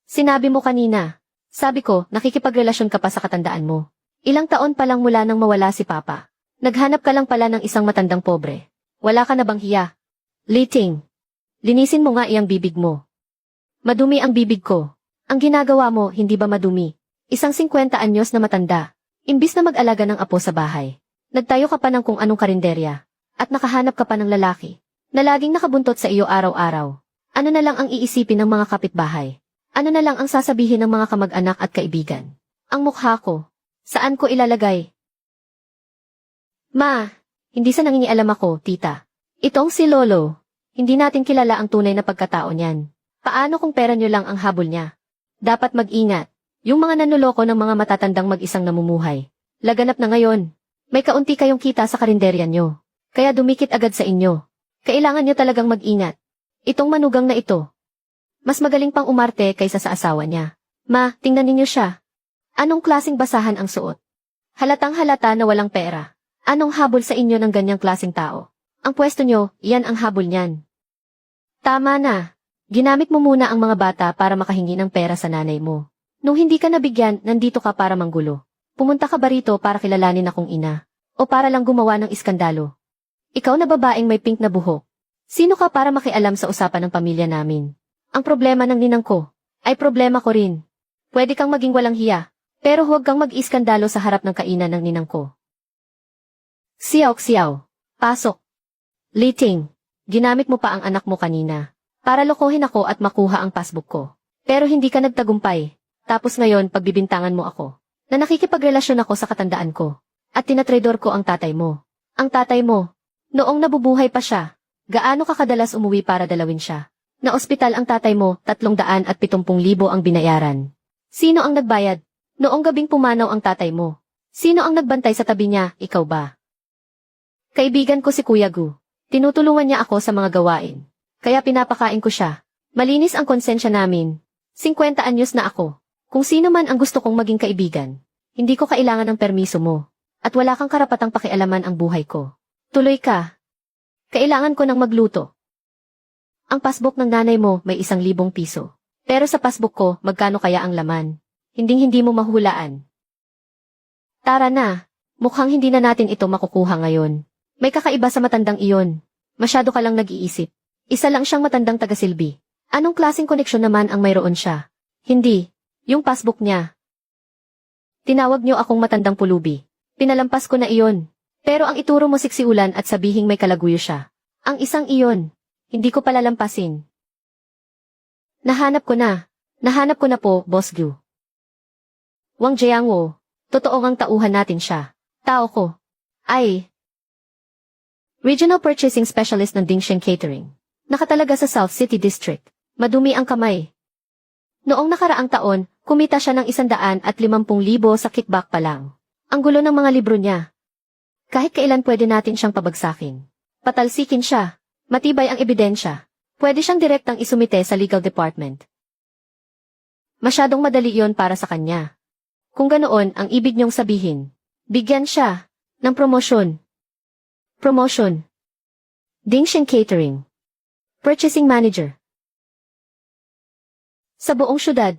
sinabi mo kanina? Sabi ko, nakikipagrelasyon ka pa sa katandaan mo. Ilang taon pa lang mula nang mawala si Papa. Naghanap ka lang pala ng isang matandang pobre. Wala ka na bang hiya? Liting. Linisin mo nga iyang bibig mo. Madumi ang bibig ko. Ang ginagawa mo, hindi ba madumi? Isang 50 anyos na matanda. Imbis na mag-alaga ng apo sa bahay. Nagtayo ka pa ng kung anong karinderya. At nakahanap ka pa ng lalaki. Na laging nakabuntot sa iyo araw-araw. Ano na lang ang iisipin ng mga kapitbahay? Ano na lang ang sasabihin ng mga kamag-anak at kaibigan? Ang mukha ko. Saan ko ilalagay? Ma, hindi sa nangingialam ako, tita. Itong si Lolo. Hindi natin kilala ang tunay na pagkatao niyan. Paano kung pera nyo lang ang habol niya? Dapat mag-ingat. Yung mga nanuloko ng mga matatandang mag-isang namumuhay. Laganap na ngayon. May kaunti kayong kita sa karinderya nyo. Kaya dumikit agad sa inyo. Kailangan nyo talagang mag-ingat. Itong manugang na ito. Mas magaling pang umarte kaysa sa asawa niya. Ma, tingnan ninyo siya. Anong klaseng basahan ang suot? Halatang halata na walang pera. Anong habol sa inyo ng ganyang klaseng tao? Ang pwesto nyo, iyan ang habol niyan. Tama na. Ginamit mo muna ang mga bata para makahingi ng pera sa nanay mo. Nung hindi ka nabigyan, nandito ka para manggulo. Pumunta ka ba rito para kilalanin akong ina? O para lang gumawa ng iskandalo? Ikaw na babaeng may pink na buhok. Sino ka para makialam sa usapan ng pamilya namin? Ang problema ng ninang ko ay problema ko rin. Pwede kang maging walang hiya, pero huwag kang mag-iskandalo sa harap ng kainan ng ninang ko. Siyaw, pasok. Liting, ginamit mo pa ang anak mo kanina para lokohin ako at makuha ang passbook ko. Pero hindi ka nagtagumpay. Tapos ngayon pagbibintangan mo ako na nakikipagrelasyon ako sa katandaan ko at tinatredor ko ang tatay mo. Ang tatay mo, noong nabubuhay pa siya, gaano ka kadalas umuwi para dalawin siya? Na ospital ang tatay mo, 370,000 ang binayaran. Sino ang nagbayad? Noong gabing pumanaw ang tatay mo. Sino ang nagbantay sa tabi niya, ikaw ba? Kaibigan ko si Kuya Gu. Tinutulungan niya ako sa mga gawain. Kaya pinapakain ko siya. Malinis ang konsensya namin. 50 anyos na ako. Kung sino man ang gusto kong maging kaibigan, hindi ko kailangan ng permiso mo. At wala kang karapatang pakialaman ang buhay ko. Tuloy ka. Kailangan ko ng magluto. Ang passbook ng nanay mo may 1,000 piso. Pero sa passbook ko, magkano kaya ang laman? Hinding-hindi mo mahulaan. Tara na. Mukhang hindi na natin ito makukuha ngayon. May kakaiba sa matandang iyon. Masyado ka lang nag-iisip. Isa lang siyang matandang tagasilbi. Anong klaseng koneksyon naman ang mayroon siya? Hindi. Yung passbook niya. Tinawag niyo akong matandang pulubi. Pinalampas ko na iyon. Pero ang ituro mo siksiulan at sabihing may kalaguyo siya. Ang isang iyon. Hindi ko palalampasin. Nahanap ko na. Nahanap ko na po, Boss Gu. Wang Jiangwo. Totoo ngang tauhan natin siya. Tao ko. Ay. Regional Purchasing Specialist ng Dingshen Catering. Nakatalaga sa South City District. Madumi ang kamay. Noong nakaraang taon, kumita siya ng 150,000 sa kickback pa lang. Ang gulo ng mga libro niya. Kahit kailan pwede natin siyang pabagsakin. Patalsikin siya. Matibay ang ebidensya. Pwede siyang direktang isumite sa legal department. Masyadong madali yon para sa kanya. Kung ganoon ang ibig niyong sabihin, bigyan siya ng promosyon. Promotion. Dingshen Catering. Purchasing Manager. Sa buong syudad.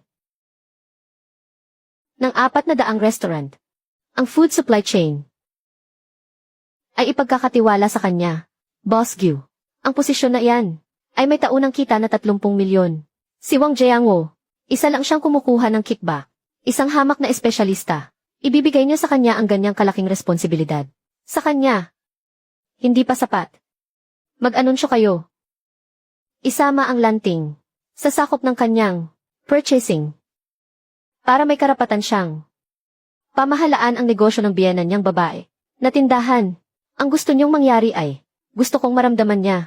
Ng 400 restaurant. Ang food supply chain. Ay ipagkakatiwala sa kanya. Boss Gu. Ang posisyon na iyan ay may taunang kita na 30 milyon. Si Wang Jiangwo, isa lang siyang kumukuha ng kickback. Isang hamak na espesyalista. Ibibigay niyo sa kanya ang ganyang kalaking responsibilidad. Sa kanya. Hindi pa sapat. Mag-anunsyo kayo. Isama ang lanting. Sa sakop ng kanyang purchasing. para may karapatan siyang pamahalaan ang negosyo ng biyenan niyang babae. Na tindahan. Ang gusto niyong mangyari ay, gusto kong maramdaman niya,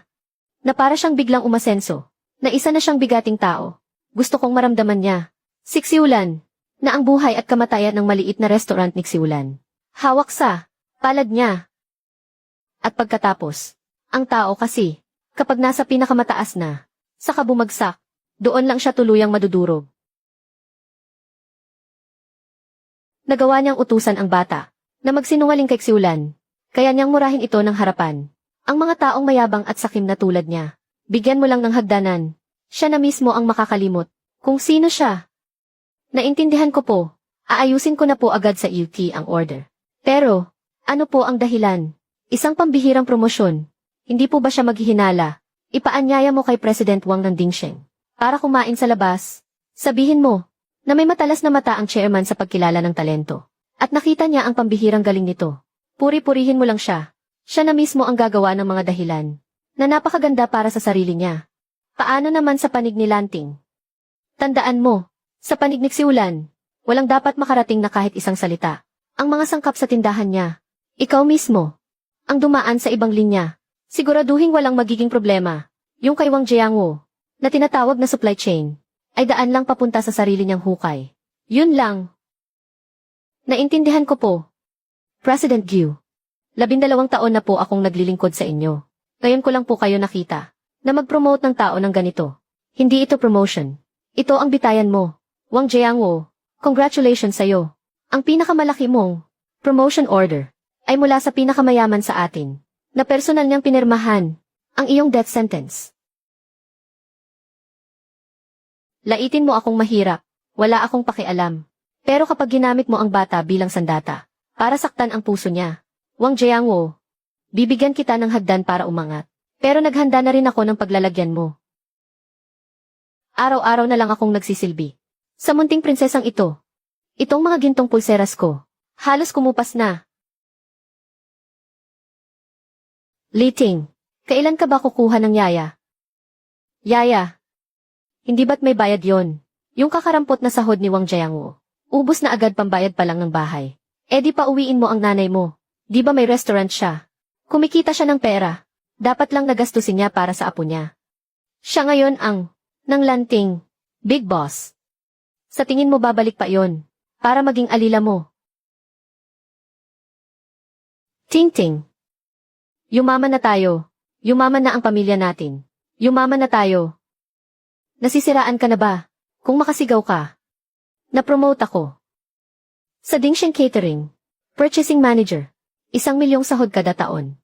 na para siyang biglang umasenso, na isa na siyang bigating tao. Gusto kong maramdaman niya, siksiulan, na ang buhay at kamatayan ng maliit na restaurant ni Xiulan. Hawak sa palad niya. At pagkatapos, ang tao kasi, kapag nasa pinakamataas na, saka bumagsak, doon lang siya tuluyang madudurog. Nagawa niyang utusan ang bata, na magsinungaling kay Xiulan, kaya niyang murahin ito ng harapan. Ang mga taong mayabang at sakim na tulad niya, bigyan mo lang ng hagdanan, siya na mismo ang makakalimot, kung sino siya. Naintindihan ko po, aayusin ko na po agad sa UT ang order. Pero, ano po ang dahilan? Isang pambihirang promosyon, hindi po ba siya maghihinala? Ipaanyaya mo kay President Wang ng Dingsheng, para kumain sa labas. Sabihin mo, na may matalas na mata ang chairman sa pagkilala ng talento. At nakita niya ang pambihirang galing nito. Puri-purihin mo lang siya. Siya na mismo ang gagawa ng mga dahilan, na napakaganda para sa sarili niya. Paano naman sa panig ni Lanting? Tandaan mo, sa panig ni Xiulan, walang dapat makarating na kahit isang salita. Ang mga sangkap sa tindahan niya, ikaw mismo, ang dumaan sa ibang linya. Siguraduhin walang magiging problema. Yung kay Wang Jiangwo, na tinatawag na supply chain, ay daan lang papunta sa sarili niyang hukay. Yun lang. Naintindihan ko po. President Gyu, 12 taon na po akong naglilingkod sa inyo. Ngayon ko lang po kayo nakita, na mag-promote ng tao ng ganito. Hindi ito promotion. Ito ang bitayan mo. Wang Jiangwo, congratulations sa'yo. Ang pinakamalaki mong promotion order ay mula sa pinakamayaman sa atin, na personal niyang pinirmahan ang iyong death sentence. Laitin mo akong mahirap, wala akong pakialam. Pero kapag ginamit mo ang bata bilang sandata, para saktan ang puso niya, Wang Jiangwo, bibigyan kita ng hagdan para umangat. Pero naghanda na rin ako ng paglalagyan mo. Araw-araw na lang akong nagsisilbi. Sa munting prinsesang ito, itong mga gintong pulseras ko, halos kumupas na. Liting, kailan ka ba kukuha ng yaya? Yaya, hindi ba't may bayad yon? Yung kakarampot na sahod ni Wang Jiangwo. Ubus na agad pambayad pa lang ng bahay. Eh di pa uwiin mo ang nanay mo. Di ba may restaurant siya? Kumikita siya ng pera. Dapat lang nagastusin niya para sa apo niya. Siya ngayon ang, ng Lanting, big boss. Sa tingin mo babalik pa yon, para maging alila mo. Ting-ting. Yumaman na tayo. Yumaman na ang pamilya natin. Yumaman na tayo. Nasisiraan ka na ba? Kung makasigaw ka. Na-promote ako. Sa Dingsheng Catering, Purchasing Manager, 1,000,000 sahod kada taon.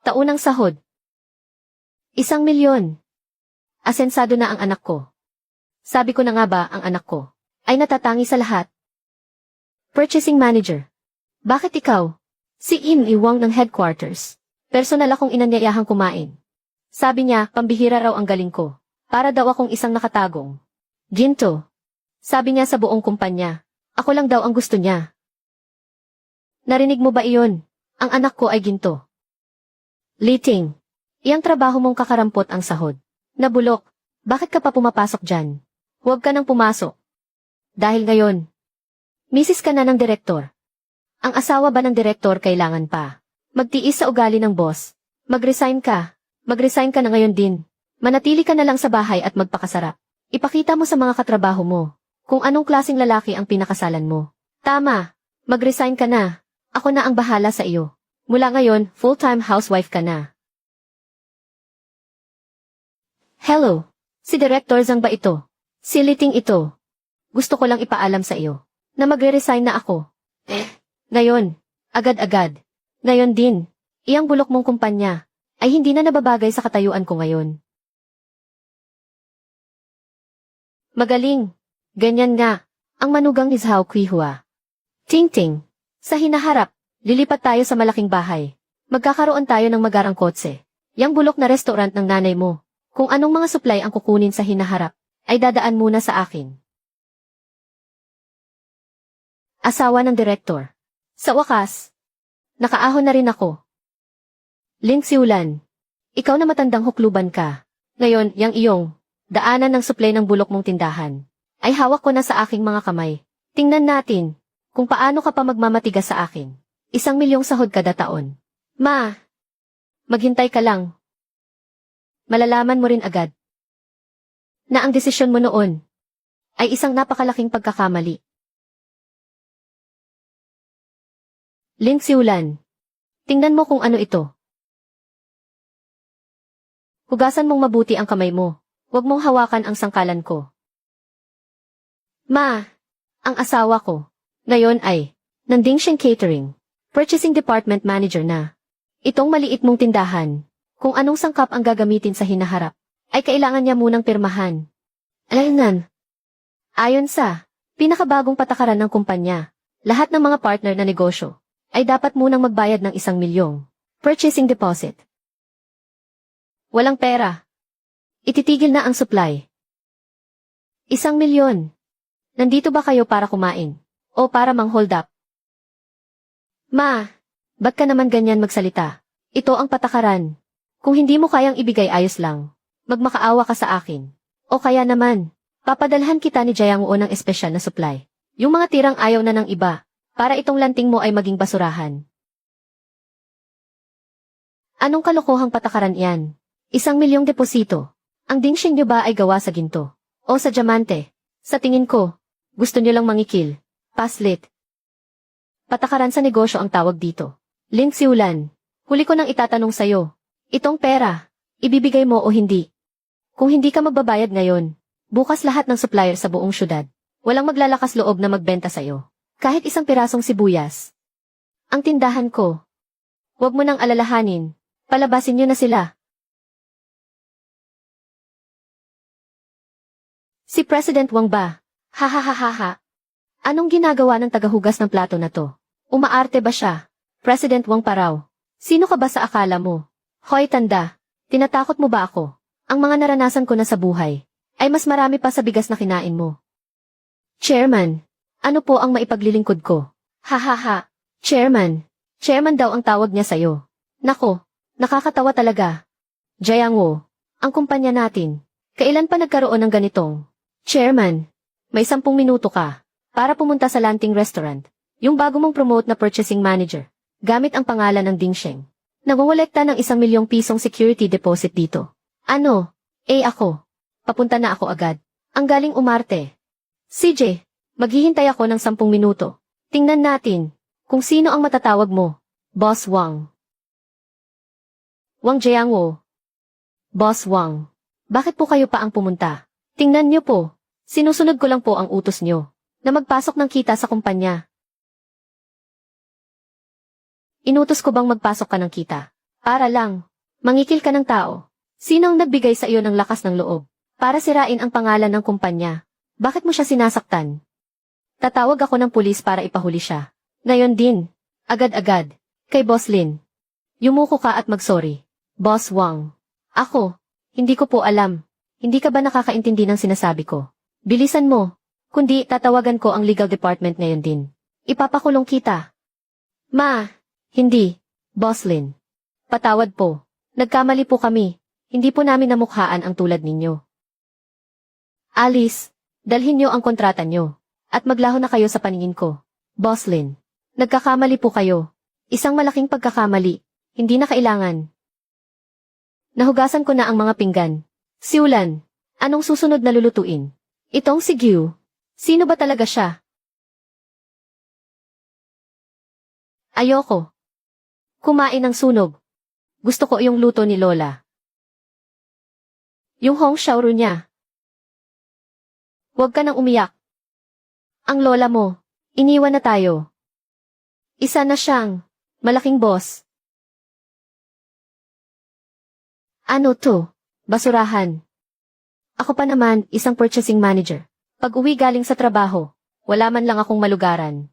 Taunang sahod. 1,000,000. Asensado na ang anak ko. Sabi ko na nga ba ang anak ko ay natatangi sa lahat. Purchasing Manager. Bakit ikaw? Si Im Iwang ng headquarters. Personal akong inanyayahang kumain. Sabi niya, pambihira raw ang galing ko. Para daw akong isang nakatagong ginto. Sabi niya sa buong kumpanya, ako lang daw ang gusto niya. Narinig mo ba iyon? Ang anak ko ay ginto. Liting, iyang trabaho mong kakarampot ang sahod. Nabulok, bakit ka pa pumapasok dyan? Huwag ka nang pumasok. Dahil ngayon, misis ka na ng direktor. Ang asawa ba ng direktor kailangan pa magtiis sa ugali ng boss? Mag-resign ka na ngayon din. Manatili ka na lang sa bahay at magpakasarap. Ipakita mo sa mga katrabaho mo kung anong klaseng lalaki ang pinakasalan mo. Tama, mag-resign ka na. Ako na ang bahala sa iyo. Mula ngayon, full-time housewife ka na. Hello, si Director Zhang ba ito? Si Liting ito. Gusto ko lang ipaalam sa iyo na magre-resign na ako. Ngayon, agad-agad. Ngayon din, iyang bulok mong kumpanya ay hindi na nababagay sa katayuan ko ngayon. Magaling. Ganyan nga, ang manugang ni Zhao Kuihua. Ting-ting. Sa hinaharap, lilipat tayo sa malaking bahay. Magkakaroon tayo ng magarang kotse. Yang bulok na restaurant ng nanay mo. Kung anong mga supply ang kukunin sa hinaharap, ay dadaan muna sa akin. Asawa ng direktor. Sa wakas, nakaahon na rin ako. Ling Xiulan, ikaw na matandang hukluban ka. Ngayon, yang iyong daanan ng supply ng bulok mong tindahan, ay hawak ko na sa aking mga kamay. Tingnan natin, kung paano ka pa magmamatigas sa akin. 1 milyong sahod kada taon. Ma, maghintay ka lang. Malalaman mo rin agad na ang desisyon mo noon ay isang napakalaking pagkakamali. Ling Xiulan, tingnan mo kung ano ito. Hugasan mong mabuti ang kamay mo. Huwag mong hawakan ang sangkalan ko. Ma, ang asawa ko, ngayon ay, ng Dingsheng Catering, Purchasing Department Manager na. Itong maliit mong tindahan, kung anong sangkap ang gagamitin sa hinaharap, ay kailangan niya munang pirmahan. Alaynan. Ayon sa pinakabagong patakaran ng kumpanya, lahat ng mga partner na negosyo ay dapat munang magbayad ng 1 milyong purchasing deposit. Walang pera. Ititigil na ang supply. 1 milyon. Nandito ba kayo para kumain? O para mang-hold up? Ma, ba't ka naman ganyan magsalita? Ito ang patakaran. Kung hindi mo kayang ibigay ayos lang, magmakaawa ka sa akin. O kaya naman, papadalhan kita ni Jiangwo ng espesyal na supply. Yung mga tirang ayaw na ng iba, para itong lanting mo ay maging basurahan. Anong kalokohang patakaran iyan? 1 milyong deposito. Ang Dingsheng nyo ba ay gawa sa ginto? O sa diamante? Sa tingin ko, gusto nyo lang mangikil. Paslit. Patakaran sa negosyo ang tawag dito. Ling Xiulan, huli ko nang itatanong sayo. Itong pera, ibibigay mo o hindi? Kung hindi ka magbabayad ngayon, bukas lahat ng supplier sa buong syudad, walang maglalakas loob na magbenta sa'yo. Kahit 1 pirasong sibuyas. Ang tindahan ko. Huwag mo nang alalahanin. Palabasin nyo na sila. Si President Wang ba? Ha. Anong ginagawa ng tagahugas ng plato na to? Umaarte ba siya? President Wang pa raw. Sino ka ba sa akala mo? Hoy tanda, tinatakot mo ba ako? Ang mga naranasan ko na sa buhay ay mas marami pa sa bigas na kinain mo. Chairman, ano po ang maipaglilingkod ko? Ha. Chairman daw ang tawag niya sa'yo. Nako, nakakatawa talaga. Jiangwo, ang kumpanya natin, kailan pa nagkaroon ng ganitong? Chairman, may 10 minuto ka para pumunta sa Lanting Restaurant, yung bago mong promote na purchasing manager, gamit ang pangalan ng Dingsheng. Nangongolekta ng 1 milyong pisong security deposit dito. Ano? Ako. Papunta na ako agad. Ang galing umarte. CJ, maghihintay ako ng 10 minuto. Tingnan natin kung sino ang matatawag mo. Boss Wang. Wang Jiangwo. Boss Wang. Bakit po kayo pa ang pumunta? Tingnan niyo po. Sinusunod ko lang po ang utos niyo na magpasok ng kita sa kumpanya. Inutos ko bang magpasok ka ng kita? Para lang. Mangikil ka ng tao. Sino ang nagbigay sa iyo ng lakas ng loob para sirain ang pangalan ng kumpanya? Bakit mo siya sinasaktan? Tatawag ako ng pulis para ipahuli siya. Ngayon din. Agad-agad. Kay Boss Lin. Yumuko ka at magsorry. Boss Wang. Ako. Hindi ko po alam. Hindi ka ba nakakaintindi ng sinasabi ko? Bilisan mo. Kundi tatawagan ko ang legal department ngayon din. Ipapakulong kita. Ma. Hindi. Boss Lin. Patawad po. Nagkamali po kami. Hindi po namin namukhaan ang tulad ninyo. Alice, dalhin niyo ang kontrata niyo. At maglaho na kayo sa paningin ko. Boss Lin. Nagkakamali po kayo. Isang malaking pagkakamali. Hindi na kailangan. Nahugasan ko na ang mga pinggan. Xiulan, anong susunod na lulutuin? Itong si Gyu. Sino ba talaga siya? Ayoko. Kumain ng sunog. Gusto ko yung luto ni Lola. Yung Hong Xiaoru niya. Huwag ka nang umiyak. Ang lola mo, iniwan na tayo. Isa na siyang malaking boss. Ano to? Basurahan. Ako pa naman, isang purchasing manager. Pag uwi galing sa trabaho, wala man lang akong malugaran.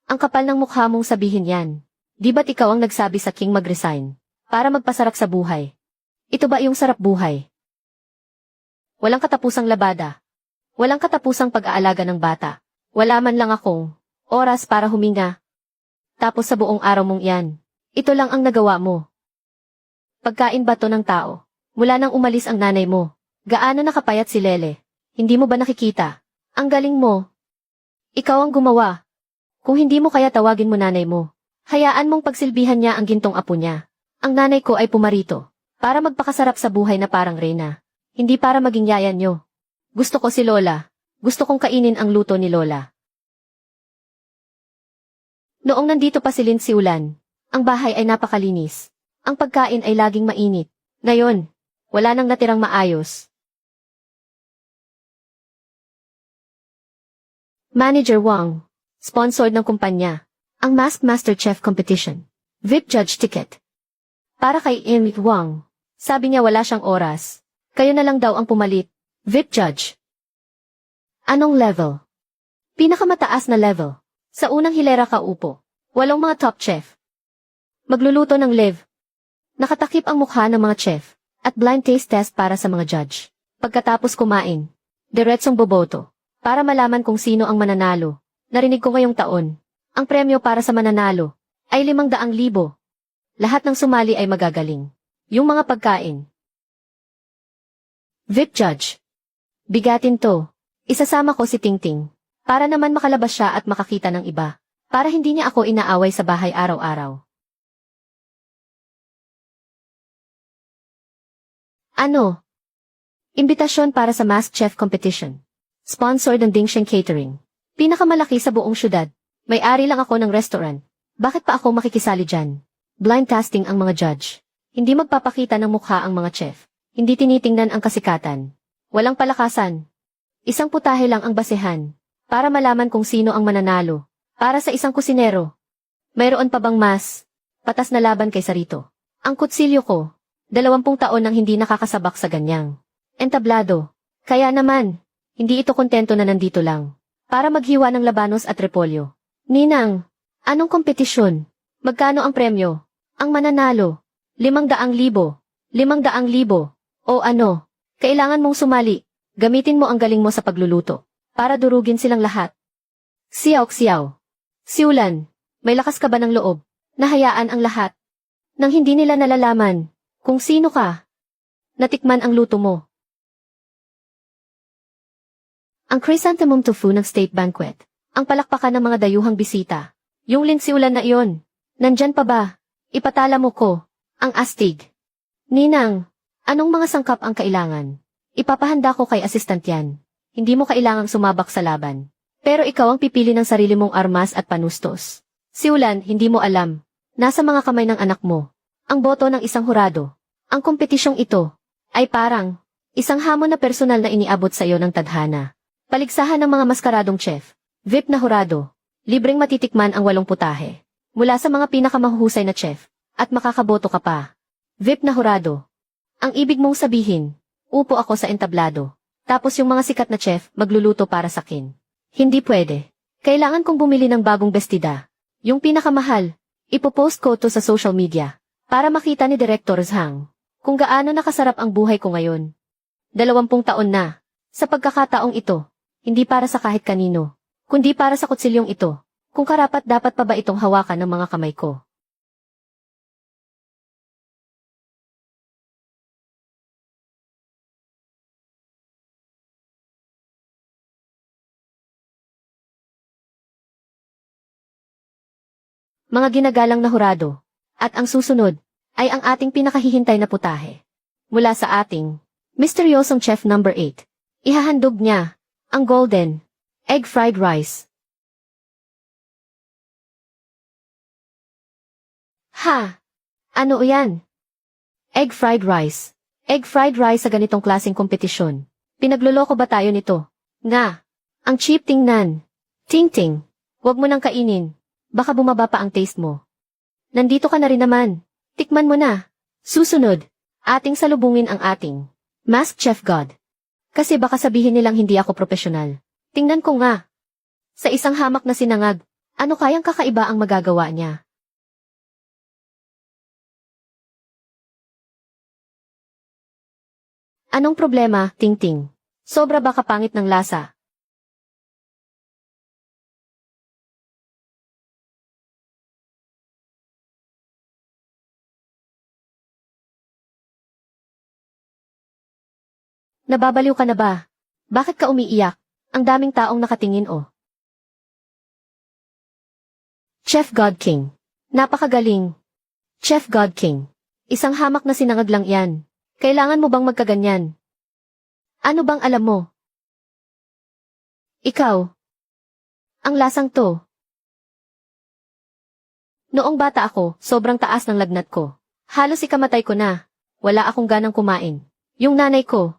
Ang kapal ng mukha mong sabihin yan. Di ba't ikaw ang nagsabi sa King mag-resign para magpasarap sa buhay? Ito ba yung sarap buhay? Walang katapusang labada. Walang katapusang pag-aalaga ng bata. Wala man lang akong oras para huminga. Tapos sa buong araw mong yan, ito lang ang nagawa mo. Pagkain ba to ng tao? Mula nang umalis ang nanay mo, Gaano nakapayat si Lele? Hindi mo ba nakikita? Ang galing mo. Ikaw ang gumawa. Kung hindi mo kaya tawagin mo nanay mo. Hayaan mong pagsilbihan niya ang gintong apo niya. Ang nanay ko ay pumarito. Para magpakasarap sa buhay na parang reyna. Hindi para maging yaya nyo. Gusto ko si Lola. Gusto kong kainin ang luto ni Lola. Noong nandito pa si Lindsay Ulan, ang bahay ay napakalinis. Ang pagkain ay laging mainit. Ngayon, wala nang natirang maayos. Manager Wang, sponsored ng kumpanya, ang Mask Master Chef Competition, VIP Judge Ticket. Para kay Emily Wang, sabi niya wala siyang oras. Kayo na lang daw ang pumalit, VIP Judge. Anong level? Pinakamataas na level. Sa unang hilera ka upo. 8 mga top chef. Magluluto ng live. Nakatakip ang mukha ng mga chef, at blind taste test para sa mga judge. Pagkatapos kumain, diretsong boboto. Para malaman kung sino ang mananalo. Narinig ko ngayong taon. Ang premyo para sa mananalo ay 500,000. Lahat ng sumali ay magagaling. Yung mga pagkain. VIP Judge. Bigatin to. Isasama ko si Tingting. Para naman makalabas siya at makakita ng iba. Para hindi niya ako inaaway sa bahay araw-araw. Ano? Imbitasyon para sa Mask Chef Competition. Sponsored ng Dingsheng Catering. Pinakamalaki sa buong syudad. May-ari lang ako ng restaurant. Bakit pa ako makikisali dyan? Blind testing ang mga judge. Hindi magpapakita ng mukha ang mga chef. Hindi tinitingnan ang kasikatan. Walang palakasan. Isang putahe lang ang basehan. Para malaman kung sino ang mananalo. Para sa isang kusinero. Mayroon pa bang mas patas na laban kaysa rito? Ang kutsilyo ko. 20 taon nang hindi nakakasabak sa ganyang entablado. Kaya naman, hindi ito kontento na nandito lang. Para maghiwa ng labanos at repolyo. Ninang, anong kompetisyon? Magkano ang premyo? Ang mananalo. 500,000. 500,000. O ano? Kailangan mong sumali. Gamitin mo ang galing mo sa pagluluto. Para durugin silang lahat. Siyaw. Siulan, may lakas ka ba ng loob? Nahayaan ang lahat. Nang hindi nila nalalaman kung sino ka. Natikman ang luto mo. Ang chrysanthemum tofu ng State Banquet. Ang palakpakan ng mga dayuhang bisita. Yung Lindsay Ulan na iyon. Nandyan pa ba? Ipatala mo ko. Ang astig. Ninang, anong mga sangkap ang kailangan? Ipapahanda ko kay assistant yan. Hindi mo kailangang sumabak sa laban. Pero ikaw ang pipili ng sarili mong armas at panustos. Si Ulan, hindi mo alam. Nasa mga kamay ng anak mo. Ang boto ng isang hurado. Ang kompetisyong ito ay parang isang hamon na personal na iniabot sa iyo ng tadhana. Paligsahan ng mga maskaradong chef. VIP na hurado. Libreng matitikman ang 8 putahe. Mula sa mga pinakamahuhusay na chef. At makakaboto ka pa. VIP na hurado. Ang ibig mong sabihin, upo ako sa entablado. Tapos yung mga sikat na chef magluluto para sa akin. Hindi pwede. Kailangan kong bumili ng bagong bestida. Yung pinakamahal. Ipopost ko to sa social media. Para makita ni Director Zhang kung gaano nakasarap ang buhay ko ngayon. 20 taon na. Sa pagkakataong ito. Hindi para sa kahit kanino, kundi para sa kutsilyong ito. Kung karapat-dapat pa ba itong hawakan ng mga kamay ko. Mga ginagalang na hurado. At ang susunod, ay ang ating pinakahihintay na putahe. Mula sa ating misteryosong chef number 8. Ihahandog niya ang golden egg fried rice. Ha? Ano yan? Egg fried rice. Egg fried rice sa ganitong klaseng kompetisyon. Pinagloloko ba tayo nito? Nga. Ang cheap tingnan. Ting-ting. Huwag mo nang kainin. Baka bumaba pa ang taste mo. Nandito ka na rin naman. Tikman mo na. Susunod, ating salubungin ang ating Mask Chef God. Kasi baka sabihin nilang hindi ako profesional. Tingnan ko nga. Sa isang hamak na sinangag, ano kayang kakaiba ang magagawa niya? Anong problema, Ting-ting? Sobra ba kapangit ng lasa? Nababaliw ka na ba? Bakit ka umiiyak? Ang daming taong nakatingin oh. Chef God King. Napakagaling. Chef God King. Isang hamak na sinangag lang yan. Kailangan mo bang magkaganyan? Ano bang alam mo? Ikaw. Ang lasang to. Noong bata ako, sobrang taas ng lagnat ko. Halos ikamatay ko na. Wala akong ganang kumain. Yung nanay ko,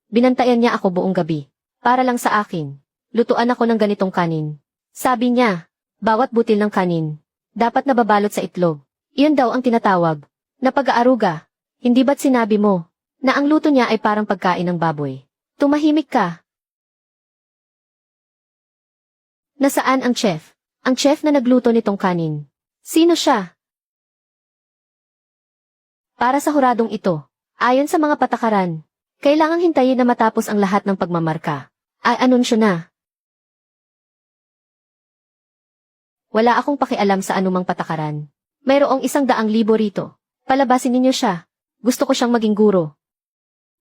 binantayan niya ako buong gabi. Para lang sa akin. Lutuan ako ng ganitong kanin. Sabi niya, bawat butil ng kanin, dapat nababalot sa itlog. Iyon daw ang tinatawag na pag-aaruga. Hindi ba't sinabi mo na ang luto niya ay parang pagkain ng baboy? Tumahimik ka. Nasaan ang chef? Ang chef na nagluto nitong kanin. Sino siya? Para sa huradong ito, ayon sa mga patakaran, kailangang hintayin na matapos ang lahat ng pagmamarka. Ay anunsyo na. Wala akong pakialam sa anumang patakaran. Mayroong 100,000 rito. Palabasin ninyo siya. Gusto ko siyang maging guro.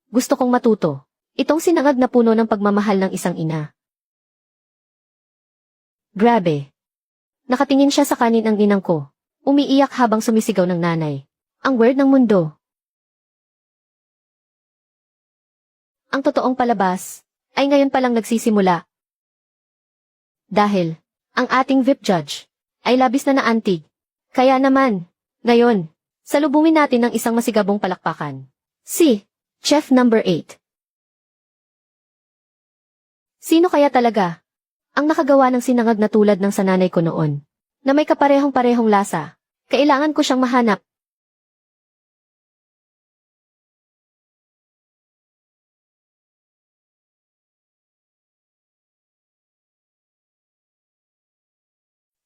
Gusto kong matuto. Itong sinangag na puno ng pagmamahal ng isang ina. Grabe. Nakatingin siya sa kanin ang inang ko. Umiiyak habang sumisigaw ng nanay. Ang weird ng mundo. Ang totoong palabas ay ngayon palang nagsisimula. Dahil ang ating VIP judge ay labis na naantig. Kaya naman, ngayon, salubungin natin ng isang masigabong palakpakan. Si Chef number 8. Sino kaya talaga ang nakagawa ng sinangag na tulad ng sa nanay ko noon, na may kaparehong-parehong lasa? Kailangan ko siyang mahanap.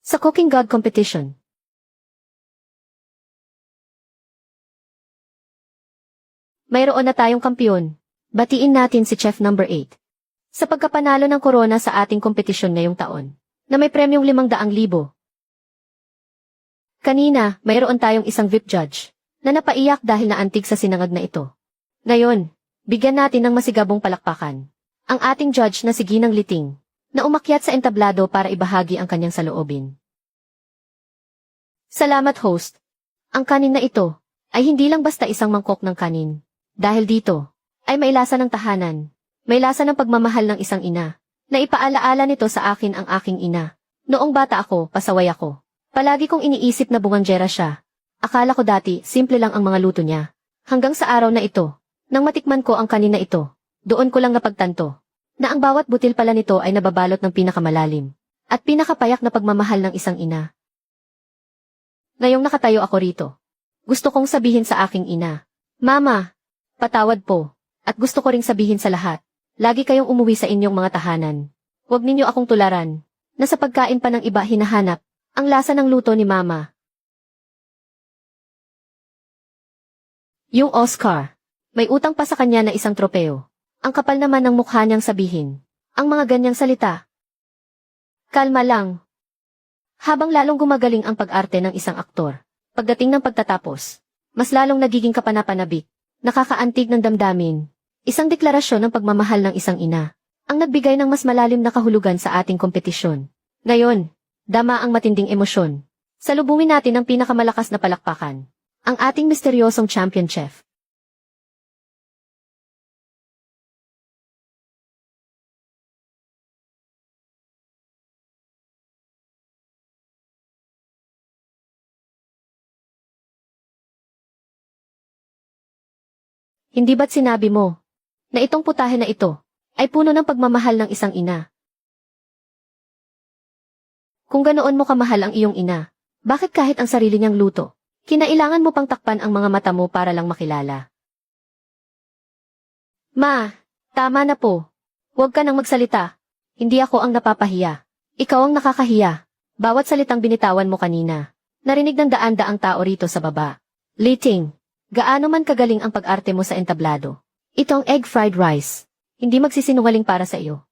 Sa Cooking God Competition. Mayroon na tayong kampiyon. Batiin natin si Chef number 8. Sa pagkapanalo ng korona sa ating kompetisyon ngayong taon, na may premyong 500,000. Kanina, mayroon tayong isang VIP judge, na napaiyak dahil naantig sa sinangag na ito. Ngayon, bigyan natin ng masigabong palakpakan ang ating judge na si Ginang Liting, na umakyat sa entablado para ibahagi ang kanyang saloobin. Salamat host. Ang kanin na ito ay hindi lang basta isang mangkok ng kanin. Dahil dito, ay may lasa ng tahanan. May lasa ng pagmamahal ng isang ina, na ipaalaala nito sa akin ang aking ina. Noong bata ako, pasaway ako. Palagi kong iniisip na bunganggera siya. Akala ko dati, simple lang ang mga luto niya. Hanggang sa araw na ito, nang matikman ko ang kanin na ito, doon ko lang napagtanto, na ang bawat butil pala nito ay nababalot ng pinakamalalim, at pinakapayak na pagmamahal ng isang ina. Ngayong nakatayo ako rito, gusto kong sabihin sa aking ina, Mama, patawad po, at gusto ko ring sabihin sa lahat, lagi kayong umuwi sa inyong mga tahanan. Huwag ninyo akong tularan, na sa pagkain pa ng iba hinahanap, ang lasa ng luto ni Mama. Yung Oscar, may utang pa sa kanya na isang tropeo. Ang kapal naman ng mukha niyang sabihin, ang mga ganyang salita. Kalma lang. Habang lalong gumagaling ang pag-arte ng isang aktor, pagdating ng pagtatapos, mas lalong nagiging kapanapanabik, nakakaantig ng damdamin. Isang deklarasyon ng pagmamahal ng isang ina, ang nagbigay ng mas malalim na kahulugan sa ating kompetisyon. Ngayon, dama ang matinding emosyon. Salubungin natin ang pinakamalakas na palakpakan, ang ating misteryosong champion chef. Hindi ba't sinabi mo na itong putahe na ito ay puno ng pagmamahal ng isang ina? Kung ganoon mo kamahal ang iyong ina, bakit kahit ang sarili niyang luto, kinailangan mo pang takpan ang mga mata mo para lang makilala? Ma, tama na po. Huwag ka nang magsalita. Hindi ako ang napapahiya. Ikaw ang nakakahiya. Bawat salitang binitawan mo kanina, narinig ng daan-daang tao rito sa baba. Liting, gaano man kagaling ang pag-arte mo sa entablado, itong egg fried rice, hindi magsisinungaling para sa iyo.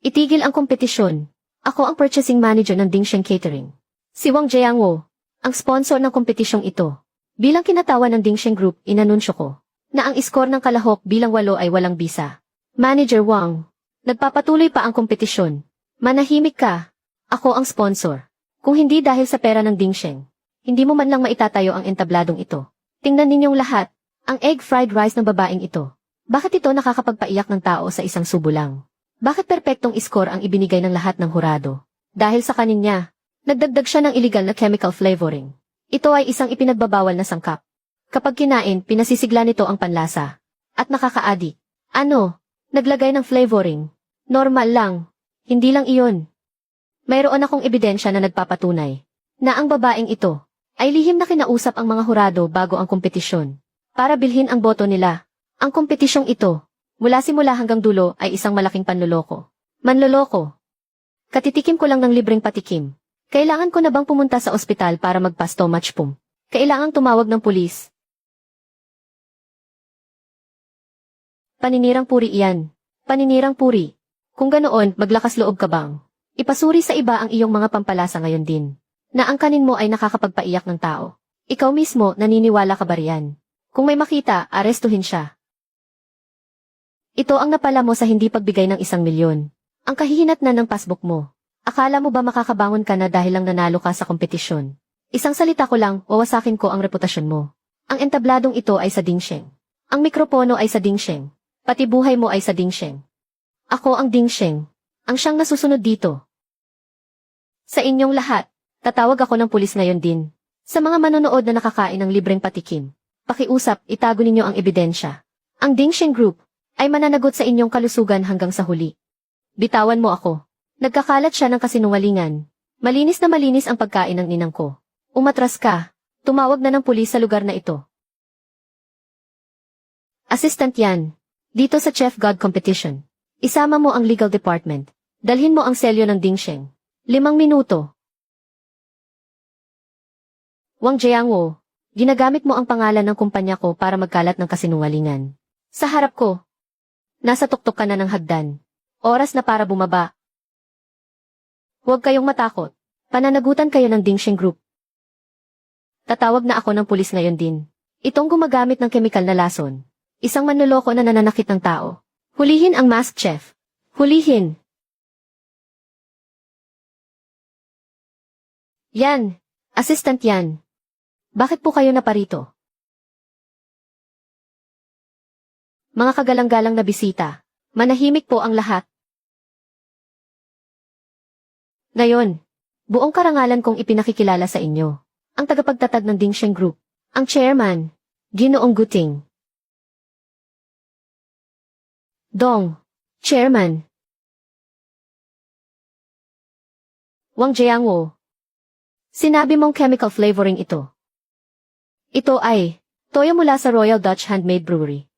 Itigil ang kompetisyon. Ako ang purchasing manager ng Dingsheng Catering. Si Wang Jiangwo, ang sponsor ng kompetisyong ito. Bilang kinatawan ng Dingsheng Group, inanunsyo ko na ang score ng kalahok bilang 8 ay walang bisa. Manager Wang, nagpapatuloy pa ang kompetisyon. Manahimik ka. Ako ang sponsor. Kung hindi dahil sa pera ng Dingsheng, hindi mo man lang maitatayo ang entabladong ito. Tingnan ninyong lahat, ang egg fried rice ng babaeng ito. Bakit ito nakakapagpaiyak ng tao sa isang subo lang? Bakit perpektong score ang ibinigay ng lahat ng hurado? Dahil sa kaninya, nagdagdag siya ng illegal na chemical flavoring. Ito ay isang ipinagbabawal na sangkap. Kapag kinain, pinasisigla nito ang panlasa. At nakakaadik. Ano? Naglagay ng flavoring. Normal lang. Hindi lang iyon. Mayroon akong ebidensya na nagpapatunay na ang babaeng ito ay lihim na kinausap ang mga hurado bago ang kompetisyon para bilhin ang boto nila. Ang kompetisyong ito, mula simula hanggang dulo ay isang malaking panloloko. Manloloko. Katitikim ko lang ng libreng patikim. Kailangan ko na bang pumunta sa ospital para magpa-stomach pump? Kailangang tumawag ng pulis. Paninirang puri iyan. Paninirang puri. Kung ganoon, maglakas loob ka bang? Ipasuri sa iba ang iyong mga pampalasa ngayon din. Na ang kanin mo ay nakakapagpaiyak ng tao. Ikaw mismo, naniniwala ka ba riyan? Kung may makita, arestuhin siya. Ito ang napala mo sa hindi pagbigay ng 1,000,000. Ang kahihinatnan ng passbook mo. Akala mo ba makakabangon ka na dahil lang nanalo ka sa kompetisyon? Isang salita ko lang, wawasakin ko ang reputasyon mo. Ang entabladong ito ay sa Dingsheng. Ang mikropono ay sa Dingsheng. Pati buhay mo ay sa Dingsheng. Ako ang Dingsheng. Ang siyang nasusunod dito. Sa inyong lahat, tatawag ako ng pulis ngayon din. Sa mga manonood na nakakain ng libreng patikim, pakiusap, itago ninyo ang ebidensya. Ang Dingsheng Group ay mananagot sa inyong kalusugan hanggang sa huli. Bitawan mo ako. Nagkakalat siya ng kasinungalingan. Malinis na malinis ang pagkain ng ninang ko. Umatras ka. Tumawag na ng pulis sa lugar na ito. Assistant yan. Dito sa Chef God Competition. Isama mo ang legal department. Dalhin mo ang selyo ng Dingsheng. 5 minuto. Wang Jiangwo, ginagamit mo ang pangalan ng kumpanya ko para magkalat ng kasinungalingan. Sa harap ko. Nasa tuktok ka na ng hagdan. Oras na para bumaba. Huwag kayong matakot. Pananagutan kayo ng Dingsheng Group. Tatawag na ako ng pulis ngayon din. Itong gumagamit ng kemikal na lason. Isang manloloko na nananakit ng tao. Hulihin ang masked chef. Hulihin. Yan. Assistant yan. Bakit po kayo naparito? Mga kagalang-galang na bisita. Manahimik po ang lahat. Ngayon, buong karangalan kong ipinakikilala sa inyo. Ang tagapagtatag ng Dingsheng Group. Ang chairman, Ginoong Guting. Dong, chairman. Wang Jiangwo. Sinabi mong chemical flavoring ito. Ito ay toyo mula sa Royal Dutch Handmade Brewery.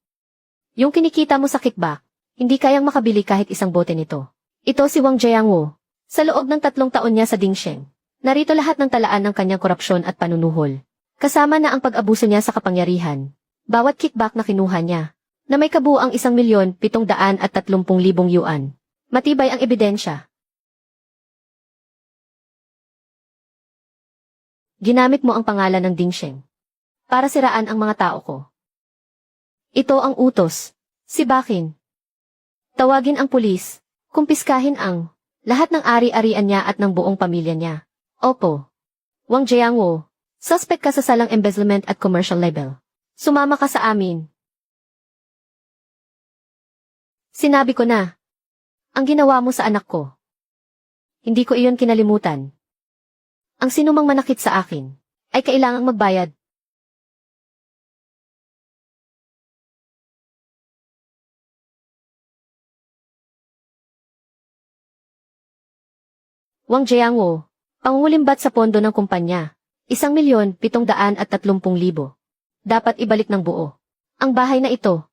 Yung kinikita mo sa kickback, hindi kayang makabili kahit isang bote nito. Ito si Wang Jiangwo. Sa loob ng 3 taon niya sa Dingsheng, narito lahat ng talaan ng kanyang korupsyon at panunuhol. Kasama na ang pag-abuso niya sa kapangyarihan. Bawat kickback na kinuha niya, na may kabuang 1,730,000 yuan. Matibay ang ebidensya. Ginamit mo ang pangalan ng Dingsheng para siraan ang mga tao ko. Ito ang utos. Sibakin. Tawagin ang pulis. Kumpiskahin ang lahat ng ari-arian niya at ng buong pamilya niya. Opo. Wang Jiangwo, suspect ka sa salang embezzlement at commercial libel. Sumama ka sa amin. Sinabi ko na. Ang ginawa mo sa anak ko. Hindi ko iyon kinalimutan. Ang sinumang manakit sa akin ay kailangang magbayad. Wang Jiangwo, pangungulimbat sa pondo ng kumpanya, 1,730,000. Dapat ibalik ng buo ang bahay na ito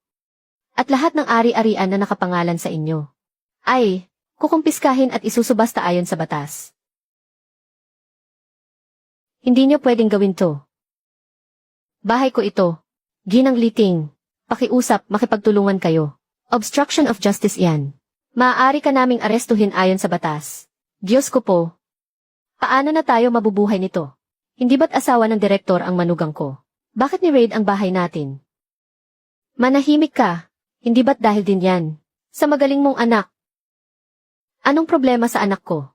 at lahat ng ari-arian na nakapangalan sa inyo. Ay, kukumpiskahin at isusubasta ayon sa batas. Hindi niyo pwedeng gawin to. Bahay ko ito. Ginang Liting, pakiusap, makipagtulungan kayo. Obstruction of justice yan. Maaari ka naming arestuhin ayon sa batas. Diyos ko po. Paano na tayo mabubuhay nito? Hindi ba't asawa ng direktor ang manugang ko? Bakit ni-raid ang bahay natin? Manahimik ka. Hindi ba't dahil din yan? Sa magaling mong anak. Anong problema sa anak ko?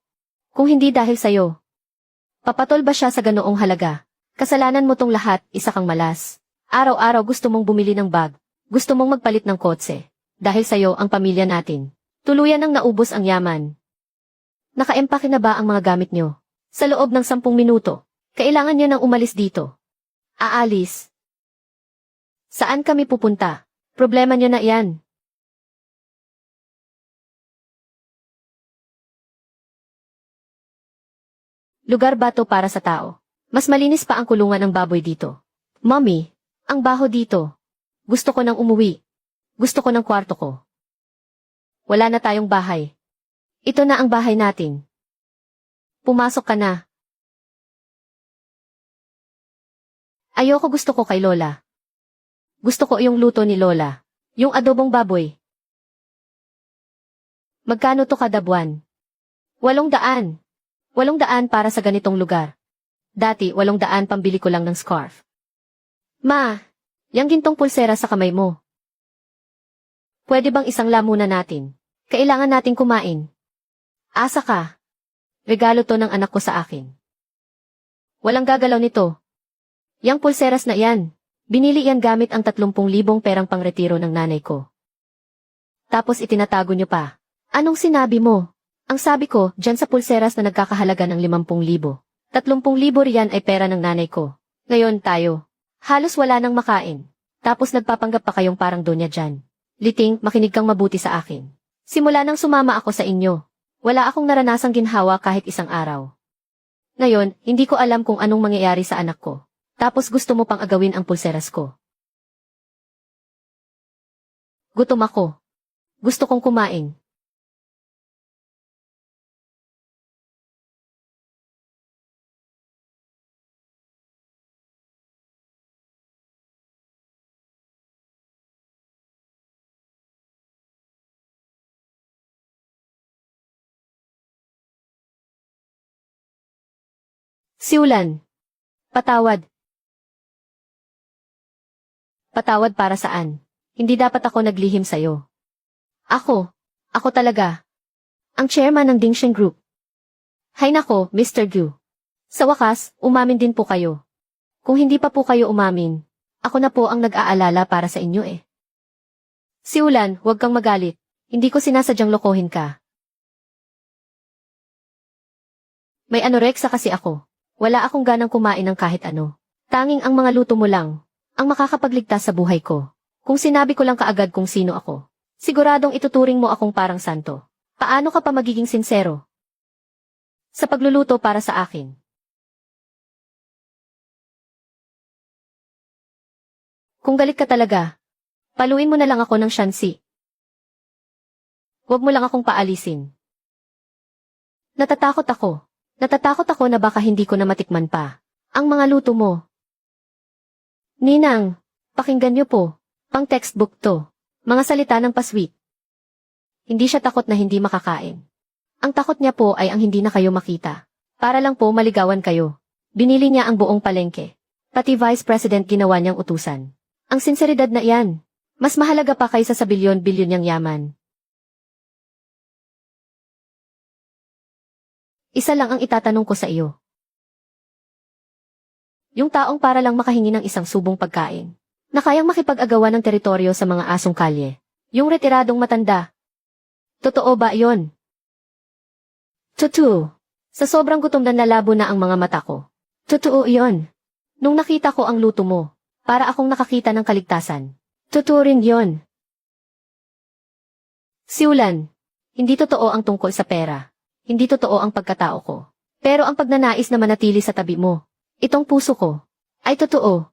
Kung hindi dahil sa'yo. Papatol ba siya sa ganoong halaga? Kasalanan mo tong lahat, isa kang malas. Araw-araw gusto mong bumili ng bag. Gusto mong magpalit ng kotse. Dahil sa'yo ang pamilya natin. Tuluyan nang naubos ang yaman. Naka-empake na ba ang mga gamit nyo? Sa loob ng 10 minuto, kailangan nyo nang umalis dito. Aalis. Saan kami pupunta? Problema nyo na iyan. Lugar ba to para sa tao? Mas malinis pa ang kulungan ng baboy dito. Mommy, ang baho dito. Gusto ko nang umuwi. Gusto ko ng kwarto ko. Wala na tayong bahay. Ito na ang bahay natin. Pumasok ka na. Ayoko, gusto ko kay Lola. Gusto ko yung luto ni Lola. Yung adobong baboy. Magkano to kada buwan? 800. 800 para sa ganitong lugar. Dati 800 pambili ko lang ng scarf. Ma, yang gintong pulsera sa kamay mo. Pwede bang isang lamunan natin? Kailangan nating kumain. Asa ka. Regalo to ng anak ko sa akin. Walang gagalaw nito. Yang pulseras na yan. Binili yan gamit ang 30,000 perang pangretiro ng nanay ko. Tapos itinatago nyo pa. Anong sinabi mo? Ang sabi ko, dyan sa pulseras na nagkakahalaga ng 50,000. 30,000 riyan ay pera ng nanay ko. Ngayon tayo. Halos wala nang makain. Tapos nagpapanggap pa kayong parang donya dyan. Liting, makinig kang mabuti sa akin. Simula nang sumama ako sa inyo, wala akong naranasang ginhawa kahit isang araw. Ngayon, hindi ko alam kung anong mangyayari sa anak ko. Tapos gusto mo pang agawin ang pulseras ko. Gutom ako. Gusto kong kumain. Siulan. Patawad. Patawad para saan? Hindi dapat ako naglihim sa'yo. Ako talaga. Ang chairman ng Dingsheng Group. Hay nako, Mr. Gu. Sa wakas, umamin din po kayo. Kung hindi pa po kayo umamin, ako na po ang nag-aalala para sa inyo eh. Siulan, huwag kang magalit. Hindi ko sinasadyang lokohin ka. May anoreksa kasi ako. Wala akong ganang kumain ng kahit ano. Tanging ang mga luto mo lang ang makakapagligtas sa buhay ko. Kung sinabi ko lang kaagad kung sino ako, siguradong ituturing mo akong parang santo. Paano ka pa magiging sinsero sa pagluluto para sa akin? Kung galit ka talaga, paluin mo na lang ako ng shansi. Huwag mo lang akong paalisin. Natatakot ako. Natatakot ako na baka hindi ko na matikman pa ang mga luto mo. Ninang, pakinggan niyo po. Pang textbook to. Mga salita ng pasweet. Hindi siya takot na hindi makakain. Ang takot niya po ay ang hindi na kayo makita. Para lang po maligawan kayo. Binili niya ang buong palengke. Pati Vice President ginawa niyang utusan. Ang sinseridad na iyan. Mas mahalaga pa kaysa sa bilyon-bilyon niyang yaman. Isa lang ang itatanong ko sa iyo. Yung taong para lang makahingi ng isang subong pagkain, na kayang makipag-agawan ng teritoryo sa mga asong kalye. Yung retiradong matanda. Totoo ba yon? Totoo. Sa sobrang gutom na nalabo na ang mga mata ko. Totoo yon. Nung nakita ko ang luto mo, para akong nakakita ng kaligtasan. Totoo rin yon. Siulan. Hindi totoo ang tungkol sa pera. Hindi totoo ang pagkatao ko. Pero ang pagnanais na manatili sa tabi mo, itong puso ko, ay totoo.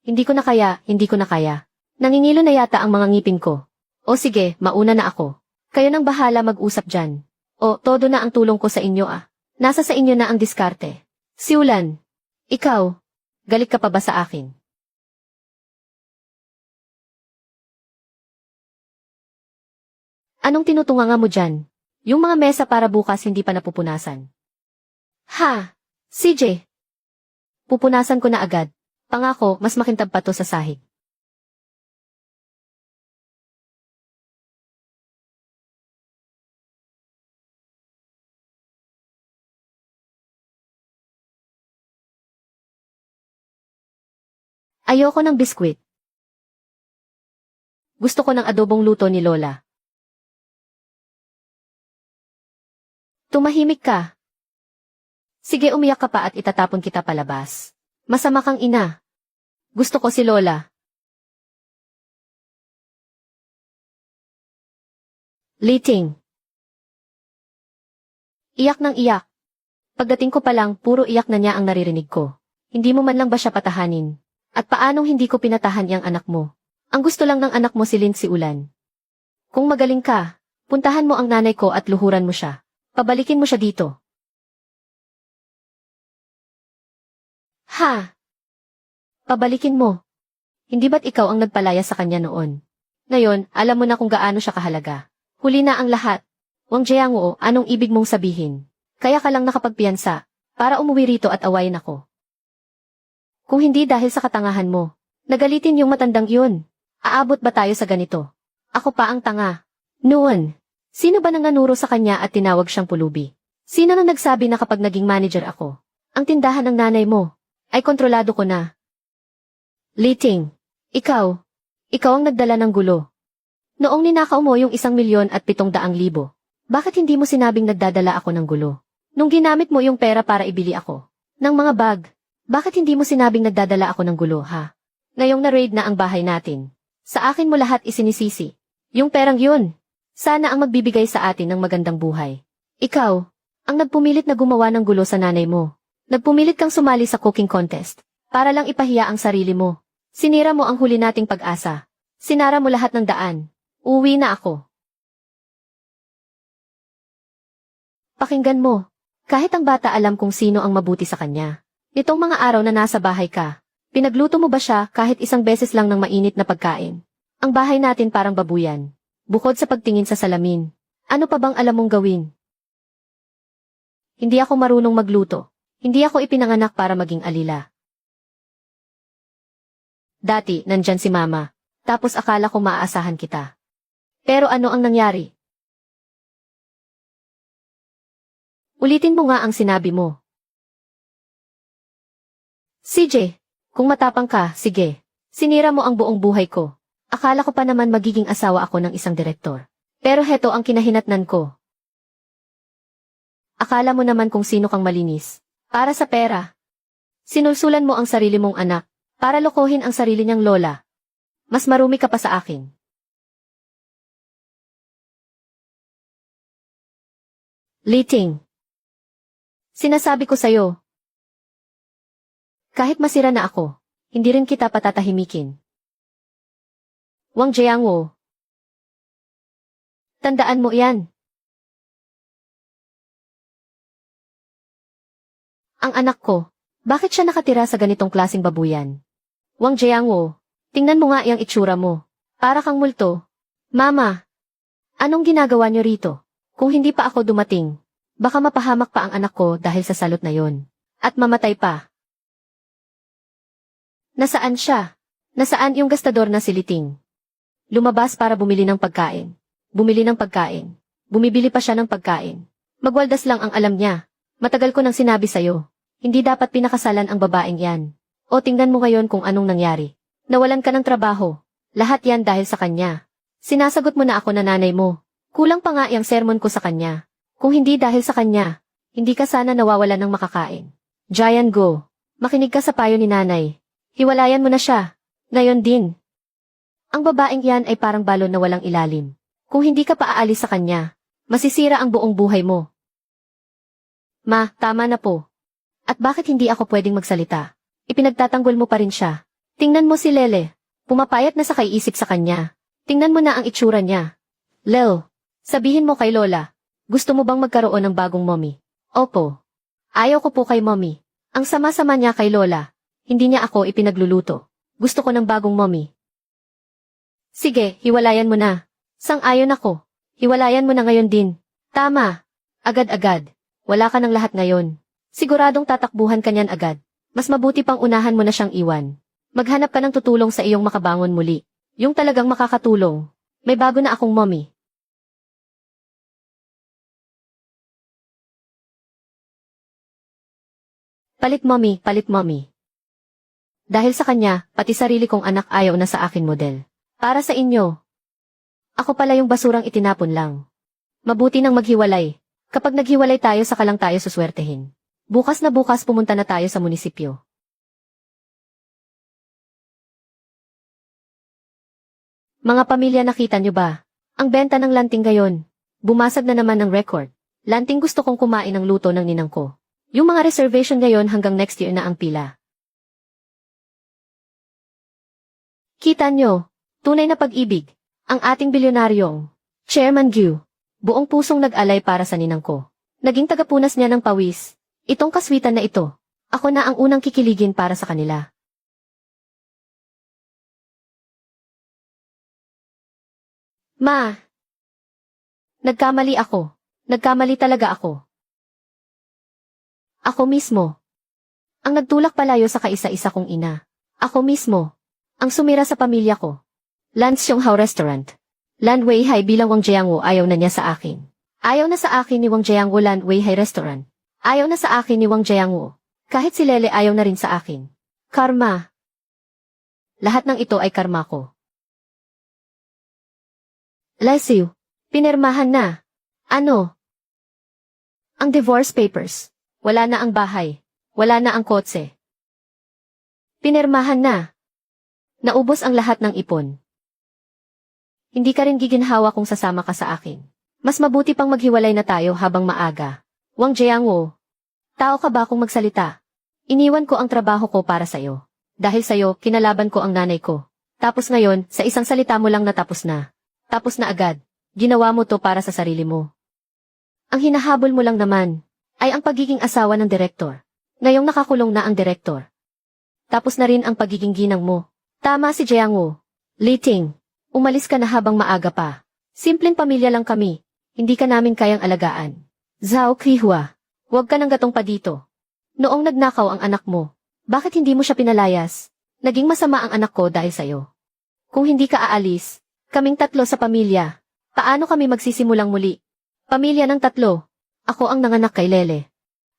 Hindi ko na kaya. Nangingilo na yata ang mga ngipin ko. O sige, mauna na ako. Kayo nang bahala mag-usap dyan. O, todo na ang tulong ko sa inyo ah. Nasa sa inyo na ang diskarte. Siulan. Ikaw, galit ka pa ba sa akin? Anong tinutunganga mo dyan? Yung mga mesa para bukas hindi pa napupunasan. Ha? CJ? Pupunasan ko na agad. Pangako, mas makintab pa to sa sahig. Ayoko ng biskwit. Gusto ko ng adobong luto ni Lola. Tumahimik ka. Sige, umiyak ka pa at itatapon kita palabas. Masama kang ina. Gusto ko si Lola. Liting. Iyak ng iyak. Pagdating ko pa lang, puro iyak na niya ang naririnig ko. Hindi mo man lang ba siya patahanin? At paanong hindi ko pinatahan yang anak mo? Ang gusto lang ng anak mo si Lindsay Ulan. Kung magaling ka, puntahan mo ang nanay ko at luhuran mo siya. Pabalikin mo siya dito. Ha? Pabalikin mo. Hindi ba't ikaw ang nagpalaya sa kanya noon? Ngayon, alam mo na kung gaano siya kahalaga. Huli na ang lahat. Wang Jiangwo, anong ibig mong sabihin? Kaya ka lang nakapagpiyansa, para umuwi rito at awayin ako. Kung hindi dahil sa katangahan mo, nagalitin yung matandang yun. Aabot ba tayo sa ganito? Ako pa ang tanga. Noon, sino ba nang nanuro sa kanya at tinawag siyang pulubi? Sino nang nagsabi na kapag naging manager ako, ang tindahan ng nanay mo, ay kontrolado ko na? Liting, ikaw ang nagdala ng gulo. Noong ninakaw mo yung 1,700,000, bakit hindi mo sinabing nagdadala ako ng gulo? Nung ginamit mo yung pera para ibili ako ng mga bag, bakit hindi mo sinabing nagdadala ako ng gulo, ha? Ngayong na-raid na ang bahay natin, sa akin mo lahat isinisisi. Yung perang yun, sana ang magbibigay sa atin ng magandang buhay. Ikaw, ang nagpumilit na gumawa ng gulo sa nanay mo. Nagpumilit kang sumali sa cooking contest, para lang ipahiya ang sarili mo. Sinira mo ang huli nating pag-asa. Sinara mo lahat ng daan. Uwi na ako. Pakinggan mo. Kahit ang bata alam kung sino ang mabuti sa kanya. Nitong mga araw na nasa bahay ka, pinagluto mo ba siya kahit isang beses lang ng mainit na pagkain? Ang bahay natin parang babuyan. Bukod sa pagtingin sa salamin, ano pa bang alam mong gawin? Hindi ako marunong magluto. Hindi ako ipinanganak para maging alila. Dati, nandyan si Mama. Tapos akala ko maaasahan kita. Pero ano ang nangyari? Ulitin mo nga ang sinabi mo. CJ, kung matapang ka, sige. Sinira mo ang buong buhay ko. Akala ko pa naman magiging asawa ako ng isang direktor. Pero heto ang kinahinatnan ko. Akala mo naman kung sino kang malinis. Para sa pera. Sinulsulan mo ang sarili mong anak. Para lokohin ang sarili niyang lola. Mas marumi ka pa sa akin. Liting. Sinasabi ko sa'yo. Kahit masira na ako, hindi rin kita patatahimikin. Wang Jiangwo. Tandaan mo yan. Ang anak ko, bakit siya nakatira sa ganitong klaseng babuyan? Wang Jiangwo, tingnan mo nga yung itsura mo. Para kang multo. Mama, anong ginagawa niyo rito? Kung hindi pa ako dumating, baka mapahamak pa ang anak ko dahil sa salot na yon. At mamatay pa. Nasaan siya? Nasaan yung gastador na si Liting? Lumabas para bumili ng pagkain. Bumili ng pagkain. Bumibili pa siya ng pagkain. Magwaldas lang ang alam niya. Matagal ko nang sinabi sa'yo. Hindi dapat pinakasalan ang babaeng yan. O tingnan mo ngayon kung anong nangyari. Nawalan ka ng trabaho. Lahat yan dahil sa kanya. Sinasagot mo na ako na nanay mo. Kulang pa nga yung sermon ko sa kanya. Kung hindi dahil sa kanya, hindi ka sana nawawalan ng makakain. Giant Go, makinig ka sa payo ni nanay. Hiwalayan mo na siya. Ngayon din. Ang babaeng yan ay parang balon na walang ilalim. Kung hindi ka pa aalis sa kanya, masisira ang buong buhay mo. Ma, tama na po. At bakit hindi ako pwedeng magsalita? Ipinagtatanggol mo pa rin siya. Tingnan mo si Lele. Pumapayat na sa kaiisip sa kanya. Tingnan mo na ang itsura niya. Lel, sabihin mo kay Lola, gusto mo bang magkaroon ng bagong mommy? Opo. Ayaw ko po kay mommy. Ang sama-sama niya kay Lola. Hindi niya ako ipinagluluto. Gusto ko ng bagong mommy. Sige, hiwalayan mo na. Sang-ayon ako. Hiwalayan mo na ngayon din. Tama. Agad-agad. Wala ka ng lahat ngayon. Siguradong tatakbuhan ka niyan agad. Mas mabuti pang unahan mo na siyang iwan. Maghanap ka ng tutulong sa iyong makabangon muli. Yung talagang makakatulong. May bago na akong mommy. Palit mommy, palit mommy. Dahil sa kanya, pati sarili kong anak ayaw na sa akin model. Para sa inyo. Ako pala yung basurang itinapon lang. Mabuti nang maghiwalay. Kapag naghiwalay tayo saka lang tayo suswertehin. Bukas na bukas pumunta na tayo sa munisipyo. Mga pamilya, nakita nyo ba? Ang benta ng lanting ngayon. Bumasag na naman ng record. Lanting gusto kong kumain ng luto ng ninang ko. Yung mga reservation ngayon hanggang next year na ang pila. Kita nyo, tunay na pag-ibig. Ang ating bilyonaryong, Chairman Gyu, buong pusong nag-alay para sa ninang ko. Naging tagapunas niya ng pawis. Itong kaswitan na ito, ako na ang unang kikiligin para sa kanila. Ma! Nagkamali ako. Nagkamali talaga ako. Ako mismo. Ang nagtulak palayo sa kaisa-isa kong ina. Ako mismo. Ang sumira sa pamilya ko. Lan Xionghao Restaurant. Lan Weihai bilang Wang Jiangwo ayaw na niya sa akin. Ayaw na sa akin ni Wang Jiangwo Lan Weihai Restaurant. Ayaw na sa akin ni Wang Jiangwo. Kahit si Lele ayaw na rin sa akin. Karma. Lahat ng ito ay karma ko. Lesiu, pinirmahan na. Ano? Ang divorce papers. Wala na ang bahay. Wala na ang kotse. Pinirmahan na. Naubos ang lahat ng ipon. Hindi ka rin giginhawa kung sasama ka sa akin. Mas mabuti pang maghiwalay na tayo habang maaga. Wang Jiangwo, tao ka ba kung magsalita? Iniwan ko ang trabaho ko para sa'yo. Dahil sa'yo, kinalaban ko ang nanay ko. Tapos ngayon, sa isang salita mo lang natapos na. Tapos na agad. Ginawa mo to para sa sarili mo. Ang hinahabol mo lang naman, ay ang pagiging asawa ng direktor. Ngayong nakakulong na ang direktor. Tapos na rin ang pagiging ginang mo. Tama si Jiangwo. Li Ting. Umalis ka na habang maaga pa. Simpleng pamilya lang kami. Hindi ka namin kayang alagaan. Zhao Qihua, huwag ka nang gatong pa dito. Noong nagnakaw ang anak mo, bakit hindi mo siya pinalayas? Naging masama ang anak ko dahil sa'yo. Kung hindi ka aalis, kaming tatlo sa pamilya, paano kami magsisimulang muli? Pamilya ng tatlo. Ako ang nanganak kay Lele.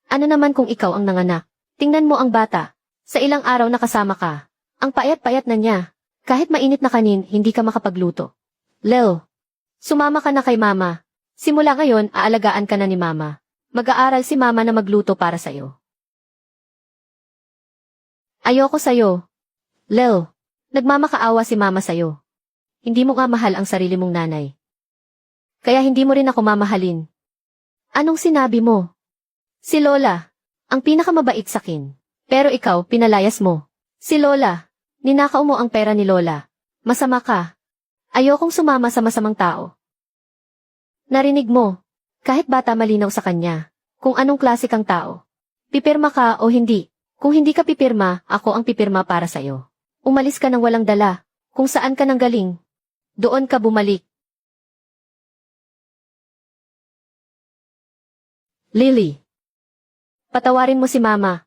Ano naman kung ikaw ang nanganak? Tingnan mo ang bata. Sa ilang araw nakasama ka. Ang payat-payat na niya. Kahit mainit na kanin, hindi ka makapagluto. Lel, sumama ka na kay mama. Simula ngayon, aalagaan ka na ni mama. Mag-aaral si mama na magluto para sa'yo. Ayoko sa'yo. Lel, nagmamakaawa si mama sa'yo. Hindi mo nga mahal ang sarili mong nanay. Kaya hindi mo rin ako mamahalin. Anong sinabi mo? Si Lola, ang pinakamabait sakin. Pero ikaw, pinalayas mo. Si Lola. Ninakaw mo ang pera ni Lola. Masama ka. Ayokong sumama sa masamang tao. Narinig mo. Kahit bata malinaw sa kanya. Kung anong klase kang tao. Pipirma ka o hindi. Kung hindi ka pipirma, ako ang pipirma para sa'yo. Umalis ka ng walang dala. Kung saan ka nang galing. Doon ka bumalik. Lily. Patawarin mo si mama.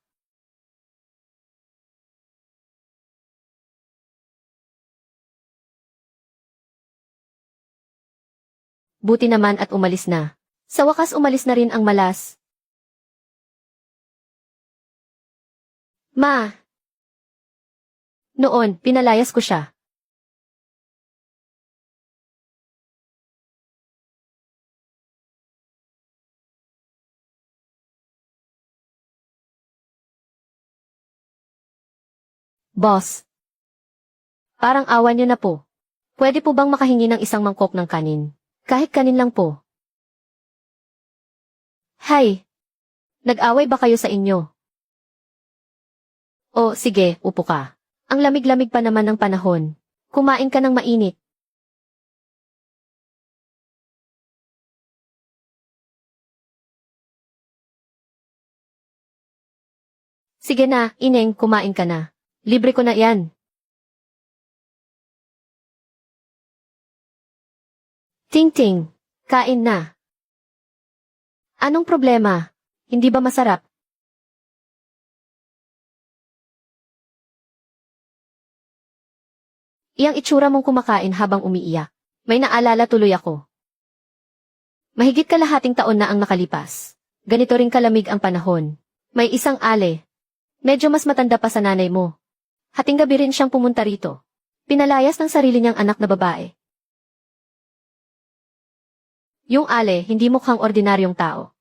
Buti naman at umalis na. Sa wakas umalis na rin ang malas. Ma! Noon, pinalayas ko siya. Boss. Parang awa niyo na po. Pwede po bang makahingi ng isang mangkok ng kanin? Kahit kanin lang po. Hay! Nag-away ba kayo sa inyo? O, sige, upo ka. Ang lamig-lamig pa naman ng panahon. Kumain ka ng mainit. Sige na, Ineng, kumain ka na. Libre ko na yan. Ting-ting. Kain na. Anong problema? Hindi ba masarap? Iyang itsura mong kumakain habang umiiyak. May naalala tuloy ako. Mahigit kalahating taon na ang nakalipas. Ganito ring kalamig ang panahon. May isang ale. Medyo mas matanda pa sa nanay mo. Hating gabi rin siyang pumunta rito. Pinalayas ng sarili niyang anak na babae. Yung ale, hindi mukhang ordinaryong tao.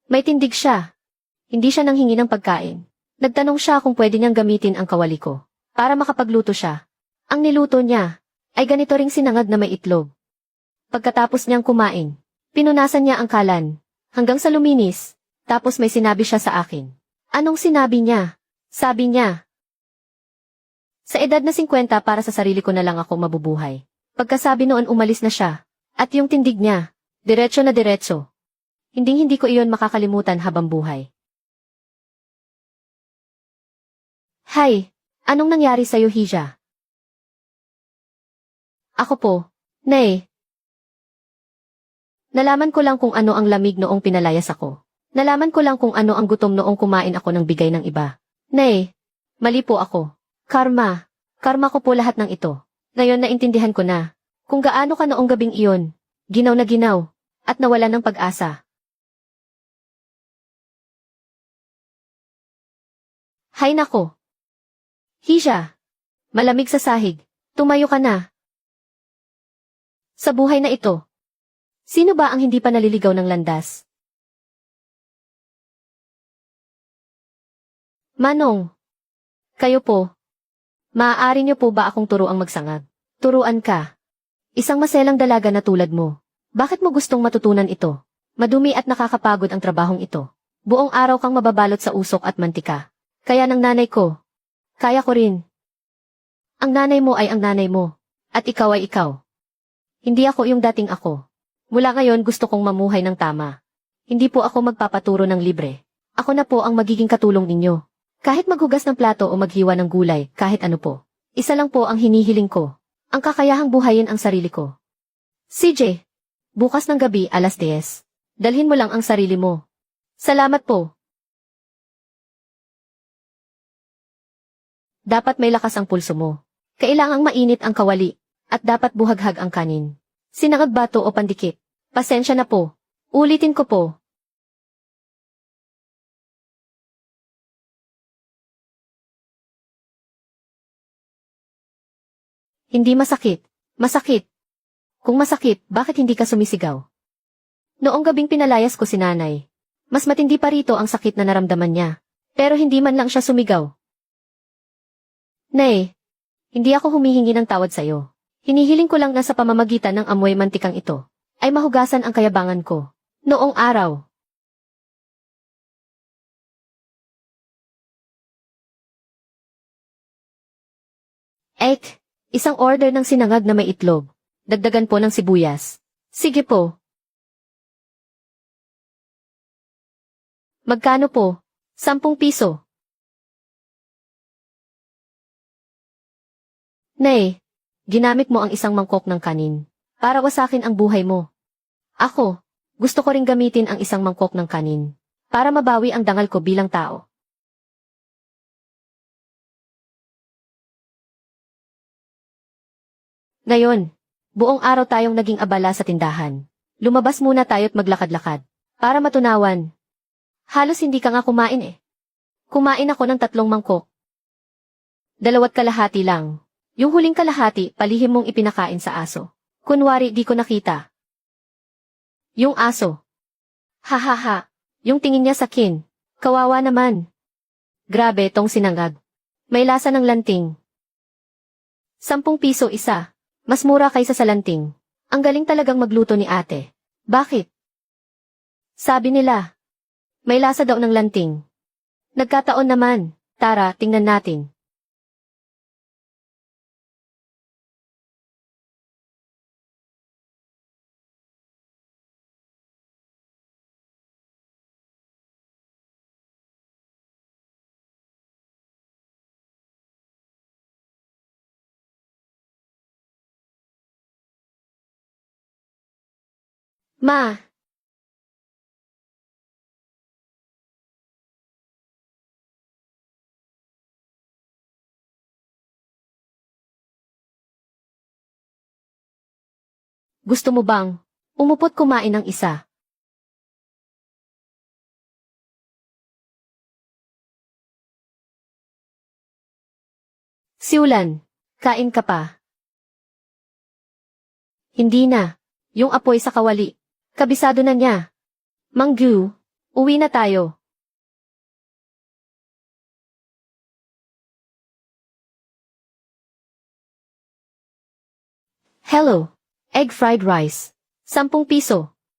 May tindig siya. Hindi siya nanghingi ng pagkain. Nagtanong siya kung pwede niyang gamitin ang kawali ko para makapagluto siya. Ang niluto niya ay ganito ring sinangag na may itlog. Pagkatapos niyang kumain, pinunasan niya ang kalan hanggang sa luminis, tapos may sinabi siya sa akin. Anong sinabi niya? Sabi niya, sa edad na 50 para sa sarili ko na lang ako mabubuhay. Pagkasabi noon umalis na siya, at yung tindig niya, diretso na diretso. Hindi ko iyon makakalimutan habang buhay. Hay, anong nangyari sa'yo, Hija? Ako po, Nay. Nalaman ko lang kung ano ang lamig noong pinalayas ako. Nalaman ko lang kung ano ang gutom noong kumain ako ng bigay ng iba. Nay, mali po ako. Karma ko po lahat ng ito. Ngayon naintindihan ko na kung gaano ka noong gabing iyon, ginaw na ginaw, at nawala ng pag-asa. Hay nako. Hija, malamig sa sahig, tumayo ka na. Sa buhay na ito, sino ba ang hindi pa naliligaw ng landas? Manong, kayo po. Maaari niyo po ba akong turuang magsangag? Turuan ka. Isang maselang dalaga na tulad mo. Bakit mo gustong matutunan ito? Madumi at nakakapagod ang trabahong ito. Buong araw kang mababalot sa usok at mantika. Kaya ng nanay ko. Kaya ko rin. Ang nanay mo ay ang nanay mo. At ikaw ay ikaw. Hindi ako yung dating ako. Mula ngayon gusto kong mamuhay ng tama. Hindi po ako magpapaturo ng libre. Ako na po ang magiging katulong ninyo. Kahit maghugas ng plato o maghiwa ng gulay, kahit ano po. Isa lang po ang hinihiling ko. Ang kakayahang buhayin ang sarili ko. CJ, bukas ng gabi 10:00. Dalhin mo lang ang sarili mo. Salamat po. Dapat may lakas ang pulso mo. Kailangang mainit ang kawali. At dapat buhaghag ang kanin. Sinangag bato o pandikit. Pasensya na po. Ulitin ko po. Hindi masakit. Masakit. Kung masakit, bakit hindi ka sumisigaw? Noong gabing pinalayas ko si nanay. Mas matindi pa rito ang sakit na naramdaman niya. Pero hindi man lang siya sumigaw. Nay, hindi ako humihingi ng tawad sa'yo. Hinihiling ko lang na sa pamamagitan ng amoy mantikang ito, ay mahugasan ang kayabangan ko. Noong araw. Isang order ng sinangag na may itlog. Dagdagan po ng sibuyas. Sige po. Magkano po? 10 piso. Nay, ginamit mo ang isang mangkok ng kanin. Para wasakin ang buhay mo. Ako, gusto ko ring gamitin ang isang mangkok ng kanin. Para mabawi ang dangal ko bilang tao. Ngayon, buong araw tayong naging abala sa tindahan. Lumabas muna tayo't maglakad-lakad. Para matunawan. Halos hindi ka nga kumain eh. Kumain ako ng 3 mangkok. 2.5 lang. Yung huling kalahati, palihim mong ipinakain sa aso. Kunwari di ko nakita. Yung aso. Ha. Yung tingin niya sa kin. Kawawa naman. Grabe tong sinangag. May lasa ng lanting. 10 piso isa. Mas mura kaysa sa lanting. Ang galing talagang magluto ni ate. Bakit? Sabi nila. May lasa daw ng lanting. Nagkataon naman. Tara, tingnan natin. Ma, gusto mo bang umupot kumain ng isa? Siulan, kain ka pa. Hindi na. Yung apoy sa kawali. Kabisado na niya. Manggu, uwi na tayo. Hello. Egg fried rice. 10 piso.